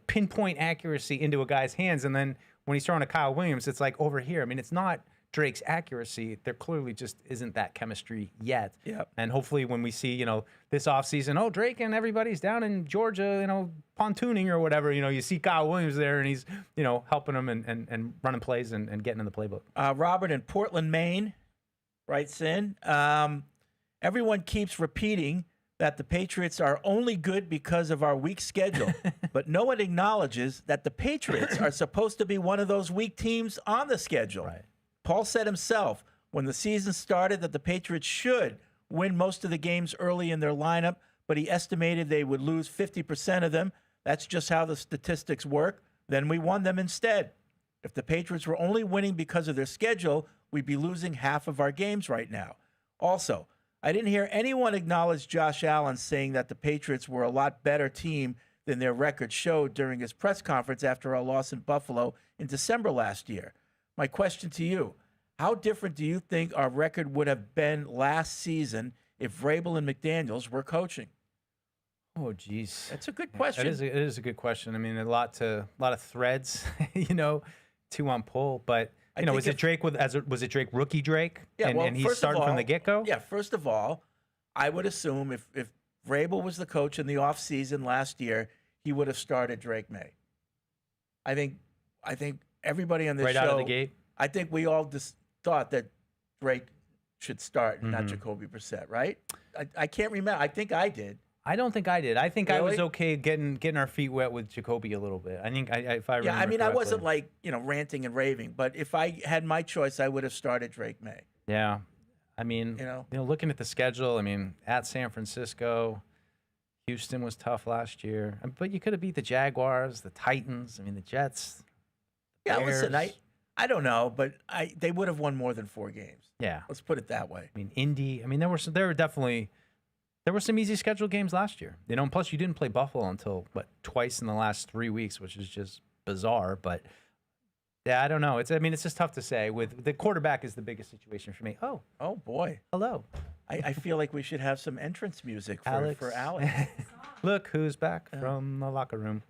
pinpoint accuracy into a guy's hands. And then when he's throwing to Kyle Williams, it's like over here. I mean, it's not Drake's accuracy. There clearly just isn't that chemistry yet. Yep. And hopefully when we see, this offseason, Drake and everybody's down in Georgia, pontooning or whatever, you see Kyle Williams there and he's, helping them and running plays and getting in the playbook. Robert in Portland, Maine writes in, everyone keeps repeating that the Patriots are only good because of our weak schedule, but no one acknowledges that the Patriots are supposed to be one of those weak teams on the schedule. Right. Paul said himself when the season started that the Patriots should win most of the games early in their lineup, but he estimated they would lose 50% of them. That's just how the statistics work. Then we won them instead. If the Patriots were only winning because of their schedule, we'd be losing half of our games right now. Also, I didn't hear anyone acknowledge Josh Allen saying that the Patriots were a lot better team than their record showed during his press conference after our loss in Buffalo in December last year. My question to you, how different do you think our record would have been last season if Vrabel and McDaniels were coaching? Oh, geez. That's a good question. It is a good question. I mean, a lot of threads, to unpull. But, was it Drake was it Drake rookie Drake? Yeah, and he started from the get-go? Yeah, first of all, I would assume if Vrabel was the coach in the offseason last year, he would have started Drake May. I think everybody on this right show, out of the gate. I think we all just thought that Drake should start, not Jacoby Brissett, right? I can't remember. I think I did. I don't think I did. I think I was Really? okay getting our feet wet with Jacoby a little bit. I think if I remember. Yeah, I mean, I wasn't correctly. ranting and raving, but if I had my choice, I would have started Drake May. Yeah, I mean, looking at the schedule, I mean, at San Francisco, Houston was tough last year, but you could have beat the Jaguars, the Titans. I mean, the Jets. Yeah, Bears. listen, I don't know, but they would have won more than 4 games. Yeah, Let's put it that way. I mean, Indy. I mean, there were some easy scheduled games last year. Plus you didn't play Buffalo until twice in the last 3 weeks, which is just bizarre. But yeah, I don't know. It's just tough to say. With the quarterback is the biggest situation for me. Oh boy. Hello. I feel like we should have some entrance music for Alex. Look who's back from the locker room.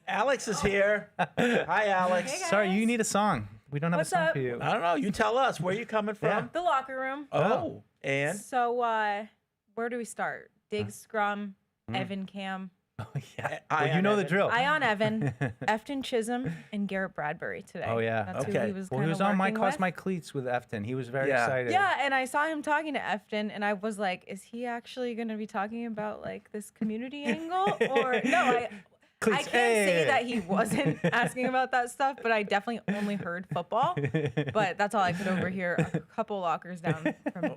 Alex is here. Hi, Alex. Hey, guys. Sorry, you need a song. We don't have What's a song up? for you. I don't know. You tell us. Where are you coming from? The locker room. Oh, and? So, where do we start? Dig Scrum, Evan Cam. Oh, yeah. Well, you know the drill. Ion Evan, Efton Chisholm, and Garrett Bradbury today. Oh, yeah. That's who he was Well, he was kinda on my working Cost with. My Cleats with Efton. He was very excited. Yeah, and I saw him talking to Efton, and I was like, is he actually going to be talking about, this community angle? Or, no, I can't say that he wasn't asking about that stuff, but I definitely only heard football. But that's all I could overhear a couple lockers down from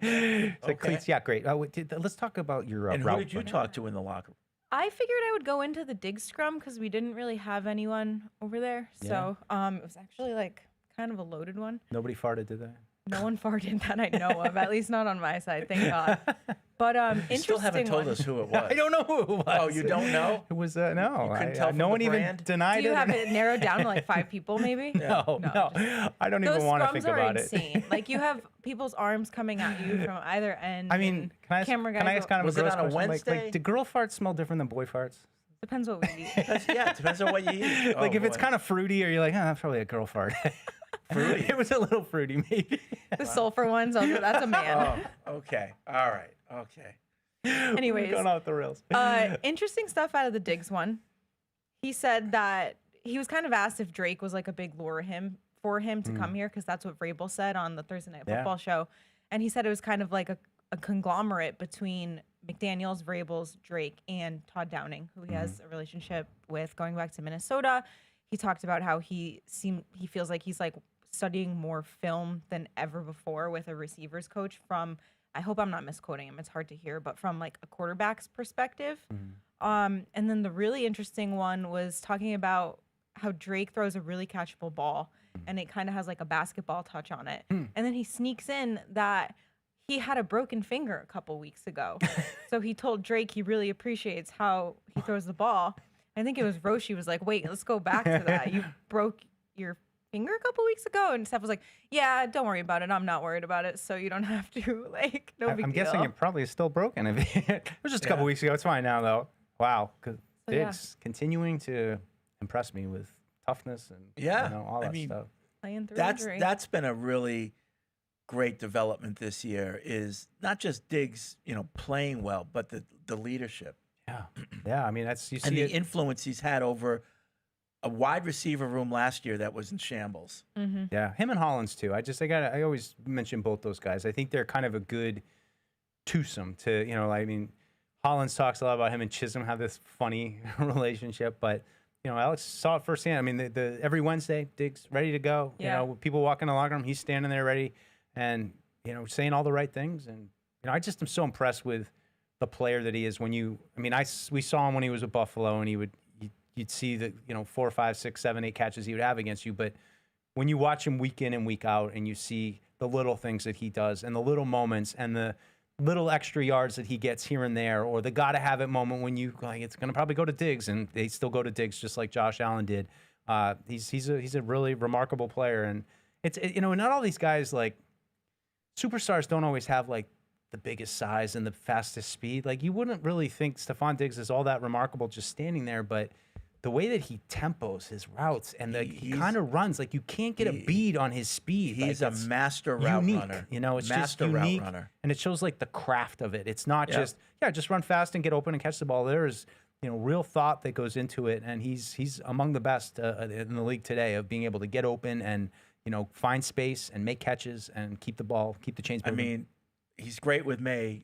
Cleats, yeah, great. Let's talk about your And who route did you running. talk to in the locker room? I figured I would go into the dig scrum because we didn't really have anyone over there. So it was actually kind of a loaded one. Nobody farted, did they? No one farted that I know of, at least not on my side, thank God. But You interesting still haven't told one. us who it was. I don't know who it was. Oh, you don't know? It was no. You couldn't tell no from one the even brand? denied Do you it. have it narrowed down to 5 people, maybe? No. I don't even want to think about Those scrums are insane. You have people's arms coming at you from either end. I mean, can I camera guys ask kind of Was a it gross on a question? Wednesday? Do girl farts smell different than boy farts? Depends what we eat. Yeah, it depends on what you eat. Oh, If it's boy. kind of fruity, or you're like, that's probably a girl fart. Fruity? It was a little fruity, maybe. The sulfur ones, that's a man. Oh, okay. All right. Okay. Anyways, We're going off the rails. Interesting stuff out of the Diggs one. He said that he was kind of asked if Drake was a big lure for him to come here because that's what Vrabel said on the Thursday Night Football show, and he said it was kind of like a conglomerate between McDaniels, Vrabel's, Drake, and Todd Downing, who he has a relationship with going back to Minnesota. He talked about how he feels like he's studying more film than ever before with a receivers coach from, I hope I'm not misquoting him, it's hard to hear, but from like a quarterback's perspective. And then the really interesting one was talking about how Drake throws a really catchable ball and it kind of has like a basketball touch on it. And then he sneaks in that he had a broken finger a couple weeks ago. So he told Drake he really appreciates how he throws the ball. I think it was Roshi was like, wait, let's go back to that. You broke your finger a couple weeks ago? And Steph was like, yeah, don't worry about it. I'm not worried about it. So you don't have to, like, no big deal. I'm guessing it probably is still broken. It was just a couple weeks ago. It's fine now, though. Wow. Because Diggs continuing to impress me with toughness and all that stuff. Playing through injury. That's been a really great development this year, is not just Diggs, playing well, but the leadership. Yeah. Yeah. I mean, that's, you see and the influence he's had over a wide receiver room last year that was in shambles. Yeah. Him and Hollins too. I always mention both those guys. I think they're kind of a good twosome to, I mean, Hollins talks a lot about him and Chisholm have this funny relationship, but Alex saw it firsthand. I mean, the every Wednesday, Diggs ready to go. Yeah. People walk in the locker room, he's standing there ready and, saying all the right things. And, I just am so impressed with the player that he is. We saw him when he was with Buffalo and you'd see the, 4, 5, 6, 7, 8 catches he would have against you. But when you watch him week in and week out and you see the little things that he does and the little moments and the little extra yards that he gets here and there, or the gotta have it moment when it's going to probably go to Diggs, and they still go to Diggs just like Josh Allen did. He's a really remarkable player, and it's not all these guys, like superstars don't always have like the biggest size and the fastest speed. Like you wouldn't really think Stephon Diggs is all that remarkable just standing there, but the way that he tempos his routes and he kind of runs, like you can't get a bead on his speed. He's a master route runner. It's just unique, and it shows like the craft of it. It's not just run fast and get open and catch the ball. There's real thought that goes into it, and he's among the best in the league today of being able to get open and find space and make catches and keep the chains moving. I mean, he's great with May.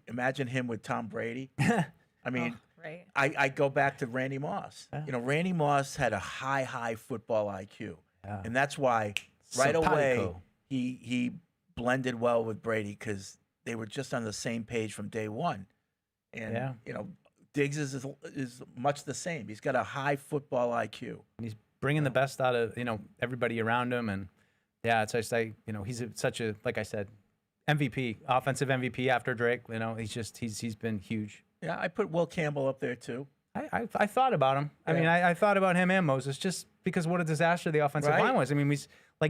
Imagine him with Tom Brady. I mean. Right. I go back to Randy Moss. Randy Moss had a high football IQ. And that's why right away he blended well with Brady because they were just on the same page from day one. And, Diggs is much the same. He's got a high football IQ. And he's bringing the best out of, everybody around him. And, it's just like, he's such a, like I said, MVP, offensive MVP after Drake. He's been huge. Yeah, I put Will Campbell up there too. I thought about him. I mean, I thought about him and Moses just because what a disaster the offensive line was. I mean,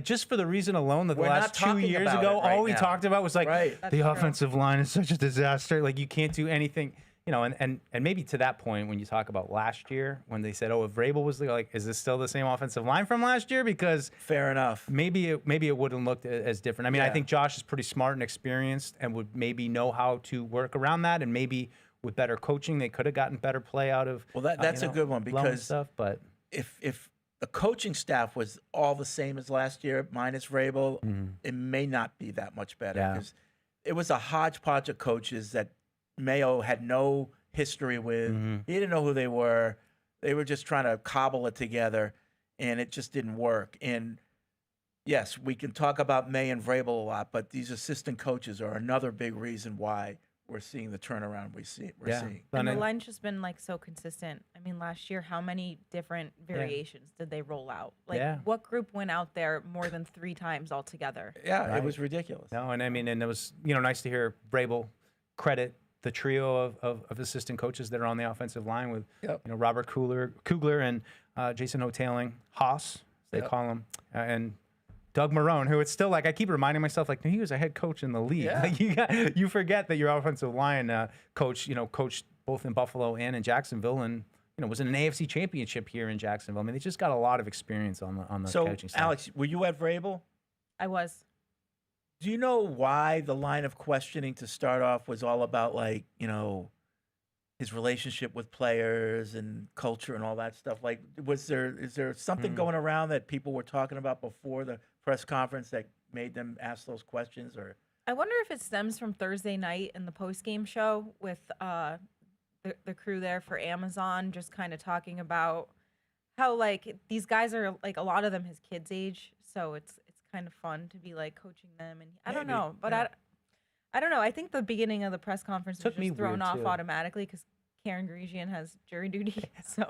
just for the reason alone that the last 2 years ago, all we talked about was the offensive line is such a disaster. Like you can't do anything, and maybe to that point when you talk about last year when they said, if Vrabel was is this still the same offensive line from last year? Because fair enough, maybe it wouldn't look as different. I mean, I think Josh is pretty smart and experienced and would maybe know how to work around that, and maybe with better coaching, they could have gotten better play out of. Well, that's a good one because but if the coaching staff was all the same as last year minus Vrabel, it may not be that much better because it was a hodgepodge of coaches that Mayo had no history with. He didn't know who they were. They were just trying to cobble it together, and it just didn't work. And yes, we can talk about May and Vrabel a lot, but these assistant coaches are another big reason why we're seeing the turnaround we're seeing. And the line's just been so consistent. I mean, last year, how many different variations did they roll out? What group went out there more than 3 times altogether? Yeah, it was ridiculous. No, and I mean, and it was nice to hear Vrabel credit the trio of assistant coaches that are on the offensive line with Robert Kugler and Jason Hoteling, Haas, they call him, and Doug Marrone, who it's still I keep reminding myself, no, he was a head coach in the league. Yeah. You forget that your offensive line coach, coached both in Buffalo and in Jacksonville, and was in an AFC championship here in Jacksonville. I mean, they just got a lot of experience on the coaching staff. Alex, were you at Vrabel? I was. Do you know why the line of questioning to start off was all about his relationship with players and culture and all that stuff? Is there something going around that people were talking about before the press conference that made them ask those questions? Or I wonder if it stems from Thursday night in the post-game show with the crew there for Amazon, just kind of talking about how like these guys are like a lot of them his kids' age, so it's kind of fun to be like coaching them. And I don't know, but I don't know. I think the beginning of the press conference was just thrown off automatically because Karen Grisian has jury duty. So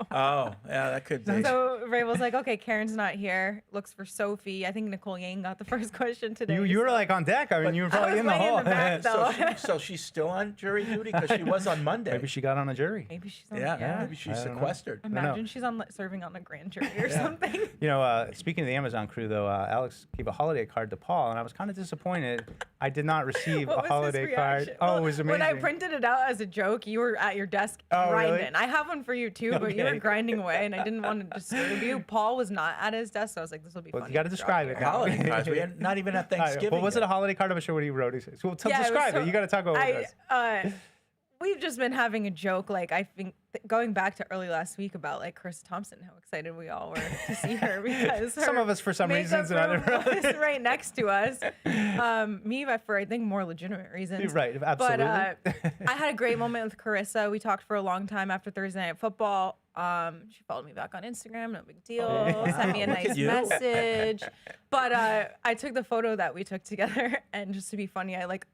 that could be. So Vrabel's like, okay, Karen's not here. Looks for Sophie. I think Nicole Yang got the first question today. You were like on deck. I mean, you were probably in the hall. In the back, though. So she's still on jury duty because she was on Monday. Maybe she got on a jury. Maybe she's on. Maybe she's sequestered. Imagine she's on serving on a grand jury or something. You know, speaking of the Amazon crew, though, Alex gave a holiday card to Paul, and I was kind of disappointed. I did not receive a holiday card. Oh, it was amazing. When I printed it out as a joke, you were at your desk grinding. Really? I have one for you too, but you were grinding away, and I didn't want to disturb you. Paul was not at his desk, so I was like, "This will be funny." You got to describe it. Holiday cards. We had not even at Thanksgiving. Well, was it a holiday card? I'm sure what he wrote. So describe it. You got to talk about what it does. We've just been having a joke, like I think going back to early last week about like Chris Thompson, how excited we all were to see her because some of us for some reasons and other was right next to us. Me, for I think more legitimate reasons. Right, absolutely. But I had a great moment with Carissa. We talked for a long time after Thursday Night Football. She followed me back on Instagram, no big deal. Sent me a nice message. But I took the photo that we took together, and just to be funny, I like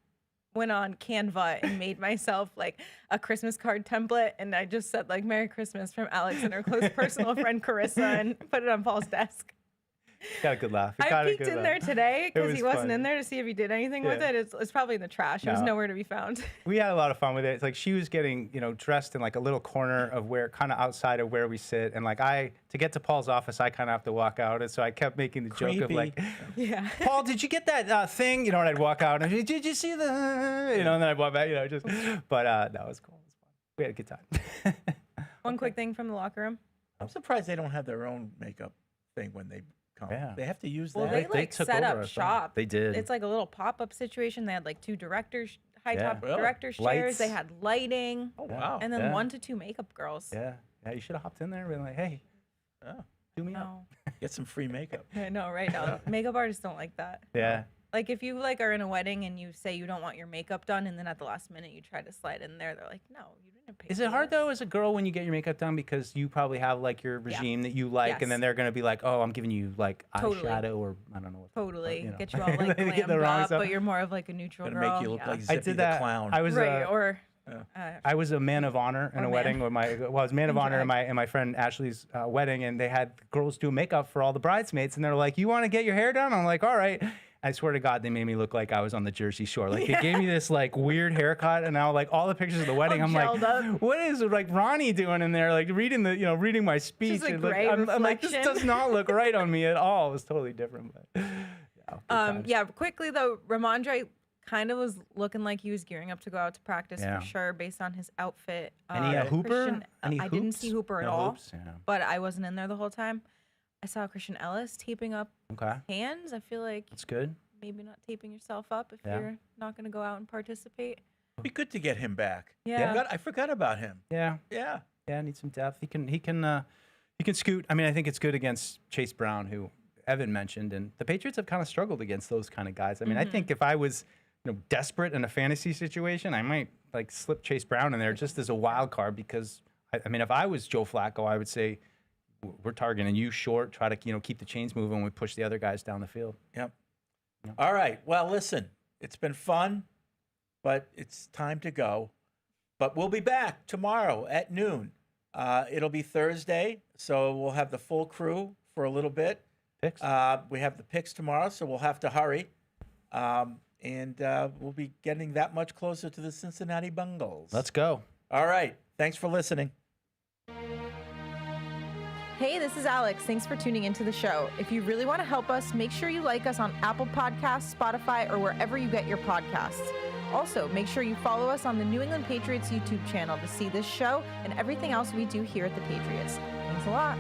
went on Canva and made myself like a Christmas card template, and I just said like "Merry Christmas" from Alex and her close personal friend Carissa, and put it on Paul's desk. Got a good laugh. I peeked in there today because he wasn't in there to see if he did anything with it. It's probably in the trash. It was nowhere to be found. We had a lot of fun with it. It's like she was getting, dressed in like a little corner of where, kind of outside of where we sit, and like to get to Paul's office, I kind of have to walk out, and so I kept making the joke of like, Paul, did you get that thing? And I'd walk out, and did you see the, and then I'd walk back, but that was cool. It was fun. We had a good time. One quick thing from the locker room. I'm surprised they don't have their own makeup thing when they come. Yeah. They have to use that. Well, they took set up shop. They did. It's like a little pop-up situation. They had like two directors, high-top Really? directors chairs. They had lighting. Oh, wow. And then 1 to 2 makeup girls. Yeah, you should have hopped in there and been like, hey, do me up. Get some free makeup. I know, right? Now, makeup artists don't like that. Yeah. Like if you like are in a wedding and you say you don't want your makeup done, and then at the last minute you try to slide in there, they're like, no, you didn't pay. Is it hard though as a girl when you get your makeup done because you probably have like your regime that you like, and then they're gonna be like, oh, I'm giving you like eyeshadow or I don't know what. Totally, get you all like glammed up, but you're more of like a neutral girl. Make you look like Zippy I did that. the clown. I was I was a man of honor in a wedding with I was man of honor in my friend Ashley's wedding, and they had girls do makeup for all the bridesmaids, and they're like, you want to get your hair done? I'm like, all right. I swear to God, they made me look like I was on the Jersey Shore. Like they gave me this like weird haircut, and now like all the pictures of the wedding, I'm like, what is like Ronnie doing in there? Like reading reading my speech. Just a and, gray I'm like, this reflection. does not look right on me at all. It was totally different. But quickly though, Ramondre kind of was looking like he was gearing up to go out to practice for sure, based on his outfit. Any Hooper? I didn't see Hooper at all, hoops? Yeah. but I wasn't in there the whole time. I saw Christian Ellis taping up hands. I feel like that's good. Maybe not taping yourself up if you're not going to go out and participate. It'd be good to get him back. Yeah. I forgot about him. Yeah. Need some depth. He can scoot. I mean, I think it's good against Chase Brown, who Evan mentioned, and the Patriots have kind of struggled against those kind of guys. I mean, I think if I was desperate in a fantasy situation, I might like slip Chase Brown in there just as a wild card because I mean, if I was Joe Flacco, I would say we're targeting you short, try to keep the chains moving when we push the other guys down the field. Yep. All right. Well, listen, it's been fun, but it's time to go. But we'll be back tomorrow at noon. It'll be Thursday, so we'll have the full crew for a little bit. Picks. We have the picks tomorrow, so we'll have to hurry. And we'll be getting that much closer to the Cincinnati Bengals. Let's go. All right. Thanks for listening. Hey, this is Alex. Thanks for tuning into the show. If you really want to help us, make sure you like us on Apple Podcasts, Spotify, or wherever you get your podcasts. Also, make sure you follow us on the New England Patriots YouTube channel to see this show and everything else we do here at the Patriots. Thanks a lot.